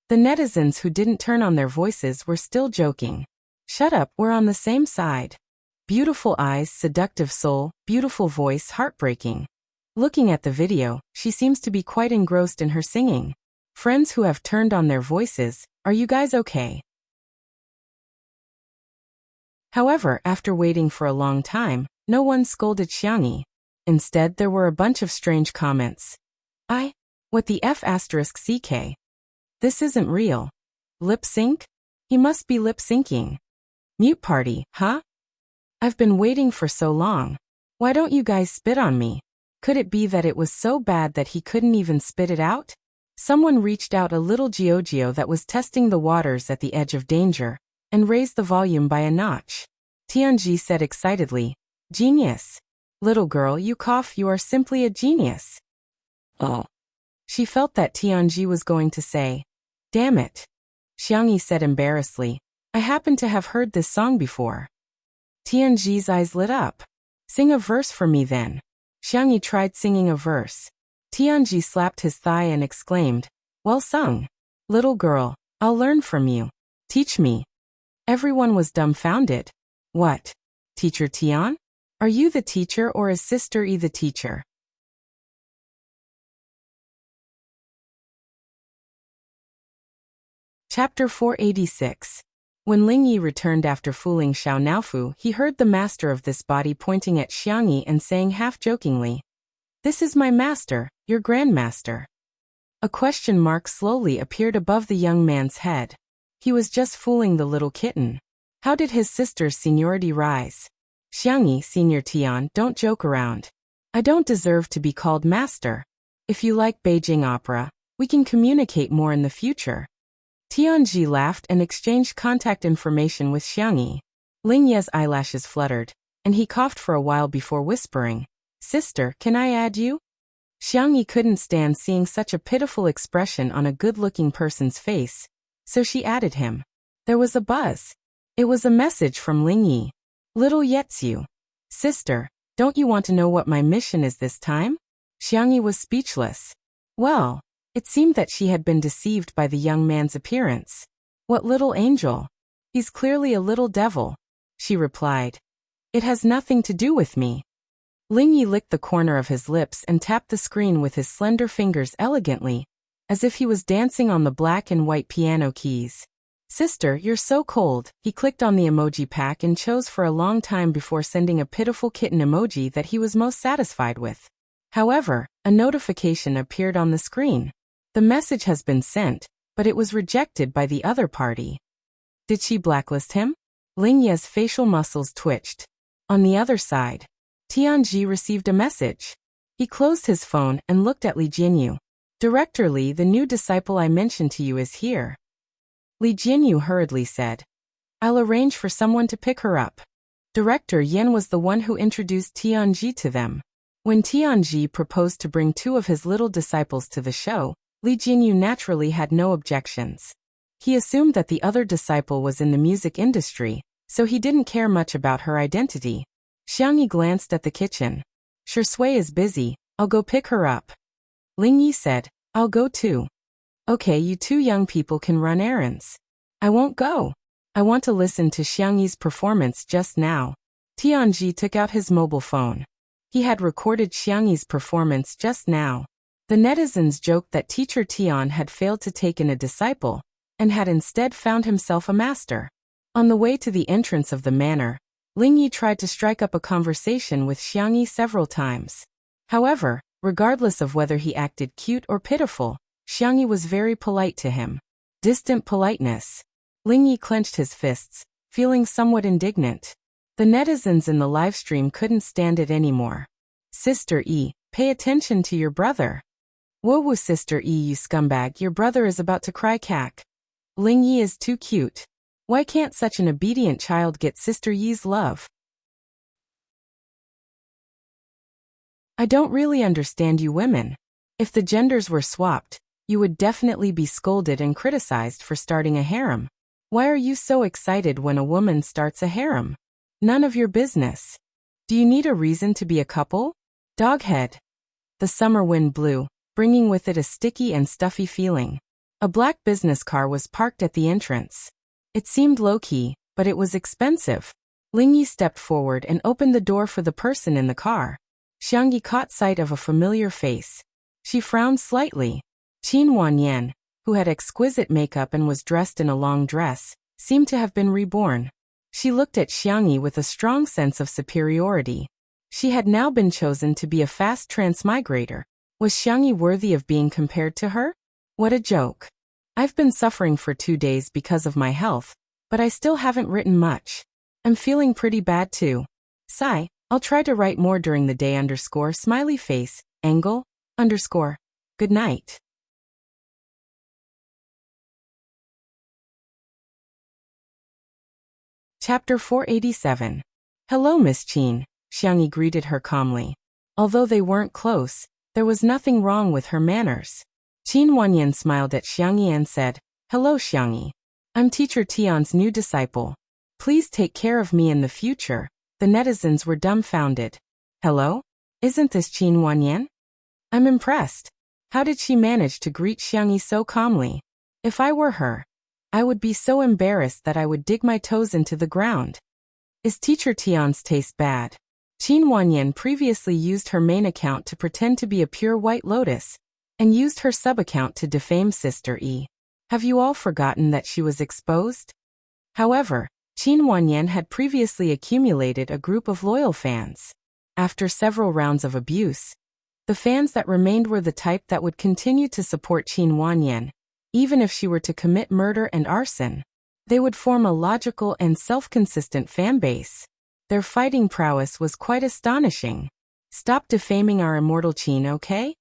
The netizens who didn't turn on their voices were still joking. Shut up, we're on the same side. Beautiful eyes, seductive soul, beautiful voice, heartbreaking. Looking at the video, she seems to be quite engrossed in her singing. Friends who have turned on their voices, are you guys okay? However, after waiting for a long time, no one scolded Xiangyi. Instead, there were a bunch of strange comments. What the F asterisk CK? This isn't real. Lip sync? He must be lip syncing. Mute party, huh? I've been waiting for so long. Why don't you guys spit on me? Could it be that it was so bad that he couldn't even spit it out? Someone reached out a little Giorgio that was testing the waters at the edge of danger, and raised the volume by a notch. Tianji said excitedly, Genius. Little girl, you cough, you are simply a genius. Oh. She felt that Tianji was going to say, Damn it. Xiangyi said embarrassedly, I happen to have heard this song before. Tianji's eyes lit up. Sing a verse for me then. Xiangyi tried singing a verse. Tianji slapped his thigh and exclaimed, Well sung. Little girl, I'll learn from you. Teach me. Everyone was dumbfounded. What? Teacher Tian? Are you the teacher or is Sister E the teacher? Chapter 486. When Ling Yi returned after fooling Xiao Naofu, he heard the master of this body pointing at Xiangyi and saying half-jokingly, This is my master, your grandmaster. A question mark slowly appeared above the young man's head. He was just fooling the little kitten. How did his sister's seniority rise? Xiangyi, Senior Tian, don't joke around. I don't deserve to be called master. If you like Beijing opera, we can communicate more in the future. Tianji laughed and exchanged contact information with Xiangyi. Ling Ye's eyelashes fluttered, and he coughed for a while before whispering, Sister, can I add you? Xiangyi couldn't stand seeing such a pitiful expression on a good-looking person's face, so she added him. There was a buzz. It was a message from Ling Yi. Little Yetsu. Sister, don't you want to know what my mission is this time? Xiangyi was speechless. Well, it seemed that she had been deceived by the young man's appearance. What little angel? He's clearly a little devil, she replied. It has nothing to do with me. Ling Yi licked the corner of his lips and tapped the screen with his slender fingers elegantly, as if he was dancing on the black and white piano keys. Sister, you're so cold. He clicked on the emoji pack and chose for a long time before sending a pitiful kitten emoji that he was most satisfied with. However, a notification appeared on the screen. The message has been sent, but it was rejected by the other party. Did she blacklist him? Ling Ye's facial muscles twitched. On the other side, Tianji received a message. He closed his phone and looked at Li Jinyu. Director Li, the new disciple I mentioned to you is here. Li Jinyu hurriedly said. I'll arrange for someone to pick her up. Director Yen was the one who introduced Tianji to them. When Tianji proposed to bring 2 of his little disciples to the show, Li Jinyu naturally had no objections. He assumed that the other disciple was in the music industry, so he didn't care much about her identity. Xiangyi glanced at the kitchen. Sure, Sui is busy, I'll go pick her up. Ling Yi said, I'll go too. Okay, you 2 young people can run errands. I won't go. I want to listen to Xiangyi's performance just now. Tianji took out his mobile phone. He had recorded Xiangyi's performance just now. The netizens joked that teacher Tian had failed to take in a disciple, and had instead found himself a master. On the way to the entrance of the manor, Ling Yi tried to strike up a conversation with Xiangyi several times. However, regardless of whether he acted cute or pitiful, Xiangyi was very polite to him. Distant politeness. Ling Yi clenched his fists, feeling somewhat indignant. The netizens in the livestream couldn't stand it anymore. Sister E, pay attention to your brother. Whoa, Sister E, you scumbag, your brother is about to cry cack. Ling Yi is too cute. Why can't such an obedient child get Sister Yi's love? I don't really understand you women. If the genders were swapped, you would definitely be scolded and criticized for starting a harem. Why are you so excited when a woman starts a harem? None of your business. Do you need a reason to be a couple? Doghead. The summer wind blew, bringing with it a sticky and stuffy feeling. A black business car was parked at the entrance. It seemed low-key, but it was expensive. Ling Yi stepped forward and opened the door for the person in the car. Xiangyi caught sight of a familiar face. She frowned slightly. Qin Wanyan, who had exquisite makeup and was dressed in a long dress, seemed to have been reborn. She looked at Xiangyi with a strong sense of superiority. She had now been chosen to be a fast transmigrator. Was Xiangyi worthy of being compared to her? What a joke. I've been suffering for 2 days because of my health, but I still haven't written much. I'm feeling pretty bad too. Sigh, I'll try to write more during the day _ smiley face, angle, _ good night. Chapter 487. Hello, Miss Qin, Xiangyi greeted her calmly. Although they weren't close, there was nothing wrong with her manners. Qin Wanyan smiled at Xiangyi and said, Hello, Xiangyi. I'm teacher Tian's new disciple. Please take care of me in the future. The netizens were dumbfounded. Hello? Isn't this Qin Wanyan? I'm impressed. How did she manage to greet Xiangyi so calmly? If I were her, I would be so embarrassed that I would dig my toes into the ground. Is teacher Tian's taste bad? Qin Wanyan previously used her main account to pretend to be a pure white lotus, and used her sub-account to defame Sister E. Have you all forgotten that she was exposed? However, Qin Wanyan had previously accumulated a group of loyal fans. After several rounds of abuse, the fans that remained were the type that would continue to support Qin Wanyan, even if she were to commit murder and arson. They would form a logical and self-consistent fan base. Their fighting prowess was quite astonishing. Stop defaming our immortal Qin, okay?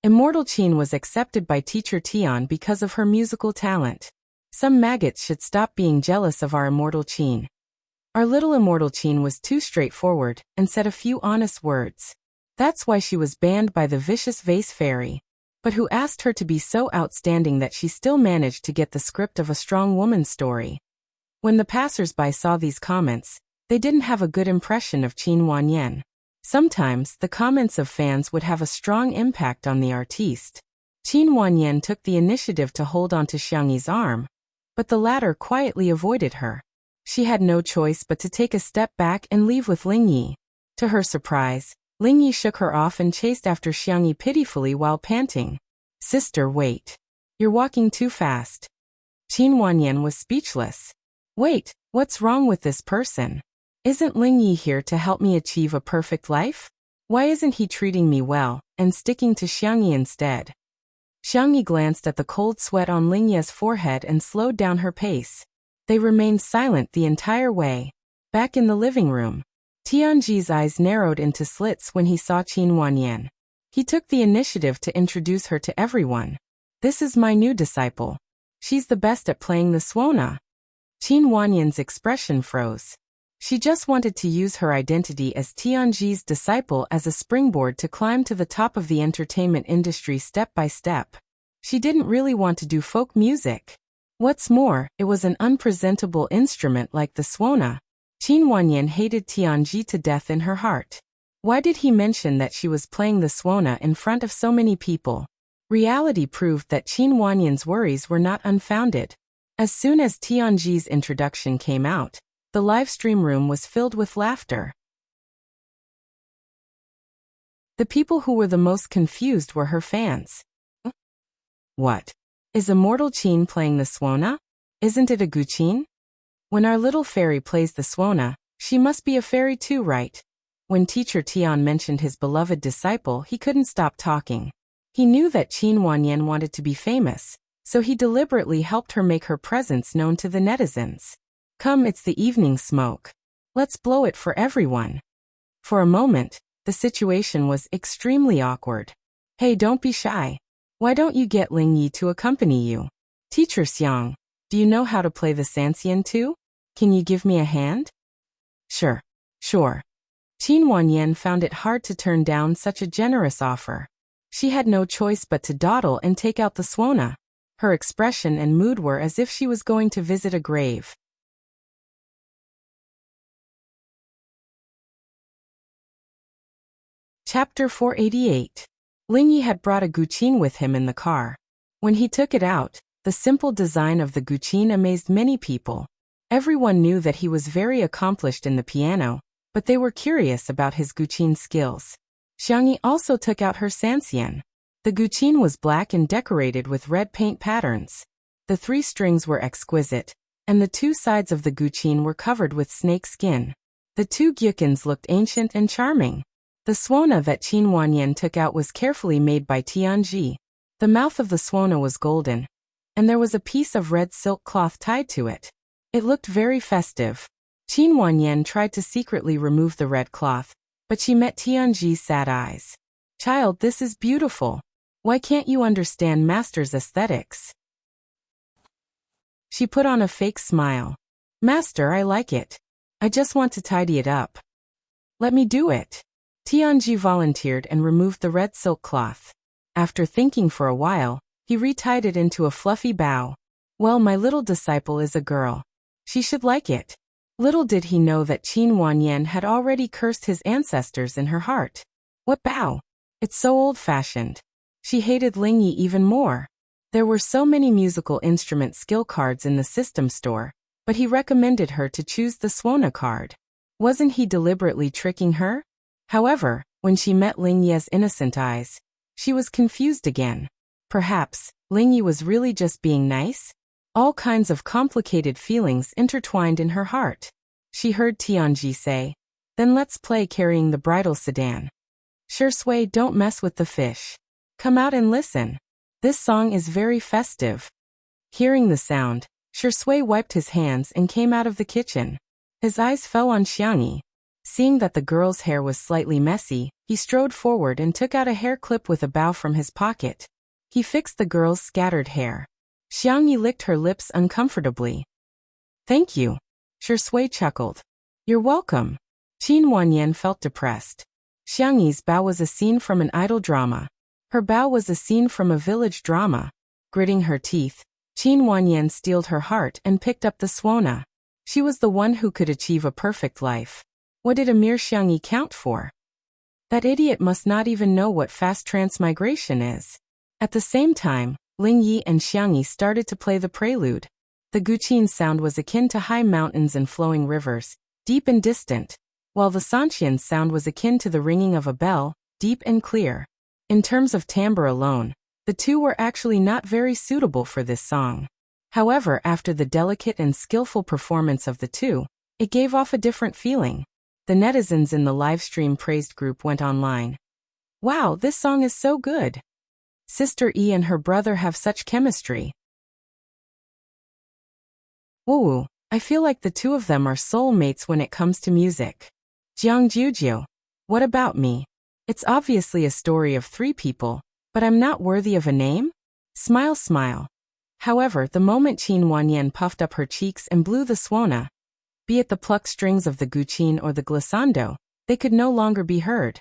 Immortal Qin was accepted by teacher Tian because of her musical talent. Some maggots should stop being jealous of our immortal Qin. Our little immortal Qin was too straightforward and said a few honest words. That's why she was banned by the vicious vase fairy. But who asked her to be so outstanding that she still managed to get the script of a strong woman's story? When the passers-by saw these comments, they didn't have a good impression of Qin Wanyan. Sometimes, the comments of fans would have a strong impact on the artiste. Qin Wanyan took the initiative to hold onto Xiangyi's arm, but the latter quietly avoided her. She had no choice but to take a step back and leave with Ling Yi. To her surprise, Ling Yi shook her off and chased after Xiangyi pitifully while panting. Sister, wait. You're walking too fast. Qin Wanyan was speechless. Wait, what's wrong with this person? Isn't Ling Yi here to help me achieve a perfect life? Why isn't he treating me well, and sticking to Xiangyi instead? Xiangyi glanced at the cold sweat on Ling Yi's forehead and slowed down her pace. They remained silent the entire way. Back in the living room, Tianji's eyes narrowed into slits when he saw Qin Wanyan. He took the initiative to introduce her to everyone. This is my new disciple. She's the best at playing the suona. Qin Wanyan's expression froze. She just wanted to use her identity as Tianji's disciple as a springboard to climb to the top of the entertainment industry step by step. She didn't really want to do folk music. What's more, it was an unpresentable instrument like the suona. Qin Wanyan hated Tianji to death in her heart. Why did he mention that she was playing the suona in front of so many people? Reality proved that Qin Wanyan's worries were not unfounded. As soon as Tianji's introduction came out, the live stream room was filled with laughter. The people who were the most confused were her fans. What? Is Immortal Qin playing the suona? Isn't it a guqin? When our little fairy plays the suona, she must be a fairy too, right? When Teacher Tian mentioned his beloved disciple, he couldn't stop talking. He knew that Qin Wanyan wanted to be famous, so he deliberately helped her make her presence known to the netizens. Come, it's the evening smoke. Let's blow it for everyone. For a moment, the situation was extremely awkward. Hey, don't be shy. Why don't you get Ling Yi to accompany you? Teacher Xiang, do you know how to play the sanxian too? Can you give me a hand? Sure. Qin Wanyan found it hard to turn down such a generous offer. She had no choice but to dawdle and take out the suona. Her expression and mood were as if she was going to visit a grave. Chapter 488. Ling Yi had brought a guqin with him in the car. When he took it out, the simple design of the guqin amazed many people. Everyone knew that he was very accomplished in the piano, but they were curious about his guqin skills. Xiangyi also took out her sanxian. The guqin was black and decorated with red paint patterns. The 3 strings were exquisite, and the 2 sides of the guqin were covered with snake skin. The 2 gyukins looked ancient and charming. The suona that Qin Wanyan took out was carefully made by Tianji. The mouth of the suona was golden, and there was a piece of red silk cloth tied to it. It looked very festive. Qin Wanyan tried to secretly remove the red cloth, but she met Tianji's sad eyes. Child, this is beautiful. Why can't you understand Master's aesthetics? She put on a fake smile. Master, I like it. I just want to tidy it up. Let me do it. Tianji volunteered and removed the red silk cloth. After thinking for a while, he retied it into a fluffy bow. Well, my little disciple is a girl. She should like it. Little did he know that Qin Wanyan had already cursed his ancestors in her heart. What bow? It's so old-fashioned. She hated Ling Yi even more. There were so many musical instrument skill cards in the system store, but he recommended her to choose the suona card. Wasn't he deliberately tricking her? However, when she met Ling Yi's innocent eyes, she was confused again. Perhaps, Ling Yi was really just being nice? All kinds of complicated feelings intertwined in her heart. She heard Tianji say, "Then let's play carrying the bridal sedan." Sure, Sui, don't mess with the fish. Come out and listen. This song is very festive. Hearing the sound, Shui wiped his hands and came out of the kitchen. His eyes fell on Xiangyi. Seeing that the girl's hair was slightly messy, he strode forward and took out a hair clip with a bow from his pocket. He fixed the girl's scattered hair. Xiangyi licked her lips uncomfortably. Thank you. Shui chuckled. You're welcome. Qin Wanyan felt depressed. Xiangyi's bow was a scene from an idol drama. Her bow was a scene from a village drama. Gritting her teeth, Qin Wanyan steeled her heart and picked up the suona. She was the one who could achieve a perfect life. What did a mere Xiangyi count for? That idiot must not even know what fast transmigration is. At the same time, Ling Yi and Xiangyi started to play the prelude. The guqin sound was akin to high mountains and flowing rivers, deep and distant, while the sanxian sound was akin to the ringing of a bell, deep and clear. In terms of timbre alone, the two were actually not very suitable for this song. However, after the delicate and skillful performance of the two, it gave off a different feeling. The netizens in the livestream praised group went online. Wow, this song is so good. Sister E and her brother have such chemistry. Woo, I feel like the two of them are soulmates when it comes to music. Jiang Jujiu. What about me? It's obviously a story of three people, but I'm not worthy of a name? Smile, smile. However, the moment Qin Wanyan puffed up her cheeks and blew the suona, be it the plucked strings of the guqin or the glissando, they could no longer be heard.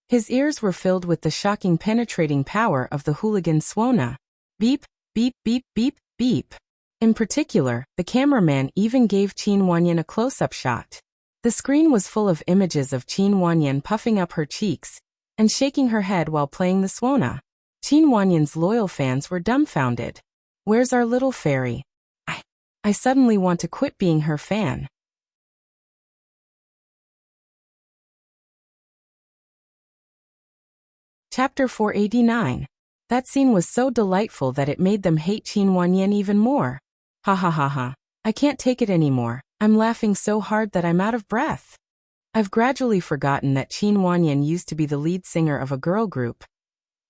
His ears were filled with the shocking penetrating power of the hooligan suona. Beep, beep, beep, beep, beep. In particular, the cameraman even gave Qin Wanyan a close-up shot. The screen was full of images of Qin Wanyan puffing up her cheeks and shaking her head while playing the suona. Qin Wanyan's loyal fans were dumbfounded. Where's our little fairy? I suddenly want to quit being her fan. Chapter 489. That scene was so delightful that it made them hate Qin Wanyan even more. Ha ha ha ha. I can't take it anymore. I'm laughing so hard that I'm out of breath. I've gradually forgotten that Qin Wanyan used to be the lead singer of a girl group.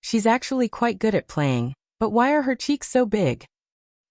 She's actually quite good at playing, but why are her cheeks so big?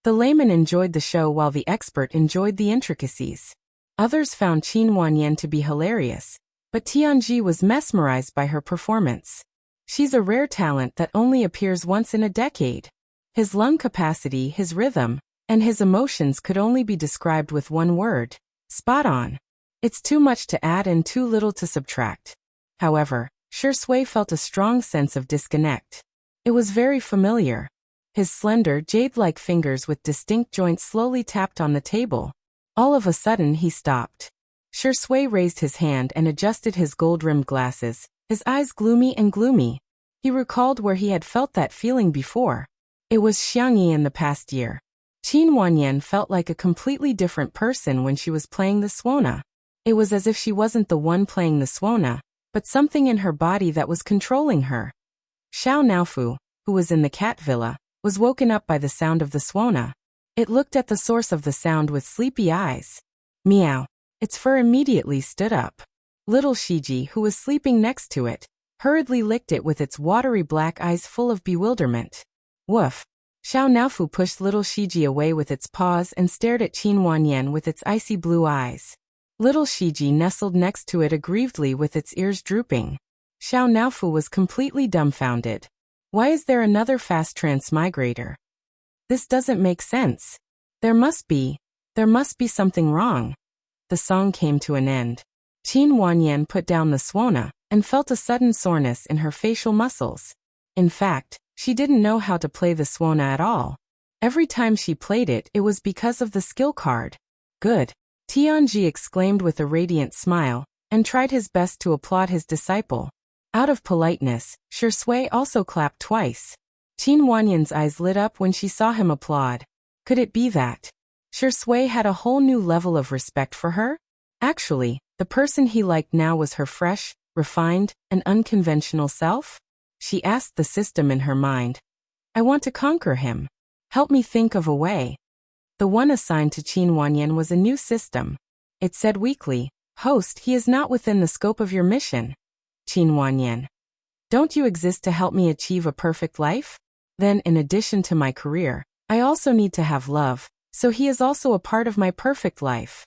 The layman enjoyed the show while the expert enjoyed the intricacies. Others found Qin Wanyan to be hilarious, but Tianji was mesmerized by her performance. She's a rare talent that only appears once in a decade. His lung capacity, his rhythm, and his emotions could only be described with one word: spot on. It's too much to add and too little to subtract. However, Shui felt a strong sense of disconnect. It was very familiar. His slender, jade-like fingers with distinct joints slowly tapped on the table. All of a sudden he stopped. Shui raised his hand and adjusted his gold-rimmed glasses, his eyes gloomy and gloomy. He recalled where he had felt that feeling before. It was Xiangyi in the past year. Qin Wanyan felt like a completely different person when she was playing the suona. It was as if she wasn't the one playing the suona, but something in her body that was controlling her. Xiao Naofu, who was in the cat villa, was woken up by the sound of the suona. It looked at the source of the sound with sleepy eyes. Meow. Its fur immediately stood up. Little Shiji, who was sleeping next to it, hurriedly licked it with its watery black eyes full of bewilderment. Woof. Xiao Naofu pushed little Shiji away with its paws and stared at Qin Wanyan with its icy blue eyes. Little Shiji nestled next to it aggrievedly with its ears drooping. Xiao Naofu was completely dumbfounded. Why is there another fast transmigrator? This doesn't make sense. There must be something wrong. The song came to an end. Qin Wanyan put down the suona and felt a sudden soreness in her facial muscles. In fact, she didn't know how to play the suona at all. Every time she played it, it was because of the skill card. Good. Tianji exclaimed with a radiant smile, and tried his best to applaud his disciple. Out of politeness, Shui also clapped twice. Qin Wanyan's eyes lit up when she saw him applaud. Could it be that Shui had a whole new level of respect for her? Actually, the person he liked now was her fresh, refined, and unconventional self? She asked the system in her mind. I want to conquer him. Help me think of a way. The one assigned to Qin Wanyan was a new system. It said weakly, Host, he is not within the scope of your mission. Qin Wanyan. Don't you exist to help me achieve a perfect life? Then, in addition to my career, I also need to have love, so he is also a part of my perfect life.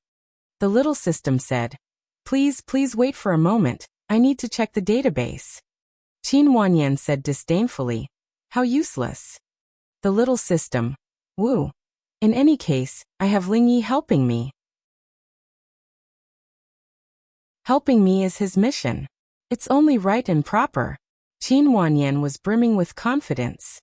The little system said, Please wait for a moment, I need to check the database. Qin Wanyan said disdainfully, How useless. The little system, Woo. In any case, I have Lingyi helping me. Helping me is his mission. It's only right and proper. Qin Wanyan was brimming with confidence.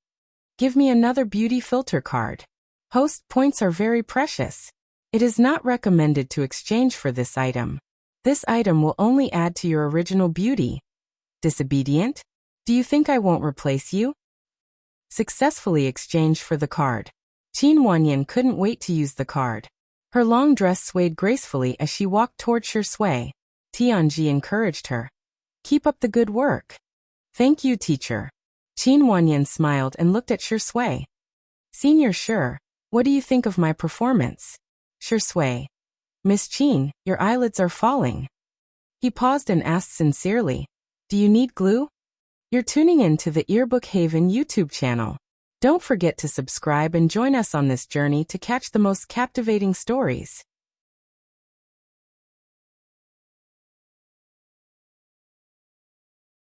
Give me another beauty filter card. Host points are very precious. It is not recommended to exchange for this item. This item will only add to your original beauty. Disobedient? Do you think I won't replace you? Successfully exchanged for the card. Qin Wanyan couldn't wait to use the card. Her long dress swayed gracefully as she walked toward Shui. Tianji encouraged her. Keep up the good work. Thank you, teacher. Qin Wanyan smiled and looked at Shui. Senior Shi, what do you think of my performance? Shui. Miss Qin, your eyelids are falling. He paused and asked sincerely. Do you need glue? You're tuning in to the Earbook Haven YouTube channel. Don't forget to subscribe and join us on this journey to catch the most captivating stories.